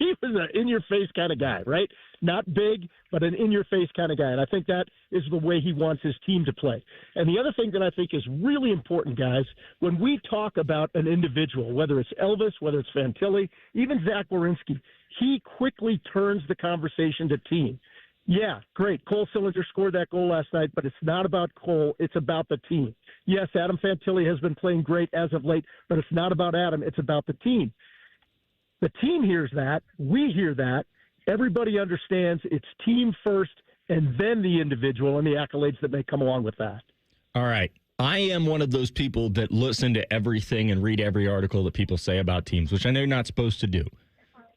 he was an in-your-face kind of guy, right? Not big, but an in-your-face kind of guy. And I think that is the way he wants his team to play. And the other thing that I think is really important, guys, when we talk about an individual, whether it's Elvis, whether it's Fantilli, even Zach Werenski, he quickly turns the conversation to team. Yeah, great. Cole Sillinger scored that goal last night, but it's not about Cole. It's about the team. Yes, Adam Fantilli has been playing great as of late, but it's not about Adam. It's about the team. The team hears that. We hear that. Everybody understands it's team first and then the individual and the accolades that may come along with that. All right. I am one of those people that listen to everything and read every article that people say about teams, which I know you're not supposed to do.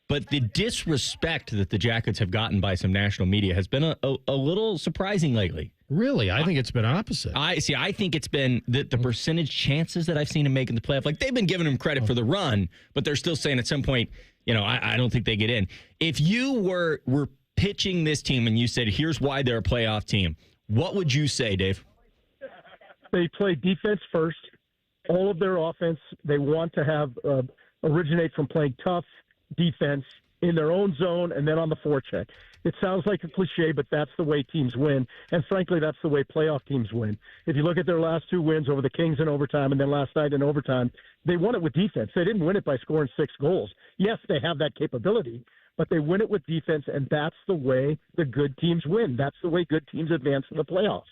But the disrespect that the Jackets have gotten by some national media has been a little surprising lately. Really? I think it's been opposite. I think it's been the percentage chances that I've seen him making the playoff. Like, they've been giving him credit for the run, but they're still saying at some point, I don't think they get in. If you were pitching this team and you said, here's why they're a playoff team, what would you say, Dave? They play defense first. All of their offense, they want to have originate from playing tough defense in their own zone and then on the forecheck. It sounds like a cliche, but that's the way teams win. And frankly, that's the way playoff teams win. If you look at their last 2 wins over the Kings in overtime and then last night in overtime, they won it with defense. They didn't win it by scoring 6 goals. Yes, they have that capability, but they win it with defense, and that's the way the good teams win. That's the way good teams advance in the playoffs.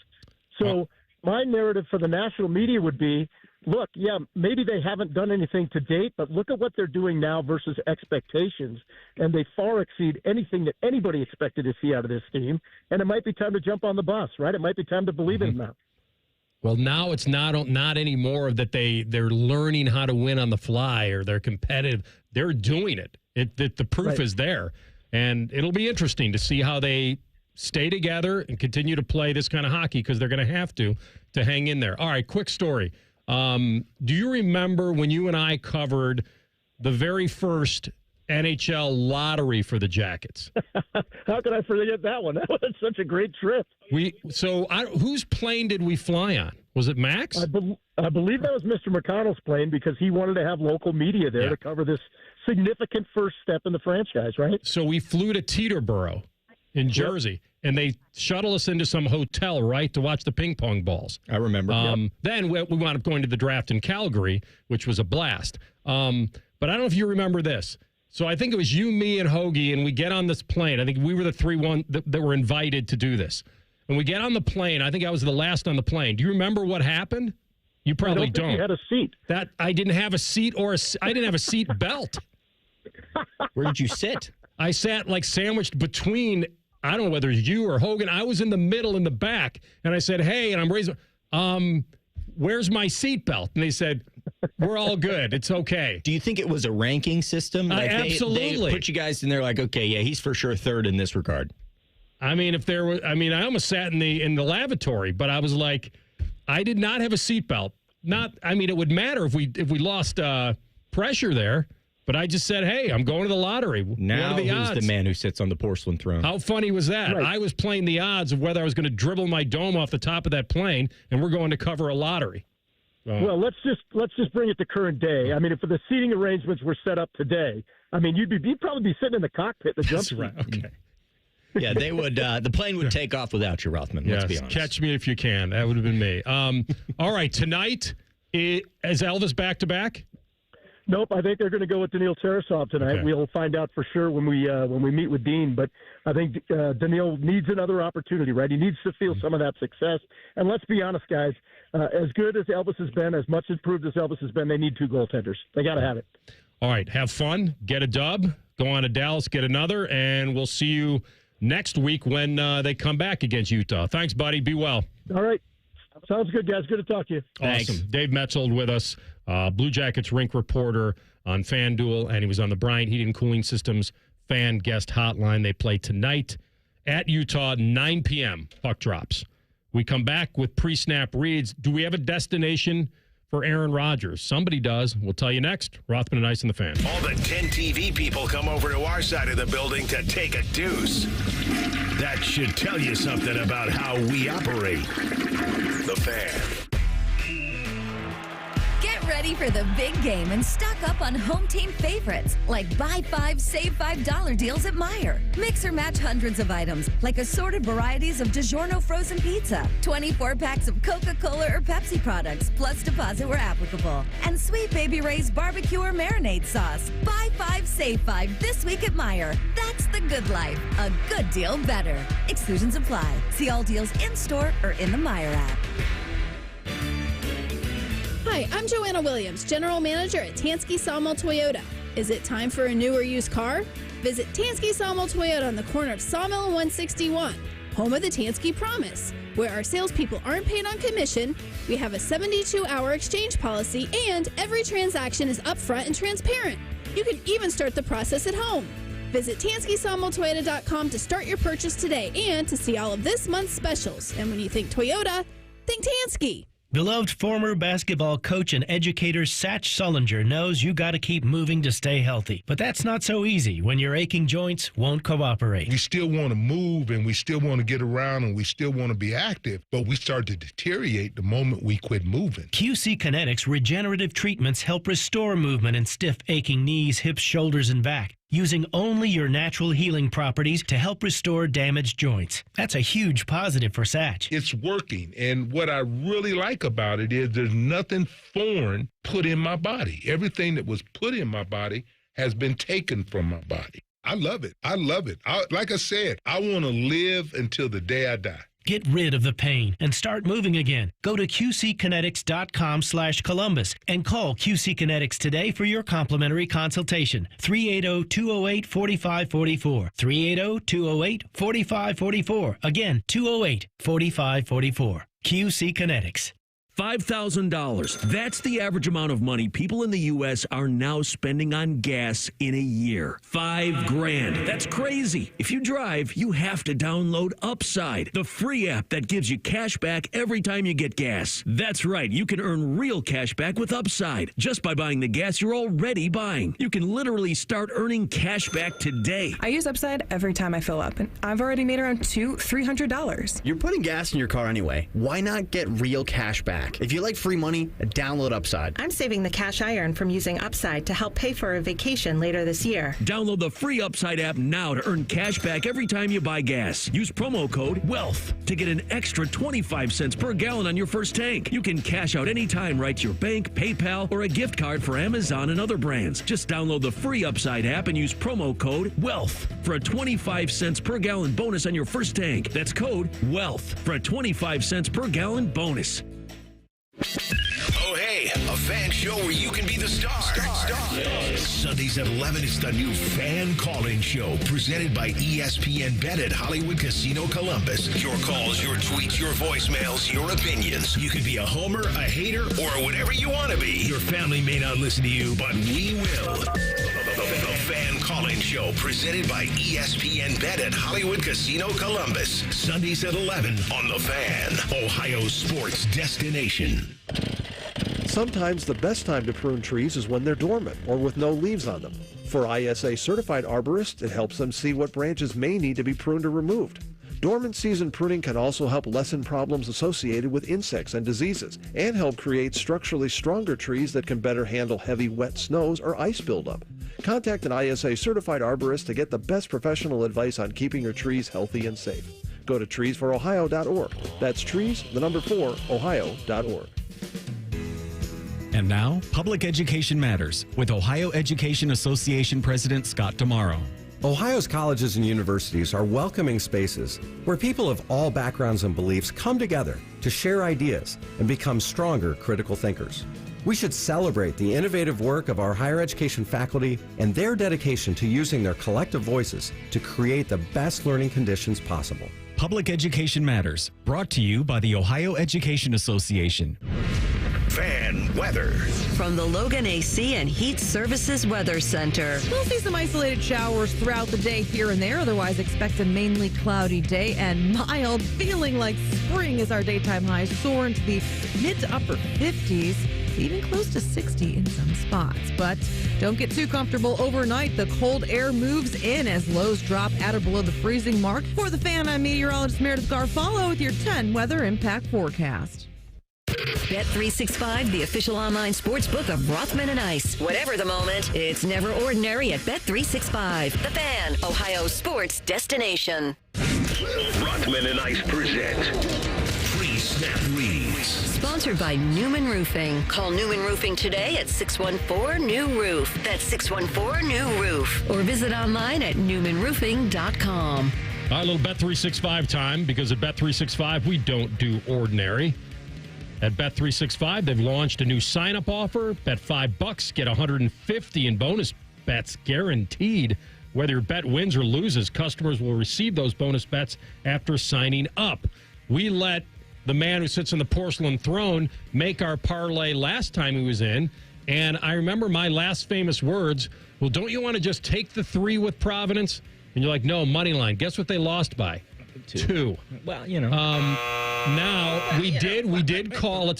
So my narrative for the national media would be, look, yeah, maybe they haven't done anything to date, but look at what they're doing now versus expectations, and they far exceed anything that anybody expected to see out of this team, and it might be time to jump on the bus, right? It might be time to believe in them now. Well, now it's not anymore that they're learning how to win on the fly or they're competitive. They're doing it. The proof is there, and it'll be interesting to see how they stay together and continue to play this kind of hockey because they're going to have to hang in there. All right, quick story. Do you remember when you and I covered the very first NHL lottery for the Jackets? How could I forget that one? That was such a great trip. Whose plane did we fly on? Was it Max? I believe that was Mr. McConnell's plane because he wanted to have local media there to cover this significant first step in the franchise, right? So we flew to Teterboro in Jersey, and they shuttle us into some hotel, right, to watch the ping pong balls. I remember. Then we wound up going to the draft in Calgary, which was a blast. But I don't know if you remember this. So I think it was you, me, and Hoagie, and we get on this plane. I think we were the 3-1 that were invited to do this. And we get on the plane. I think I was the last on the plane. Do you remember what happened? You probably don't. You had a seat. I didn't have a seat I didn't have a seat belt. Where did you sit? I sat like sandwiched between, I don't know whether it's you or Hogan. I was in the middle in the back, and I said, hey, and I'm raising, where's my seatbelt? And they said, we're all good. It's okay. Do you think it was a ranking system? Like absolutely. They put you guys in there like, okay, yeah, he's for sure third in this regard. I mean, I almost sat in the lavatory, but I was like, I did not have a seatbelt. It would matter if we lost pressure there. But I just said, hey, I'm going to the lottery. Now who's the man who sits on the porcelain throne? How funny was that? Right. I was playing the odds of whether I was going to dribble my dome off the top of that plane, and we're going to cover a lottery. Well, let's just bring it to current day. I mean, if the seating arrangements were set up today, I mean, you'd probably be sitting in the cockpit. That's right. Okay. Yeah, they would. The plane would take off without you, Rothman. Let's be honest. Catch me if you can. That would have been me. All right, tonight is Elvis back to back. Nope, I think they're going to go with Daniil Tarasov tonight. Okay. We'll find out for sure when we meet with Dean. But I think Daniil needs another opportunity, right? He needs to feel some of that success. And let's be honest, guys, as good as Elvis has been, as much improved as Elvis has been, they need 2 goaltenders. They got to have it. All right, have fun, get a dub, go on to Dallas, get another, and we'll see you next week when they come back against Utah. Thanks, buddy. Be well. All right. Sounds good, guys. Good to talk to you. Awesome. Thanks. Dave Metzold with us, Blue Jackets rink reporter on FanDuel, and he was on the Bryant Heating and Cooling Systems fan guest hotline. They play tonight at Utah, 9 p.m. Puck drops. We come back with pre-snap reads. Do we have a destination for Aaron Rodgers? Somebody does. We'll tell you next. Rothman and Ice and the Fan. All the 10 TV people come over to our side of the building to take a deuce. That should tell you something about how we operate. The Fan. Get ready ready for the big game and stock up on home team favorites like buy 5, save $5 deals at Meijer. Mix or match hundreds of items like assorted varieties of DiGiorno frozen pizza, 24 packs of Coca-Cola or Pepsi products, plus deposit where applicable, and Sweet Baby Ray's barbecue or marinade sauce. Buy 5, save 5 this week at Meijer. That's the good life. A good deal better. Exclusions apply. See all deals in-store or in the Meijer app. Hi, I'm Joanna Williams, General Manager at Tansky Sawmill Toyota. Is it time for a new or used car? Visit Tansky Sawmill Toyota on the corner of Sawmill and 161, home of the Tansky Promise, where our salespeople aren't paid on commission, we have a 72-hour exchange policy, and every transaction is upfront and transparent. You can even start the process at home. Visit TanskySawmillToyota.com to start your purchase today and to see all of this month's specials. And when you think Toyota, think Tansky. Beloved former basketball coach and educator Satch Sullinger knows you got to keep moving to stay healthy. But that's not so easy when your aching joints won't cooperate. We still want to move and we still want to get around and we still want to be active, but we start to deteriorate the moment we quit moving. QC Kinetics regenerative treatments help restore movement in stiff, aching knees, hips, shoulders, and back, using only your natural healing properties to help restore damaged joints. That's a huge positive for Satch. It's working, and what I really like about it is there's nothing foreign put in my body. Everything that was put in my body has been taken from my body. I love it. I love it. Like I said, I want to live until the day I die. Get rid of the pain and start moving again. Go to QCkinetics.com/Columbus and call QC Kinetics today for your complimentary consultation. 380-208-4544. 380-208-4544. Again, 208-4544. QC Kinetics. $5,000. That's the average amount of money people in the U.S. are now spending on gas in a year. $5,000. That's crazy. If you drive, you have to download Upside, the free app that gives you cash back every time you get gas. That's right. You can earn real cash back with Upside just by buying the gas you're already buying. You can literally start earning cash back today. I use Upside every time I fill up, and I've already made around $300. You're putting gas in your car anyway. Why not get real cash back? If you like free money, download Upside. I'm saving the cash I earn from using Upside to help pay for a vacation later this year. Download the free Upside app now to earn cash back every time you buy gas. Use promo code WEALTH to get an extra 25 cents per gallon on your first tank. You can cash out anytime right to your bank, PayPal, or a gift card for Amazon and other brands. Just download the free Upside app and use promo code WEALTH for a 25 cents per gallon bonus on your first tank. That's code WEALTH for a 25 cents per gallon bonus. Oh, hey, a fan show where you can be the star. Yes. Sundays at 11, it's the new Fan Call-In Show presented by ESPN Bet at Hollywood Casino Columbus. Your calls, your tweets, your voicemails, your opinions. You could be a homer, a hater, or whatever you want to be. Your family may not listen to you, but we will. The Fan Call-In Show presented by ESPN Bet at Hollywood Casino Columbus. Sundays at 11 on The Fan, Ohio's sports destination. Sometimes the best time to prune trees is when they're dormant or with no leaves on them. For ISA certified arborists, it helps them see what branches may need to be pruned or removed. Dormant season pruning can also help lessen problems associated with insects and diseases and help create structurally stronger trees that can better handle heavy wet snows or ice buildup. Contact an ISA certified arborist to get the best professional advice on keeping your trees healthy and safe. Go to treesforohio.org. That's trees, the number 4, ohio.org. And now, Public Education Matters with Ohio Education Association President Scott Tomorrow. Ohio's colleges and universities are welcoming spaces where people of all backgrounds and beliefs come together to share ideas and become stronger critical thinkers. We should celebrate the innovative work of our higher education faculty and their dedication to using their collective voices to create the best learning conditions possible. Public Education Matters, brought to you by the Ohio Education Association. Fan weather. From the Logan AC and Heat Services Weather Center. We'll see some isolated showers throughout the day here and there. Otherwise, expect a mainly cloudy day and mild, feeling like spring as our daytime highs soar into the mid to upper 50s, even close to 60 in some spots. But don't get too comfortable overnight. The cold air moves in as lows drop at or below the freezing mark. For the Fan, I'm meteorologist Meredith Garfalo with your 10 weather impact forecast. Bet365, the official online sports book of Rothman and Ice. Whatever the moment, it's never ordinary at Bet365. The Fan, Ohio sports destination. Rothman and Ice present Pre-Snap Reads. Sponsored by Newman Roofing. Call Newman Roofing today at 614-NEW-ROOF. That's 614-NEW-ROOF. Or visit online at newmanroofing.com. All right, a little Bet365 time, because at Bet365, we don't do ordinary. At Bet365, they've launched a new sign-up offer. Bet $5, get $150 in bonus bets guaranteed. Whether your bet wins or loses, customers will receive those bonus bets after signing up. We let the man who sits on the porcelain throne make our parlay last time he was in, and I remember my last famous words, well, don't you want to just take the 3 with Providence? And you're like, no, money line. Guess what they lost by? 2. Well, you know. Now, we did call,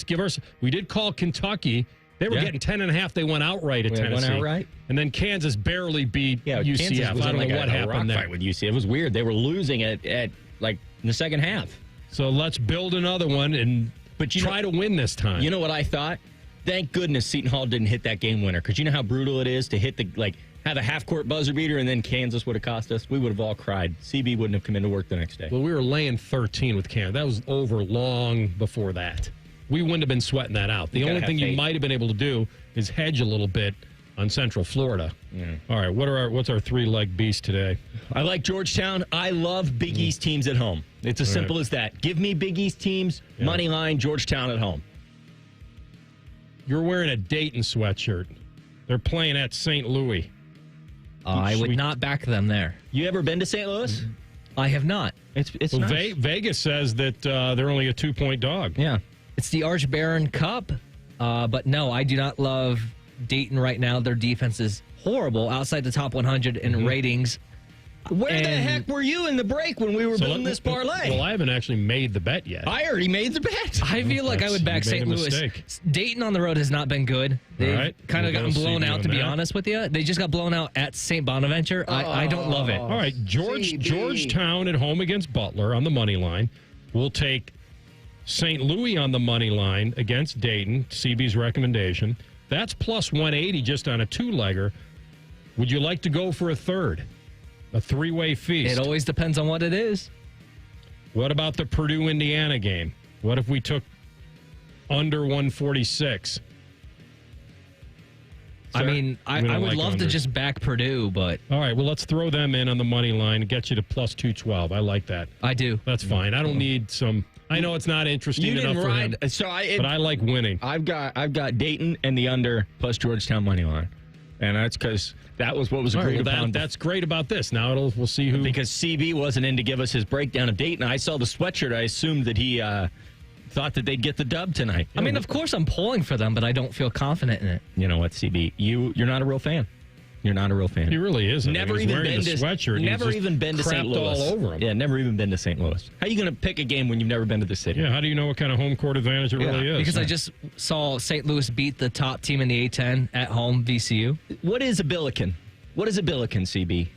we did call Kentucky. They were getting 10.5. They went outright at Tennessee. Went outright? And then Kansas barely beat UCF. Kansas was I don't know what happened there. Fight with UCF. It was weird. They were losing at like in the second half. So let's build another one and try to win this time. You know what I thought? Thank goodness Seton Hall didn't hit that game winner, because you know how brutal it is to hit have a half-court buzzer beater, and then Kansas would have cost us. We would have all cried. CB wouldn't have come into work the next day. Well, we were laying 13 with Kansas. That was over long before that. We wouldn't have been sweating that out. The only thing you might have been able to do is hedge a little bit on Central Florida. Yeah. All right, what's our 3-leg beast today? I like Georgetown. I love Big East teams at home. It's as simple as that. Give me Big East teams, money line, Georgetown at home. You're wearing a Dayton sweatshirt. They're playing at St. Louis. I would not back them there. You ever been to St. Louis? I have not. It's nice. Vegas says that they're only a 2-point dog. Yeah. It's the Arch Baron Cup. But no, I do not love Dayton right now. Their defense is horrible, outside the top 100 in ratings. Where the heck were you in the break when we were building this parlay? Well, I haven't actually made the bet yet. I already made the bet. I feel like I would back St. Louis. Mistake. Dayton on the road has not been good. They've kind of gotten blown out, to be honest with you. They just got blown out at St. Bonaventure. I don't love it. All right, Georgetown at home against Butler on the money line. We'll take St. Louis on the money line against Dayton, CB's recommendation. That's plus 180 just on a 2-legger. Would you like to go for a third? A 3-way feast. It always depends on what it is. What about the Purdue-Indiana game? What if we took under 146? I mean, I would love to just back Purdue, but... All right, well, let's throw them in on the money line and get you to plus 212. I like that. I do. That's fine. I don't need some... I know it's not interesting enough for him, but I like winning. I've got Dayton and the under plus Georgetown money line. And that's because that was what was agreed upon. That's great about this. Now we'll see who... Because CB wasn't in to give us his breakdown of Dayton. I saw the sweatshirt. I assumed that he thought that they'd get the dub tonight. I mean, of course I'm pulling for them, but I don't feel confident in it. You know what, CB? You're not a real fan. You're not a real fan. He really isn't. Never even been to sweatshirt. Never even been to St. Louis. All over him. Yeah, never even been to St. Louis. How are you going to pick a game when you've never been to the city? Yeah, how do you know what kind of home court advantage it really is? Because I just saw St. Louis beat the top team in the A10 at home, VCU. What is a Billiken? What is a Billiken, CB?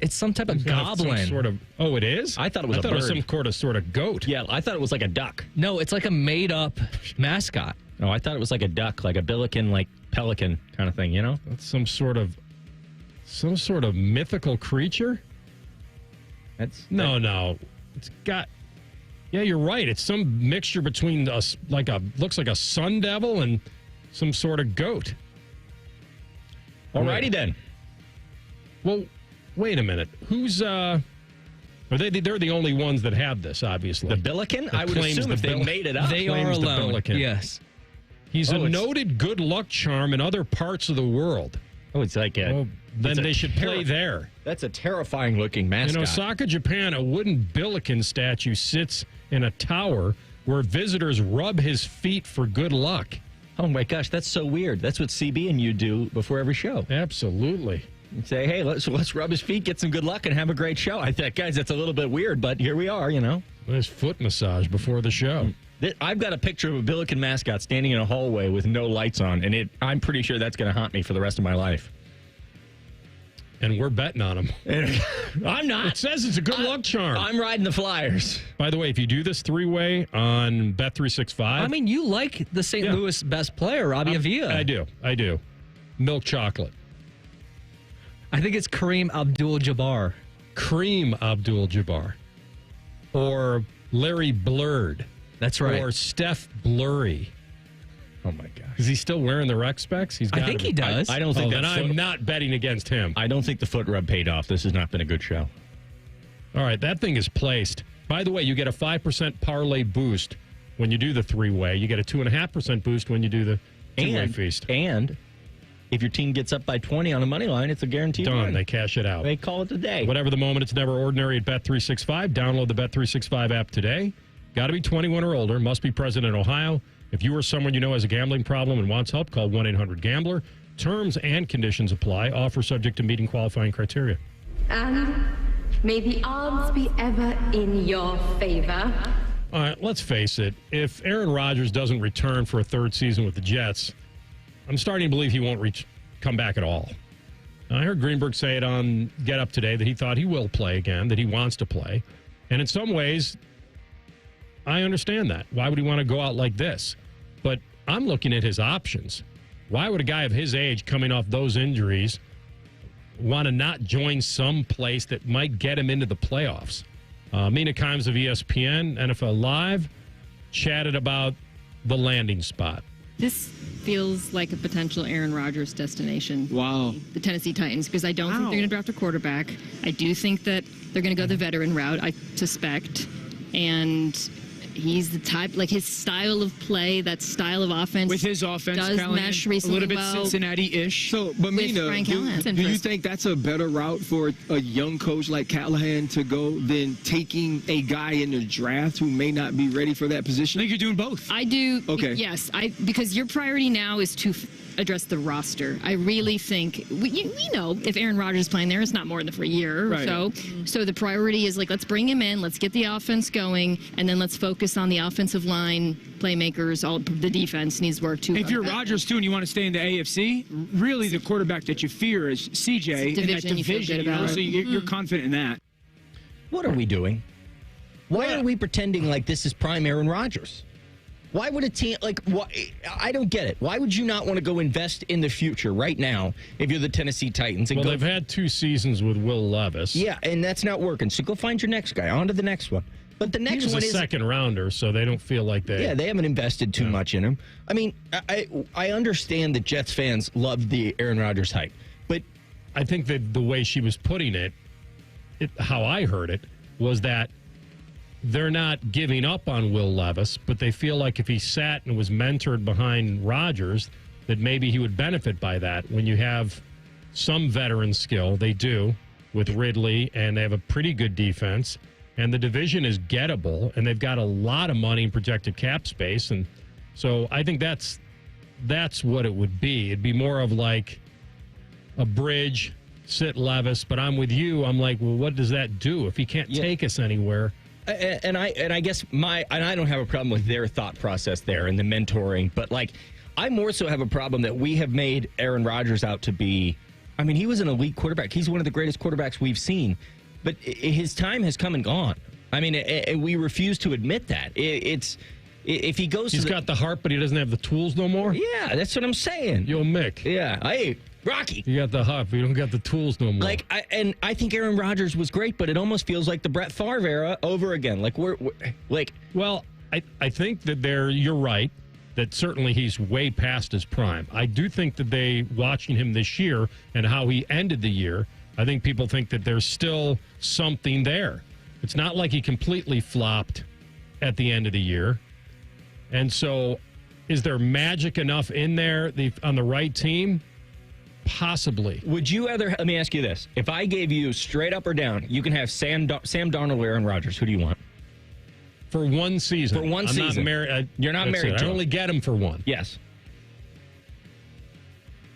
It's some type of goblin. Some sort of. Oh, it is? I thought it was a bird. It was some sort of goat. Yeah, I thought it was like a duck. No, it's like a made-up mascot. Oh, I thought it was like a duck, like a Billiken, like pelican kind of thing, you know? That's some sort of mythical creature? No. It's got... Yeah, you're right. It's some mixture between looks like a sun devil and some sort of goat. Alrighty then. Well, wait a minute. Who's they're the only ones that have this, obviously. The Billiken? I would assume if they made it up. They are alone. Yes. He's a noted good luck charm in other parts of the world. Oh, it's like a... then they should play there. That's a terrifying looking mascot. In Osaka, Japan, a wooden Billiken statue sits in a tower where visitors rub his feet for good luck. Oh my gosh, that's so weird. That's what CB and you do before every show. Absolutely. You say, hey, let's rub his feet, get some good luck, and have a great show. I thought, guys, that's a little bit weird, but here we are, you know. Nice foot massage before the show. I've got a picture of a Billiken mascot standing in a hallway with no lights on, and I'm pretty sure that's going to haunt me for the rest of my life. And we're betting on him. I'm not. It says it's a good luck charm. I'm riding the Flyers. By the way, if you do this three-way on Bet365. I mean, you like the St. Louis best player, Robbie Avila. I do. Milk chocolate. I think it's Kareem Abdul-Jabbar. Kareem Abdul-Jabbar. Or Larry Blurred. That's right. Or Steph Blurry. Oh, my gosh. Is he still wearing the rec specs? I think he does. I don't think then I'm not betting against him. I don't think the foot rub paid off. This has not been a good show. All right, that thing is placed. By the way, you get a 5% parlay boost when you do the three-way. You get a 2.5% boost when you do the two-way feast. And if your team gets up by 20 on a money line, it's a guaranteed Done. win. They cash it out. They call it the day. Whatever the moment, it's never ordinary at Bet365. Download the Bet365 app today. Got to be 21 or older. Must be present in Ohio. If you or someone you know has a gambling problem and wants help, call 1-800-GAMBLER. Terms and conditions apply. Offer subject to meeting qualifying criteria. And may the odds be ever in your favor. All right, let's face it. If Aaron Rodgers doesn't return for a third season with the Jets, I'm starting to believe he won't come back at all. I heard Greenberg say it on Get Up today that he thought he will play again, that he wants to play. And in some ways, I understand that. Why would he want to go out like this? But I'm looking at his options. Why would a guy of his age coming off those injuries want to not join some place that might get him into the playoffs? Mina Kimes of ESPN, NFL Live, chatted about the landing spot. This feels like a potential Aaron Rodgers destination. Wow. The Tennessee Titans, because I don't think they're going to draft a quarterback. I do think that they're going to go the veteran route, I suspect. And he's the type, like his style of play, that style of offense. With his offense, does Callahan, mesh recently a little bit well Cincinnati-ish. So, but Mina, do you think that's a better route for a young coach like Callahan to go than taking a guy in the draft who may not be ready for that position? I think you're doing both. I do. Okay. Yes, because your priority now is to address the roster. I really think we know if Aaron Rodgers is playing there, it's not more than for a year or so. So the priority is like, let's bring him in, let's get the offense going, and then let's focus on the offensive line, playmakers. All the defense needs work too. If you're Rodgers too and you want to stay in the AFC, really the quarterback that you fear is CJ in that division. You know, so you're confident in that. What are we doing? Why are we pretending like this is prime Aaron Rodgers? Why would a team, I don't get it. Why would you not want to go invest in the future right now if you're the Tennessee Titans? And they've had 2 seasons with Will Levis. Yeah, and that's not working. So go find your next guy. On to the next one. But the next one is a second rounder, so they don't feel like they... Yeah, they haven't invested too much in him. I mean, I understand that Jets fans love the Aaron Rodgers hype, but... I think that the way she was putting it, how I heard it, was that they're not giving up on Will Levis, but they feel like if he sat and was mentored behind Rodgers, that maybe he would benefit by that. When you have some veteran skill, they do, with Ridley, and they have a pretty good defense, and the division is gettable, and they've got a lot of money in projected cap space, and so I think that's what it would be. It'd be more of like a bridge, sit Levis, but I'm with you. I'm like, well, what does that do if he can't take us anywhere? And I guess I don't have a problem with their thought process there and the mentoring, but I more so have a problem that we have made Aaron Rodgers out to be. I mean, he was an elite quarterback. He's one of the greatest quarterbacks we've seen, but his time has come and gone. I mean, we refuse to admit that. If he goes, he's got the heart, but he doesn't have the tools no more. Yeah, that's what I'm saying. Yo, Mick. Yeah, hey, Rocky. You got the heart, but you don't got the tools no more. I think Aaron Rodgers was great, but it almost feels like the Brett Favre era over again. Well, I think that you're right. That certainly he's way past his prime. I do think that watching him this year and how he ended the year, I think people think that there's still something there. It's not like he completely flopped at the end of the year. And so, is there magic enough in there on the right team? Possibly. Would you let me ask you this. If I gave you straight up or down, you can have Sam Darnold or Aaron Rodgers. Who do you want? For one season. For one season. Not married. You're not married to I only get him for one. Yes.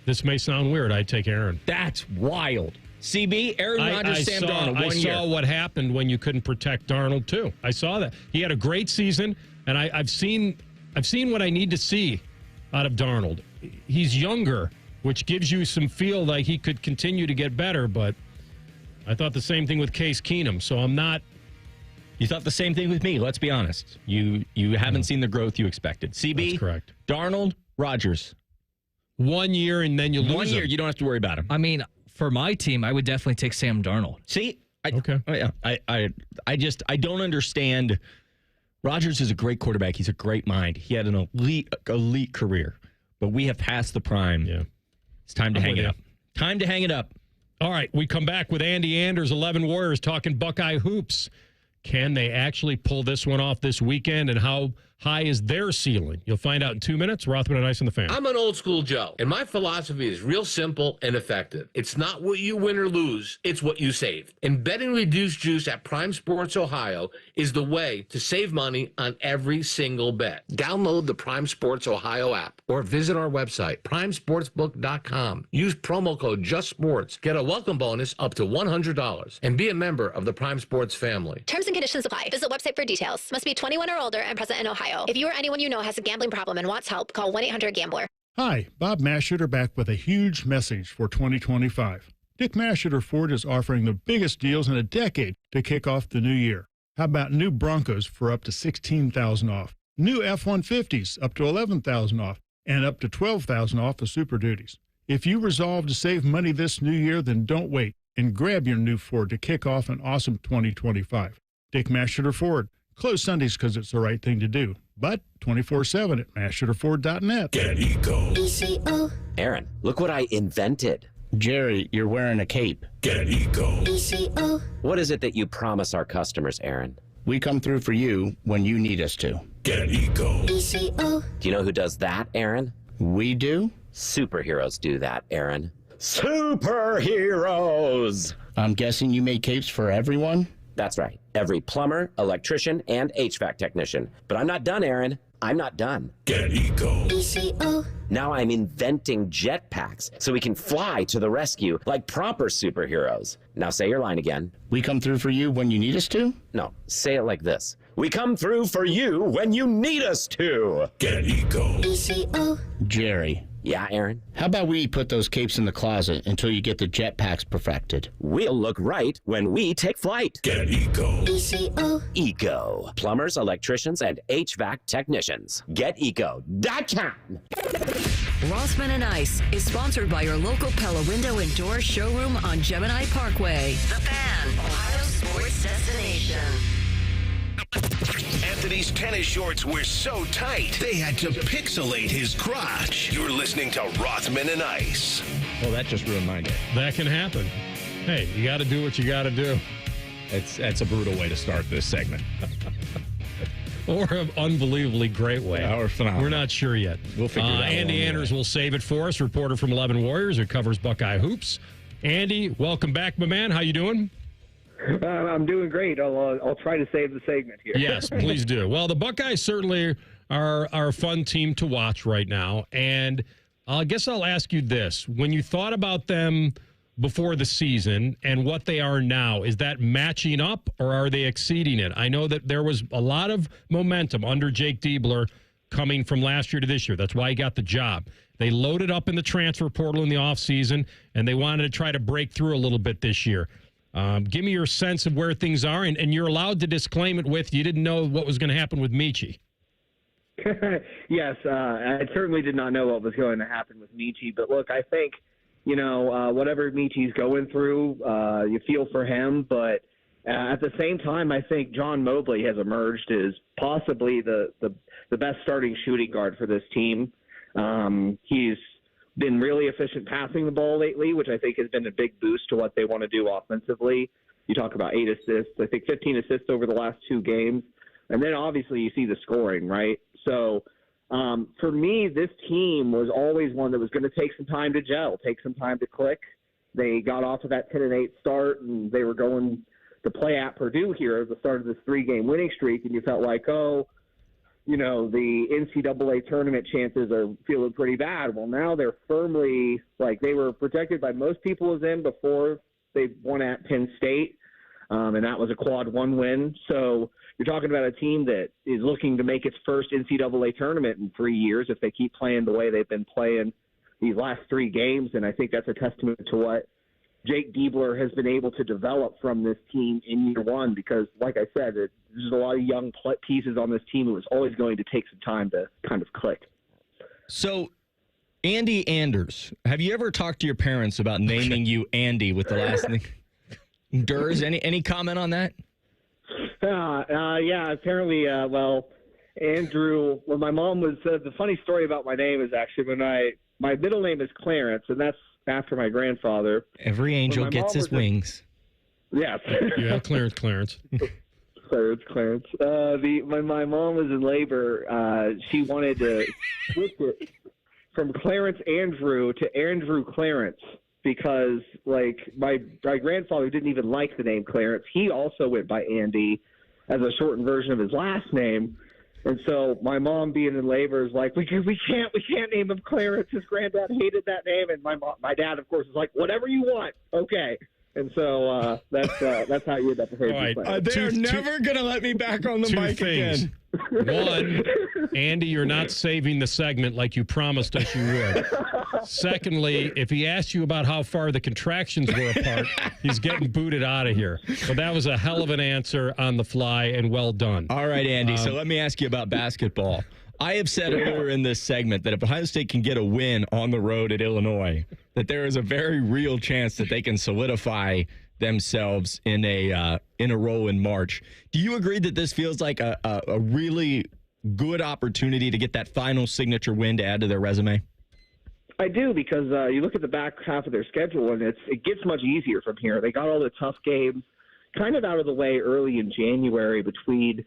This may sound weird. I'd take Aaron. That's wild. CB, Aaron Rodgers, Sam Darnold, 1 year. I saw what happened when you couldn't protect Darnold, too. I saw that. He had a great season, and I've seen what I need to see out of Darnold. He's younger, which gives you some feel like he could continue to get better. But I thought the same thing with Case Keenum, so I'm not. You thought the same thing with me. Let's be honest. You haven't seen the growth you expected. CB, that's correct. Darnold, Rodgers. 1 year and then you lose 1 year, you don't have to worry about him. I mean, for my team, I would definitely take Sam Darnold. See, okay. I don't understand. Rodgers is a great quarterback. He's a great mind. He had an elite career, but we have passed the prime. Yeah, it's time to hang it up. Time to hang it up. All right, we come back with Andy Anders, 11 Warriors, talking Buckeye hoops. Can they actually pull this one off this weekend, and how high is their ceiling? You'll find out in 2 minutes. Rothman and Ice on the Fan. I'm an old school Joe, and my philosophy is real simple and effective. It's not what you win or lose, it's what you save. And betting reduced juice at Prime Sports Ohio is the way to save money on every single bet. Download the Prime Sports Ohio app or visit our website, primesportsbook.com. Use promo code JUSTSPORTS. Get a welcome bonus up to $100 and be a member of the Prime Sports family. Terms and conditions apply. Visit website for details. Must be 21 or older and present in Ohio. If you or anyone you know has a gambling problem and wants help, call 1-800-GAMBLER. Hi, Bob Mashuter back with a huge message for 2025. Dick Mashuter Ford is offering the biggest deals in a decade to kick off the new year. How about new Broncos for up to $16,000 off? New F-150s up to $11,000 off, and up to $12,000 off of Super Duties. If you resolve to save money this new year, then don't wait and grab your new Ford to kick off an awesome 2025. Dick Mashuter Ford. Close Sundays because it's the right thing to do, but 24/7 at mashuterford.net. Get Eco. ECO. Aaron, look what I invented. Jerry, you're wearing a cape. Get Eco. ECO. What is it that you promise our customers, Aaron? We come through for you when you need us to. Get Eco. ECO. Do you know who does that, Aaron? We do? Superheroes do that, Aaron. Superheroes! I'm guessing you make capes for everyone? That's right. Every plumber, electrician, and HVAC technician. But I'm not done, Aaron. I'm not done. Get Eco. ECO. Now I'm inventing jetpacks so we can fly to the rescue like proper superheroes. Now say your line again. We come through for you when you need us to? No, say it like this. We come through for you when you need us to. Get Eco. ECO. Jerry. Yeah, Aaron? How about we put those capes in the closet until you get the jetpacks perfected? We'll look right when we take flight. Get Eco. ECO. Eco. Plumbers, electricians, and HVAC technicians. GetEco.com. Rothman and Ice is sponsored by your local Pella Window and Door showroom on Gemini Parkway. The Fan, Ohio sports destination. Anthony's tennis shorts were so tight, they had to pixelate his crotch. You're listening to Rothman and Ice. Well, that just ruined my day. That can happen. Hey, you got to do what you got to do. That's a brutal way to start this segment. Or an unbelievably great way. Or phenomenal. We're not sure yet. We'll figure it out. Andy Anders will save it for us, reporter from 11 Warriors who covers Buckeye hoops. Andy, welcome back, my man. How you doing? I'm doing great. I'll try to save the segment here. Yes, please do. Well, the Buckeyes certainly are a fun team to watch right now. And I guess I'll ask you this. When you thought about them before the season and what they are now, is that matching up or are they exceeding it? I know that there was a lot of momentum under Jake Diebler coming from last year to this year. That's why he got the job. They loaded up in the transfer portal in the offseason, and they wanted to try to break through a little bit this year. Give me your sense of where things are, and you're allowed to disclaim it with you didn't know what was going to happen with Michi. Yes, I certainly did not know what was going to happen with Michi. But look, I think, whatever Michi's going through, you feel for him. But at the same time, I think John Mobley has emerged as possibly the best starting shooting guard for this team. He's been really efficient passing the ball lately, which I think has been a big boost to what they want to do offensively. You talk about 8 assists, I think 15 assists over the last 2 games. And then obviously you see the scoring, right? So for me, this team was always one that was going to take some time to gel, take some time to click. They got off of that 10-8 start, and they were going to play at Purdue here at the start of this 3-game winning streak, and you felt like, the NCAA tournament chances are feeling pretty bad. Well, now they're firmly, they were projected by most people as in before they won at Penn State, and that was a quad 1 win. So you're talking about a team that is looking to make its first NCAA tournament in 3 years if they keep playing the way they've been playing these last 3 games, and I think that's a testament to what Jake Diebler has been able to develop from this team in year one, because, like I said, there's a lot of young pieces on this team. It was always going to take some time to kind of click. So, Andy Anders, have you ever talked to your parents about naming you Andy with the last name? Durs, any comment on that? Yeah, apparently, Andrew, when my mom was, the funny story about my name is actually my middle name is Clarence, and that's after my grandfather. Every angel gets his wings. Yes. Yeah, Clarence. Clarence. When my mom was in labor, she wanted to switch it from Clarence Andrew to Andrew Clarence, because my grandfather didn't even like the name Clarence. He also went by Andy as a shortened version of his last name. And so my mom, being in labor, is like, we can't name him Clarence. His granddad hated that name, and my dad, of course, is like, whatever you want, okay. And so that's how you end up with Andrew Clarence. They're never gonna let me back on the mic again. One, Andy, you're not saving the segment like you promised us you would. Secondly, if he asked you about how far the contractions were apart, he's getting booted out of here. But that was a hell of an answer on the fly, and well done. All right, Andy, so let me ask you about basketball. I have said earlier in this segment that if Ohio State can get a win on the road at Illinois, that there is a very real chance that they can solidify themselves in a role in March. Do you agree that this feels like a really good opportunity to get that final signature win to add to their resume? I do, because you look at the back half of their schedule, and it gets much easier from here. They got all the tough games kind of out of the way early in January between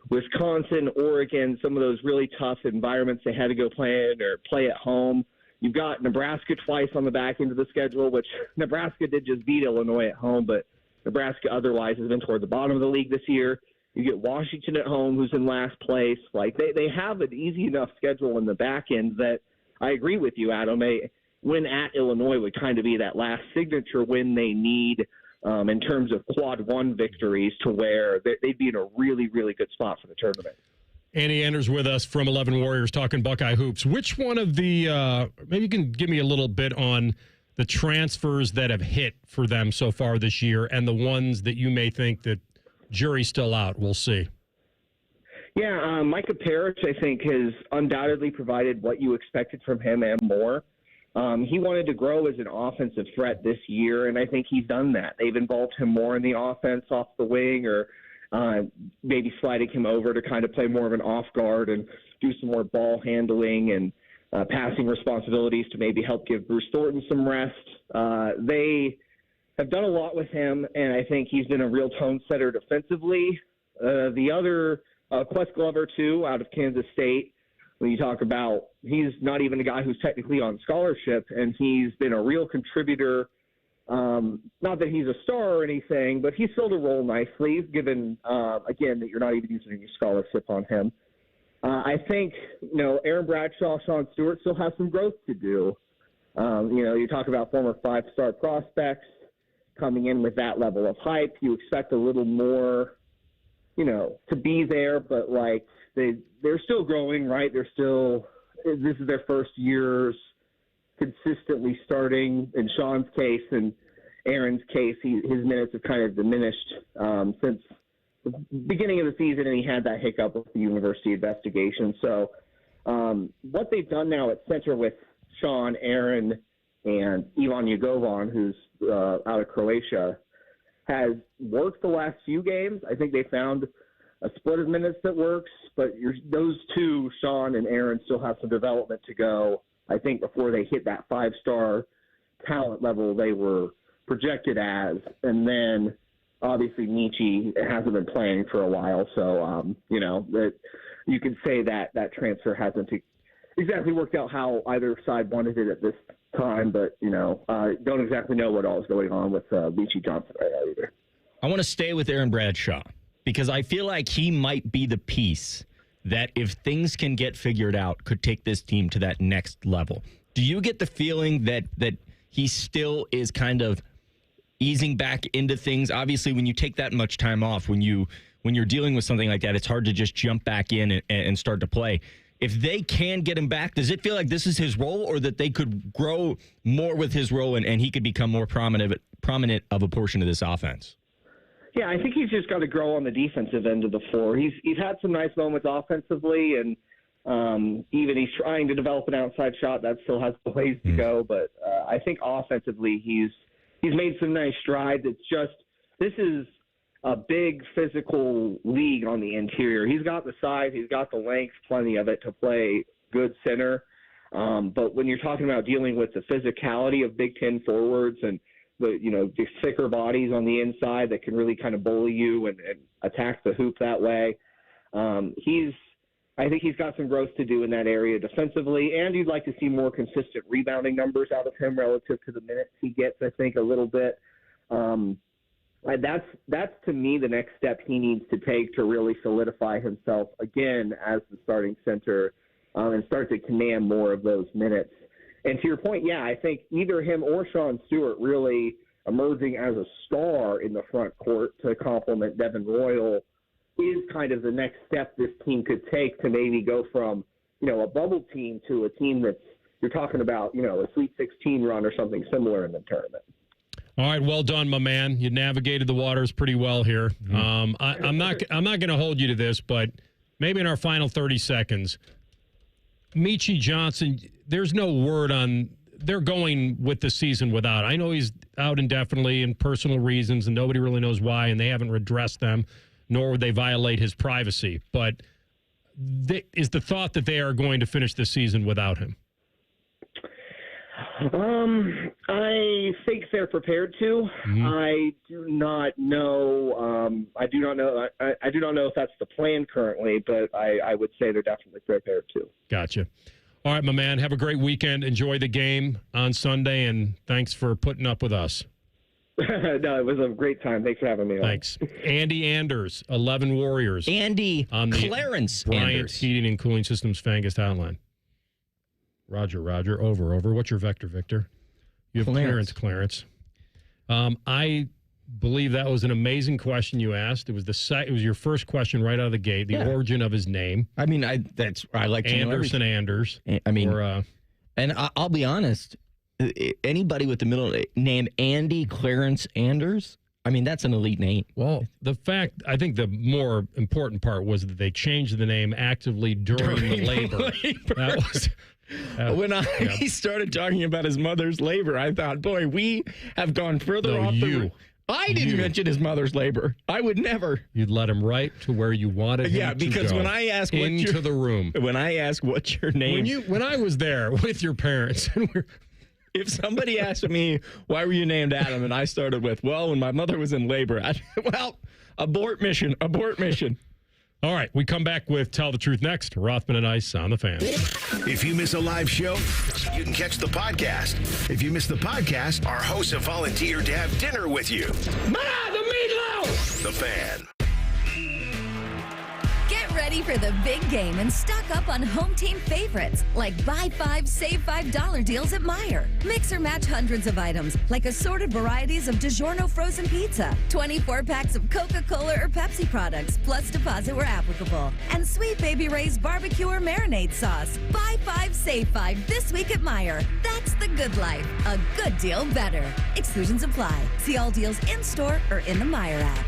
Wisconsin, Oregon, some of those really tough environments they had to go play in or play at home. You've got Nebraska twice on the back end of the schedule, which Nebraska did just beat Illinois at home, but Nebraska otherwise has been toward the bottom of the league this year. You get Washington at home, who's in last place. Like they have an easy enough schedule in the back end that I agree with you, Adam. A win at Illinois would kind of be that last signature win they need in terms of quad one victories, to where they'd be in a really, really good spot for the tournament. Andy Anders with us from 11 Warriors talking Buckeye hoops. Which one of the maybe you can give me a little bit on the transfers that have hit for them so far this year, and the ones that you may think that jury's still out? We'll see. Yeah, Micah Parrish, I think, has undoubtedly provided what you expected from him and more. He wanted to grow as an offensive threat this year, and I think he's done that. They've involved him more in the offense off the wing, or maybe sliding him over to kind of play more of an off guard and do some more ball handling and passing responsibilities to maybe help give Bruce Thornton some rest. They have done a lot with him, and I think he's been a real tone setter defensively. The other, Quest Glover, too, out of Kansas State, when you talk about, he's not even a guy who's technically on scholarship, and he's been a real contributor. Not that he's a star or anything, but he's filled a role nicely, given, again, that you're not even using any scholarship on him. I think, Aaron Bradshaw, Sean Stewart still have some growth to do. You talk about former five-star prospects coming in with that level of hype. You expect a little more, to be there, but they're still growing, right? This is their first years consistently starting. In Sean's case and Aaron's case, his minutes have kind of diminished since the beginning of the season, and he had that hiccup with the university investigation. So what they've done now at center with Sean, Aaron, and Evon Jugovan, who's out of Croatia, has worked the last few games. I think they found a split of minutes that works, but those two, Sean and Aaron, still have some development to go, I think, before they hit that five-star talent level they were projected as. And then, obviously, Michi hasn't been playing for a while, so, that you can say that transfer hasn't exactly worked out how either side wanted it at this time, but, don't exactly know what all is going on with Michi Johnson right now either. I want to stay with Aaron Bradshaw, because I feel like he might be the piece that, if things can get figured out, could take this team to that next level. Do you get the feeling that he still is kind of easing back into things? Obviously, when you take that much time off, when you're dealing with something like that, it's hard to just jump back in and start to play. if they can get him back, does it feel like this is his role, or that they could grow more with his role and he could become more prominent of a portion of this offense? Yeah, I think he's just got to grow on the defensive end of the floor. He's had some nice moments offensively, and even he's trying to develop an outside shot. That still has a ways to go, but I think offensively he's made some nice strides. It's just this is a big physical league on the interior. He's got the size, he's got the length, plenty of it to play good center. But when you're talking about dealing with the physicality of Big Ten forwards and the thicker bodies on the inside that can really kind of bully you and attack the hoop that way, I think he's got some growth to do in that area defensively, and you'd like to see more consistent rebounding numbers out of him relative to the minutes he gets, I think, a little bit. That's to me the next step he needs to take to really solidify himself again as the starting center and start to command more of those minutes. And to your point, yeah, I think either him or Sean Stewart really emerging as a star in the front court to complement Devin Royal is kind of the next step this team could take to maybe go from, a bubble team to a team that's, you're talking about, a Sweet 16 run or something similar in the tournament. All right, well done, my man. You navigated the waters pretty well here. I'm not going to hold you to this, but maybe in our final 30 seconds, Meechie Johnson, there's no word on they're going with the season without. I know he's out indefinitely in personal reasons, and nobody really knows why, and they haven't redressed them, nor would they violate his privacy. But is the thought that they are going to finish the season without him? I think they're prepared to. Mm-hmm. I do not know. I do not know if that's the plan currently, but I would say they're definitely prepared to. Gotcha. All right, my man. Have a great weekend. Enjoy the game on Sunday, and thanks for putting up with us. No, it was a great time. Thanks for having me on. Thanks. Andy Anders, 11 Warriors. Andy on the Clarence Bryant Anders. Heating and Cooling Systems Fangus Hotline. Roger, over. What's your vector, Victor? You have Clarence. I believe that was an amazing question you asked. It was your first question right out of the gate, the origin of his name. I mean, I like to know Anderson Anders. I mean, and I'll be honest, anybody with the middle name Andy Clarence Anders, I mean, that's an elite name. Well, I think the more important part was that they changed the name actively during the labor. That was... when he started talking about his mother's labor, I thought, boy, we have gone further off the route. I didn't mention his mother's labor. I would never. You'd let him right to where you wanted him to go. Yeah, because when I ask into the room. When I ask what's your name. When I was there with your parents. If somebody asked me, why were you named Adam? And I started with, when my mother was in labor. Abort mission. All right, we come back with Tell the Truth next. Rothman and Ice on the Fan. If you miss a live show, you can catch the podcast. If you miss the podcast, our hosts have volunteered to have dinner with you. The meatloaf! The Fan. Get ready for the big game and stock up on home team favorites like buy $5, save $5 deals at Meijer. Mix or match hundreds of items like assorted varieties of DiGiorno frozen pizza, 24 packs of Coca-Cola or Pepsi products, plus deposit where applicable, and Sweet Baby Ray's barbecue or marinade sauce. Buy $5, save $5 this week at Meijer. That's the good life. A good deal better. Exclusions apply. See all deals in-store or in the Meijer app.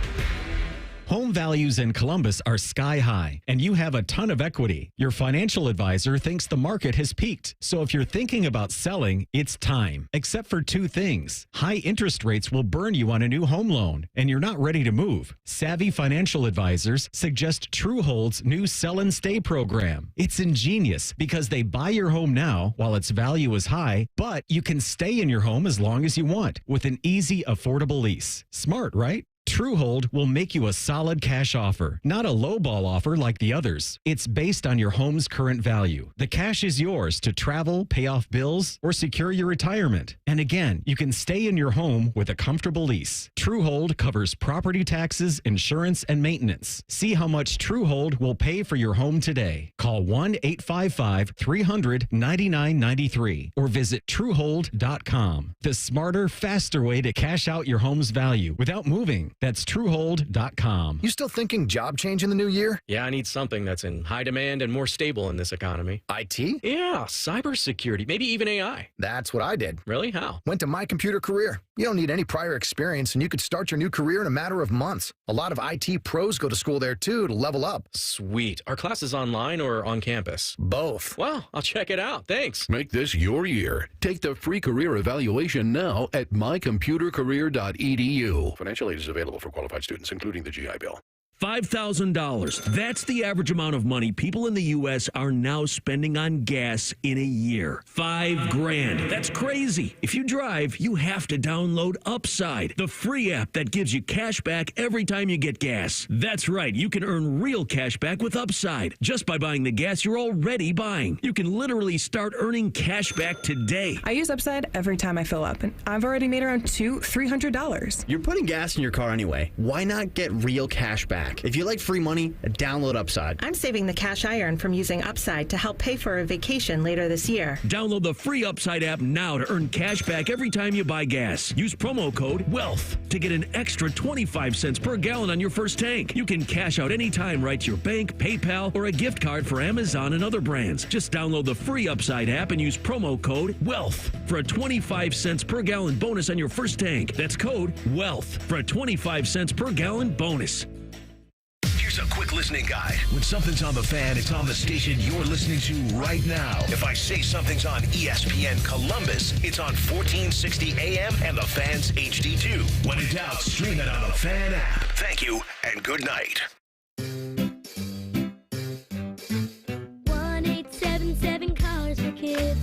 Home values in Columbus are sky high, and you have a ton of equity. Your financial advisor thinks the market has peaked. So if you're thinking about selling, it's time. Except for two things. High interest rates will burn you on a new home loan, and you're not ready to move. Savvy financial advisors suggest Truehold's new Sell and Stay program. It's ingenious because they buy your home now while its value is high, but you can stay in your home as long as you want with an easy, affordable lease. Smart, right? Truehold will make you a solid cash offer, not a lowball offer like the others. It's based on your home's current value. The cash is yours to travel, pay off bills, or secure your retirement. And again, you can stay in your home with a comfortable lease. Truehold covers property taxes, insurance, and maintenance. See how much Truehold will pay for your home today. Call 1-855-300-9993 or visit Truehold.com. The smarter, faster way to cash out your home's value without moving. That's Truehold.com. You still thinking job change in the new year? Yeah, I need something that's in high demand and more stable in this economy. IT? Yeah, cybersecurity, maybe even AI. That's what I did. Really? How? Went to My Computer Career. You don't need any prior experience, and you could start your new career in a matter of months. A lot of IT pros go to school there, too, to level up. Sweet. Are classes online or on campus? Both. Well, I'll check it out. Thanks. Make this your year. Take the free career evaluation now at mycomputercareer.edu. Financial aid is available for qualified students, including the GI Bill. $5,000. That's the average amount of money people in the U.S. are now spending on gas in a year. $5,000. That's crazy. If you drive, you have to download Upside, the free app that gives you cash back every time you get gas. That's right. You can earn real cash back with Upside just by buying the gas you're already buying. You can literally start earning cash back today. I use Upside every time I fill up, and I've already made around $300. You're putting gas in your car anyway. Why not get real cash back? If you like free money, download Upside. I'm saving the cash I earn from using Upside to help pay for a vacation later this year. Download the free Upside app now to earn cash back every time you buy gas. Use promo code WEALTH to get an extra 25 cents per gallon on your first tank. You can cash out anytime right to your bank, PayPal, or a gift card for Amazon and other brands. Just download the free Upside app and use promo code WEALTH for a 25 cents per gallon bonus on your first tank. That's code WEALTH for a 25 cents per gallon bonus. Here's a quick listening guide. When something's on the fan, it's on the station you're listening to right now. If I say something's on ESPN Columbus, it's on 1460 AM and the Fan's HD2. When in doubt, stream it on the Fan app. Thank you and good night. 1-877 Cars for Kids.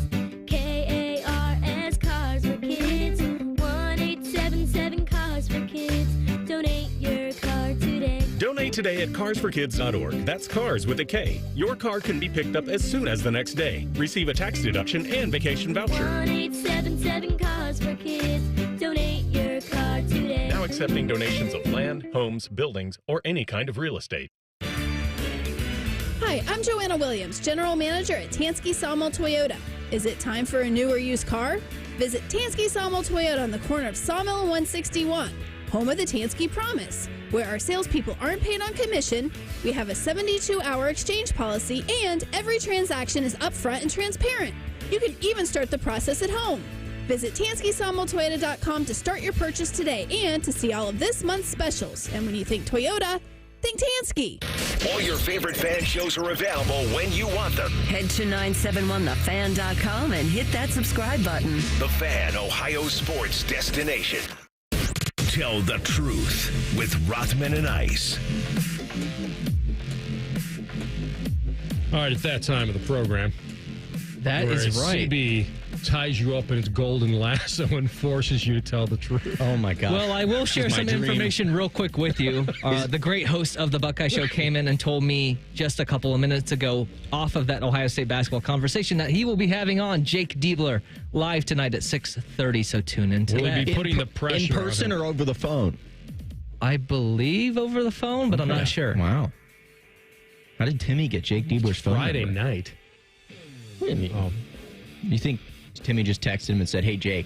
KARS Cars for Kids. 1-877 Cars for Kids. Donate your car today. Donate today at carsforkids.org. That's cars with a K. Your car can be picked up as soon as the next day. Receive a tax deduction and vacation voucher. 1-877 Cars for Kids. Donate your car today. Now accepting donations of land, homes, buildings, or any kind of real estate. Hi, I'm Joanna Williams, General Manager at Tansky Sawmill Toyota. Is it time for a new or used car? Visit Tansky Sawmill Toyota on the corner of Sawmill and 161, home of the Tansky Promise, where our salespeople aren't paid on commission, we have a 72-hour exchange policy, and every transaction is upfront and transparent. You can even start the process at home. Visit TanskySawmillToyota.com to start your purchase today and to see all of this month's specials. And when you think Toyota, think Tansky. All your favorite fan shows are available when you want them. Head to 971thefan.com and hit that subscribe button. The Fan, Ohio sports destination. Tell the truth with Rothman and Ice. All right, it's that time of the program. That is right. CB ties you up in its golden lasso and forces you to tell the truth. Oh, my God. Well, I will share some information real quick with you. The great host of the Buckeye Show came in and told me just a couple of minutes ago, off of that Ohio State basketball conversation, that he will be having on Jake Diebler live tonight at 6:30, so tune in to that. Will he be putting the pressure in person or over the phone? I believe over the phone, but I'm not sure. Wow. How did Timmy get Jake Diebler's phone Friday number? night. Oh. You think Timmy just texted him and said, "Hey, Jake,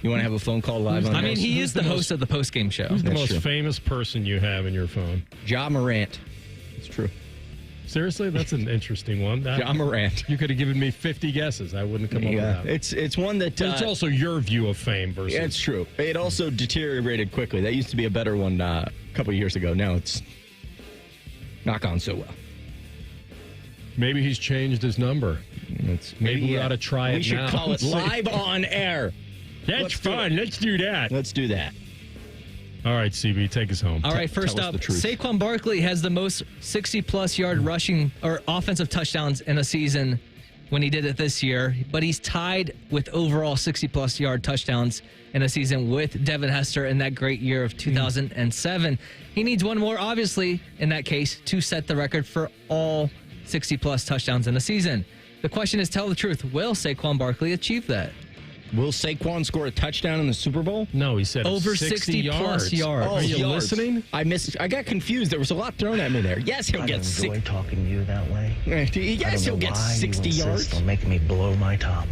you want to have a phone call live on I mean, this?" he is the host of the post-game show. Who's the That's most true. famous person you have in your phone? Ja Morant. It's true. Seriously? That's an interesting one. Ja Morant. You could have given me 50 guesses. I wouldn't come up with that. It's one that... But it's also your view of fame versus... Yeah, it's true. It also deteriorated quickly. That used to be a better one a couple of years ago. Now it's not gone so well. Maybe he's changed his number. Maybe we ought to try it We should now. call it live on air. That's fun. Let's do that. Let's do that. All right, CB, take us home. All right, first up, Saquon Barkley has the most 60-plus yard rushing or offensive touchdowns in a season when he did it this year, but he's tied with overall 60-plus yard touchdowns in a season with Devin Hester in that great year of 2007. He needs one more, obviously, in that case, to set the record for all 60-plus touchdowns in a season. The question is, tell the truth, will Saquon Barkley achieve that? Will Saquon score a touchdown in the Super Bowl? No, he said over 60 plus yards. Oh, Are you listening? I got confused. There was a lot thrown at me there. Yes, he'll get 60. talking to you that way. Yes, he'll get 60 yards. Don't make me blow my top.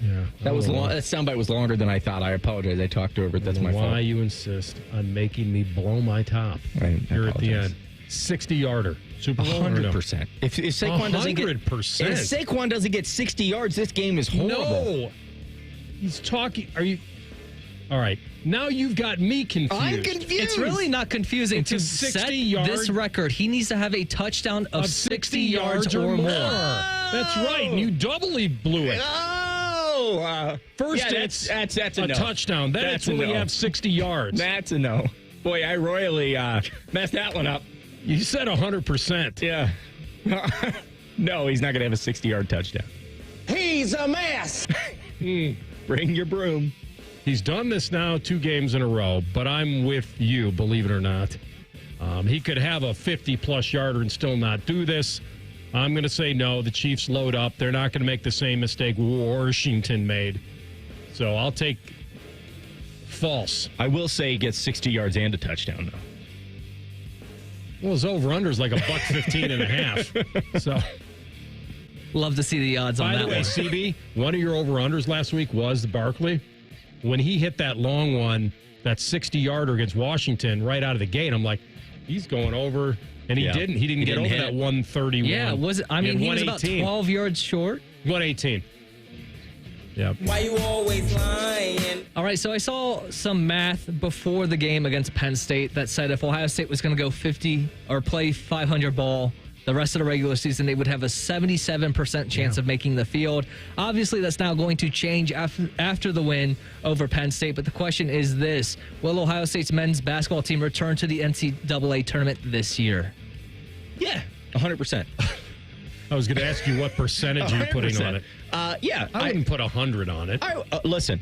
Yeah, Yeah. That was long. That soundbite was longer than I thought. I apologize. I talked over it. That's my fault. Why you insist on making me blow my top here at the end? 60-yarder. Super Bowl. 100%. If Saquon doesn't get 100%. If Saquon doesn't get 60 yards, this game is horrible. No. He's talking. Are you? All right. Now you've got me confused. I'm confused. It's really not confusing. It's to a set 60-yard this record, he needs to have a touchdown of 60 yards or more. That's right. And you doubly blew it. First, that's a a no. touchdown. Then That's it's when a we no. have 60 yards. That's a no. Boy, I royally messed that one up. You said 100%. Yeah. No, he's not going to have a 60-yard touchdown. He's a mess. Bring your broom. He's done this now 2 games in a row, but I'm with you, believe it or not. He could have a 50-plus yarder and still not do this. I'm going to say no. The Chiefs load up. They're not going to make the same mistake Washington made. So I'll take false. I will say he gets 60 yards and a touchdown, though. Well, his over-under is like $1.15 and a half. So, love to see the odds on that. By the way, CB, one of your over-unders last week was the Barkley. When he hit that long one, that 60-yarder against Washington right out of the gate, I'm like, he's going over. And he didn't. He didn't get over that 131. Yeah, was it? I mean, he was about 12 yards short. 118. Yeah. Why you always lying? All right, so I saw some math before the game against Penn State that said if Ohio State was going to go 50 or play 500 ball the rest of the regular season, they would have a 77% chance of making the field. Obviously, that's now going to change after the win over Penn State. But the question is this: will Ohio State's men's basketball team return to the NCAA tournament this year? Yeah, 100%. I was going to ask you what percentage you're putting on it. Yeah. I wouldn't put 100 on it. Listen,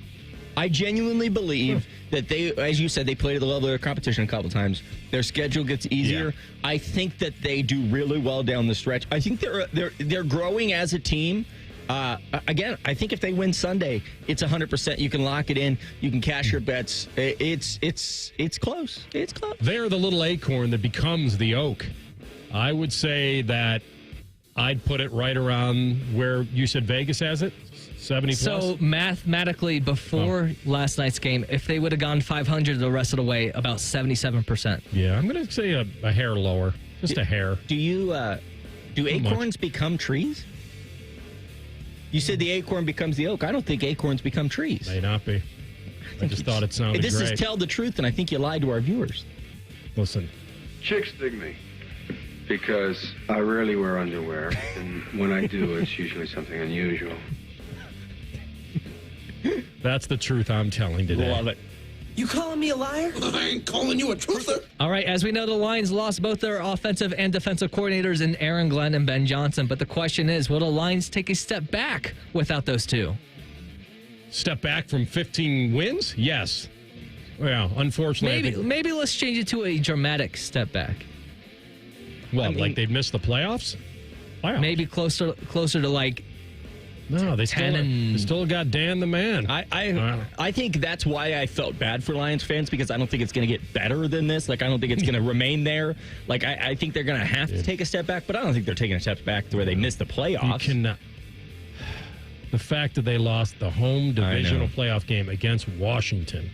I genuinely believe that they, as you said, they play to the level of their competition a couple times. Their schedule gets easier. Yeah. I think that they do really well down the stretch. I think they're growing as a team. Again, I think if they win Sunday, it's 100%. You can lock it in. You can cash your bets. It's close. It's close. They're the little acorn that becomes the oak. I would say that I'd put it right around where you said Vegas has it, 70 plus. So mathematically, before last night's game, if they would have gone 500 the rest of the way, about 77%. Yeah, I'm going to say a hair lower, just a hair. Do acorns become trees? You said the acorn becomes the oak. I don't think acorns become trees. May not be. I just thought it sounded This great. is tell the truth, and I think you lied to our viewers. Listen. Chicks dig me because I rarely wear underwear, and when I do, it's usually something unusual. That's the truth I'm telling today. Love it. You calling me a liar? I ain't calling you a truther. All right, as we know, the Lions lost both their offensive and defensive coordinators in Aaron Glenn and Ben Johnson. But the question is, will the Lions take a step back without those two? Step back from 15 wins? Yes. Well, unfortunately. Maybe let's change it to a dramatic step back. Well, like they've missed the playoffs? Maybe closer to like. No, they still got Dan the man. I think that's why I felt bad for Lions fans, because I don't think it's going to get better than this. Like, I don't think it's going to remain there. Like, I think they're going to have to take a step back, but I don't think they're taking a step back to where they missed the playoffs. You cannot. The fact that they lost the home divisional playoff game against Washington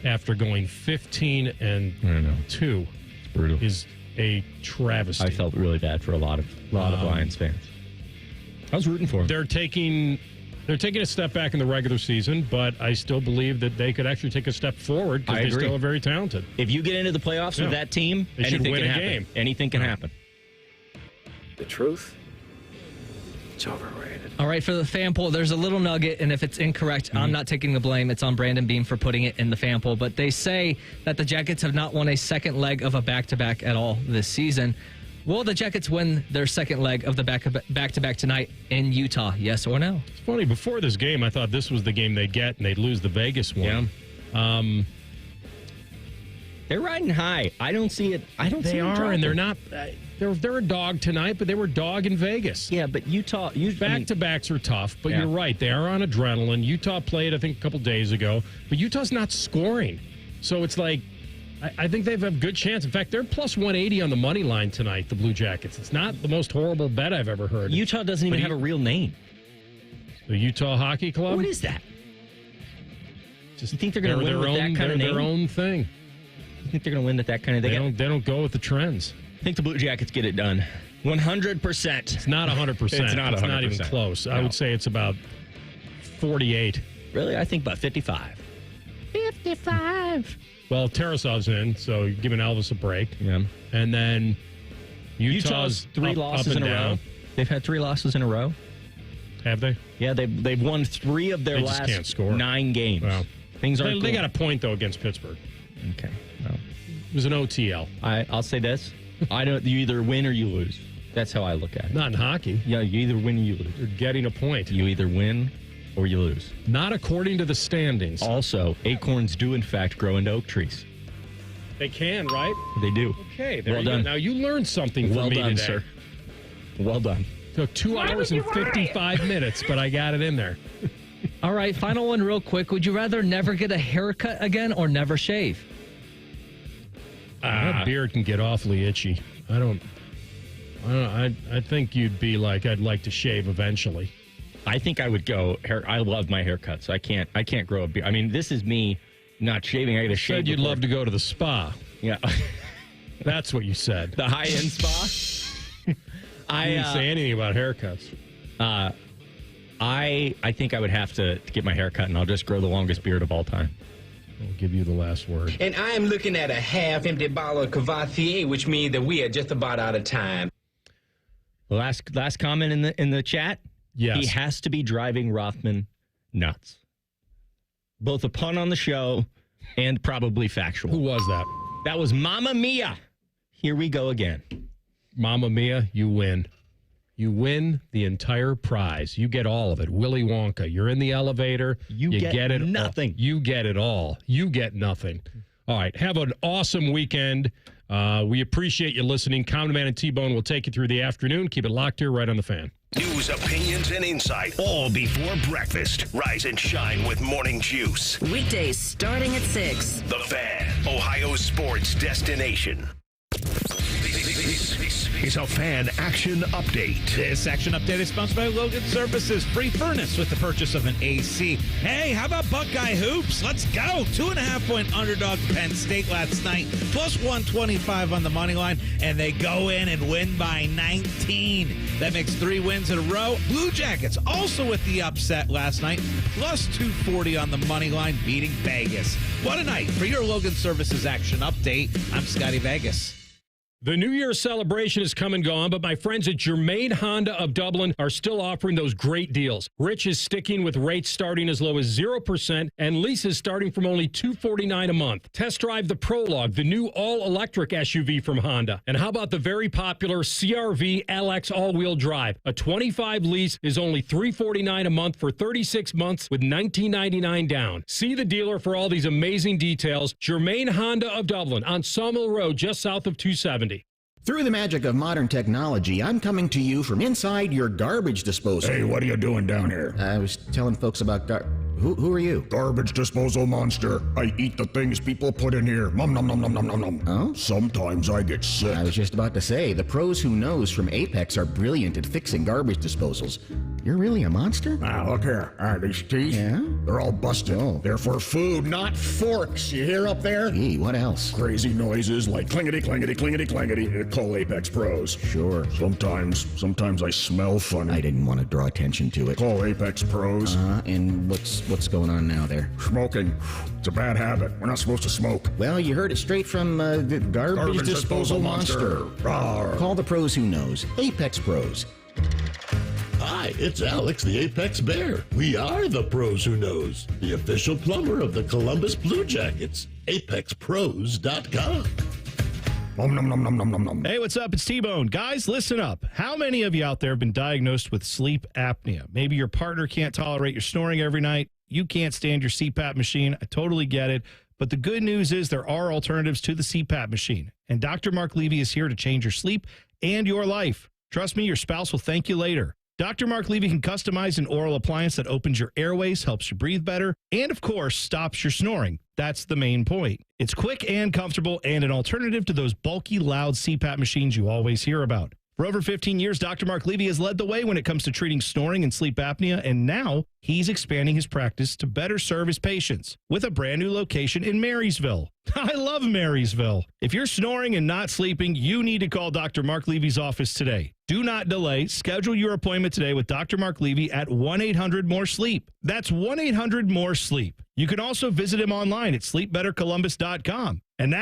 after going 15-2 is a travesty. I felt really bad for a lot of Lions fans. I was rooting for them. They're taking a step back in the regular season, but I still believe that they could actually take a step forward because they're still very talented. If you get into the playoffs with that team, they should win a game. Anything can happen. The truth? It's overrated. All right, for the fan poll, there's a little nugget, and if it's incorrect, I'm not taking the blame. It's on Brandon Beam for putting it in the fan poll. But they say that the Jackets have not won a second leg of a back-to-back at all this season. Will the Jackets win their second leg of the back-to-back tonight in Utah? Yes or no? It's funny. Before this game, I thought this was the game they'd get, and they'd lose the Vegas one. Yeah. They're riding high. I don't see it. They are, and they're not. They're a dog tonight, but they were dog in Vegas. Yeah, but Utah... Back-to-backs are tough, but you're right. They are on adrenaline. Utah played, I think, a couple days ago, but Utah's not scoring. So it's like, I think they have a good chance. In fact, they're plus 180 on the money line tonight, the Blue Jackets. It's not the most horrible bet I've ever heard. Utah doesn't even have a real name. The Utah Hockey Club? What is that? Just you think they're going to win with that kind of name? Their own thing. You think they're going to win at that kind of thing? They don't go with the trends. I think the Blue Jackets get it done. 100%. It's not 100%. It's not 100%. It's not even close. No. I would say it's about 48. Really? I think about 55. 55. Well, Tarasov's in, so you're giving Elvis a break. Yeah. And then Utah's three losses in a row. They've had 3 losses in a row. Have they? Yeah, they've won 3 of their last can't score. 9 games. Well, things aren't. They got a point though against Pittsburgh. Okay. Well, it was an OTL. I'll say this: you either win or you lose. That's how I look at it. Not in hockey. Yeah, you either win or you lose. You're getting a point. You either win or you lose. Not according to the standings. Also, acorns do in fact grow into oak trees. They can, right? They do. Okay, there well you done. Go. Now you learned something from me done, today. Sir. Well done. Took 2 hours and 55 minutes, but I got it in there. All right, final one real quick. Would you rather never get a haircut again or never shave? That beard can get awfully itchy. I think you'd be like, I'd like to shave eventually. I think I would go hair. I love my haircut, so I can't grow a beard. I mean, this is me not shaving. I got to shave. Said you'd love to go to the spa. Yeah, that's what you said. The high-end spa. I didn't say anything about haircuts. I think I would have to get my hair cut, and I'll just grow the longest beard of all time. I'll give you the last word. And I am looking at a half-empty bottle of Cavatier, which means that we are just about out of time. Last comment in the chat. Yes, he has to be driving Rothman nuts. Both a pun on the show and probably factual. Who was that? That was Mamma Mia. Here we go again. Mamma Mia, you win. You win the entire prize. You get all of it. Willy Wonka. You're in the elevator. You get it nothing. All. You get it all. You get nothing. All right. Have an awesome weekend. We appreciate you listening. Common Man and T-Bone will take you through the afternoon. Keep it locked here right on the Fan. News, opinions, and insight all before breakfast. Rise and shine with Morning Juice. Weekdays starting at 6. The Fan, Ohio's sports destination. This is a Fan Action Update. This Action Update is sponsored by Logan Services. Free furnace with the purchase of an AC. Hey, how about Buckeye Hoops? Let's go. 2.5-point underdog Penn State last night. Plus 125 on the money line. And they go in and win by 19. That makes 3 wins in a row. Blue Jackets also with the upset last night. Plus 240 on the money line, beating Vegas. What a night. For your Logan Services Action Update, I'm Scotty Vegas. The New Year's celebration is come and gone, but my friends at Germain Honda of Dublin are still offering those great deals. Rich is sticking with rates starting as low as 0% and leases starting from only $249 a month. Test drive the Prologue, the new all-electric SUV from Honda. And how about the very popular CR-V LX all-wheel drive? A 25 lease is only $349 a month for 36 months with $19.99 down. See the dealer for all these amazing details. Germain Honda of Dublin on Sawmill Road, just south of 270. Through the magic of modern technology, I'm coming to you from inside your garbage disposal. Hey, what are you doing down here? I was telling folks about Who are you? Garbage disposal monster. I eat the things people put in here. Nom nom nom nom nom nom nom. Oh? Sometimes I get sick. I was just about to say, the pros who knows from Apex are brilliant at fixing garbage disposals. You're really a monster? Ah, look here. These teeth? Yeah? They're all busted. Oh. They're for food, not forks. You hear up there? Gee, what else? Crazy noises like clingety, clingety, clingety, clingety. Call Apex Pros. Sure. Sometimes I smell funny. I didn't want to draw attention to it. Call Apex Pros. And what's going on now there? Smoking. It's a bad habit. We're not supposed to smoke. Well, you heard it straight from the garbage disposal monster. Call the pros who knows. Apex Pros. Hi, it's Alex, the Apex Bear. We are the pros who knows, the official plumber of the Columbus Blue Jackets. ApexPros.com. Nom, nom, nom, nom, nom, nom, nom. Hey, what's up? It's T-Bone. Guys, listen up. How many of you out there have been diagnosed with sleep apnea? Maybe your partner can't tolerate your snoring every night. You can't stand your CPAP machine. I totally get it. But the good news is there are alternatives to the CPAP machine. And Dr. Mark Levy is here to change your sleep and your life. Trust me, your spouse will thank you later. Dr. Mark Levy can customize an oral appliance that opens your airways, helps you breathe better, and of course, stops your snoring. That's the main point. It's quick and comfortable and an alternative to those bulky, loud CPAP machines you always hear about. For over 15 years, Dr. Mark Levy has led the way when it comes to treating snoring and sleep apnea, and now he's expanding his practice to better serve his patients with a brand new location in Marysville. I love Marysville. If you're snoring and not sleeping, you need to call Dr. Mark Levy's office today. Do not delay. Schedule your appointment today with Dr. Mark Levy at 1-800-MORE-SLEEP. That's 1-800-MORE-SLEEP. You can also visit him online at sleepbettercolumbus.com. And now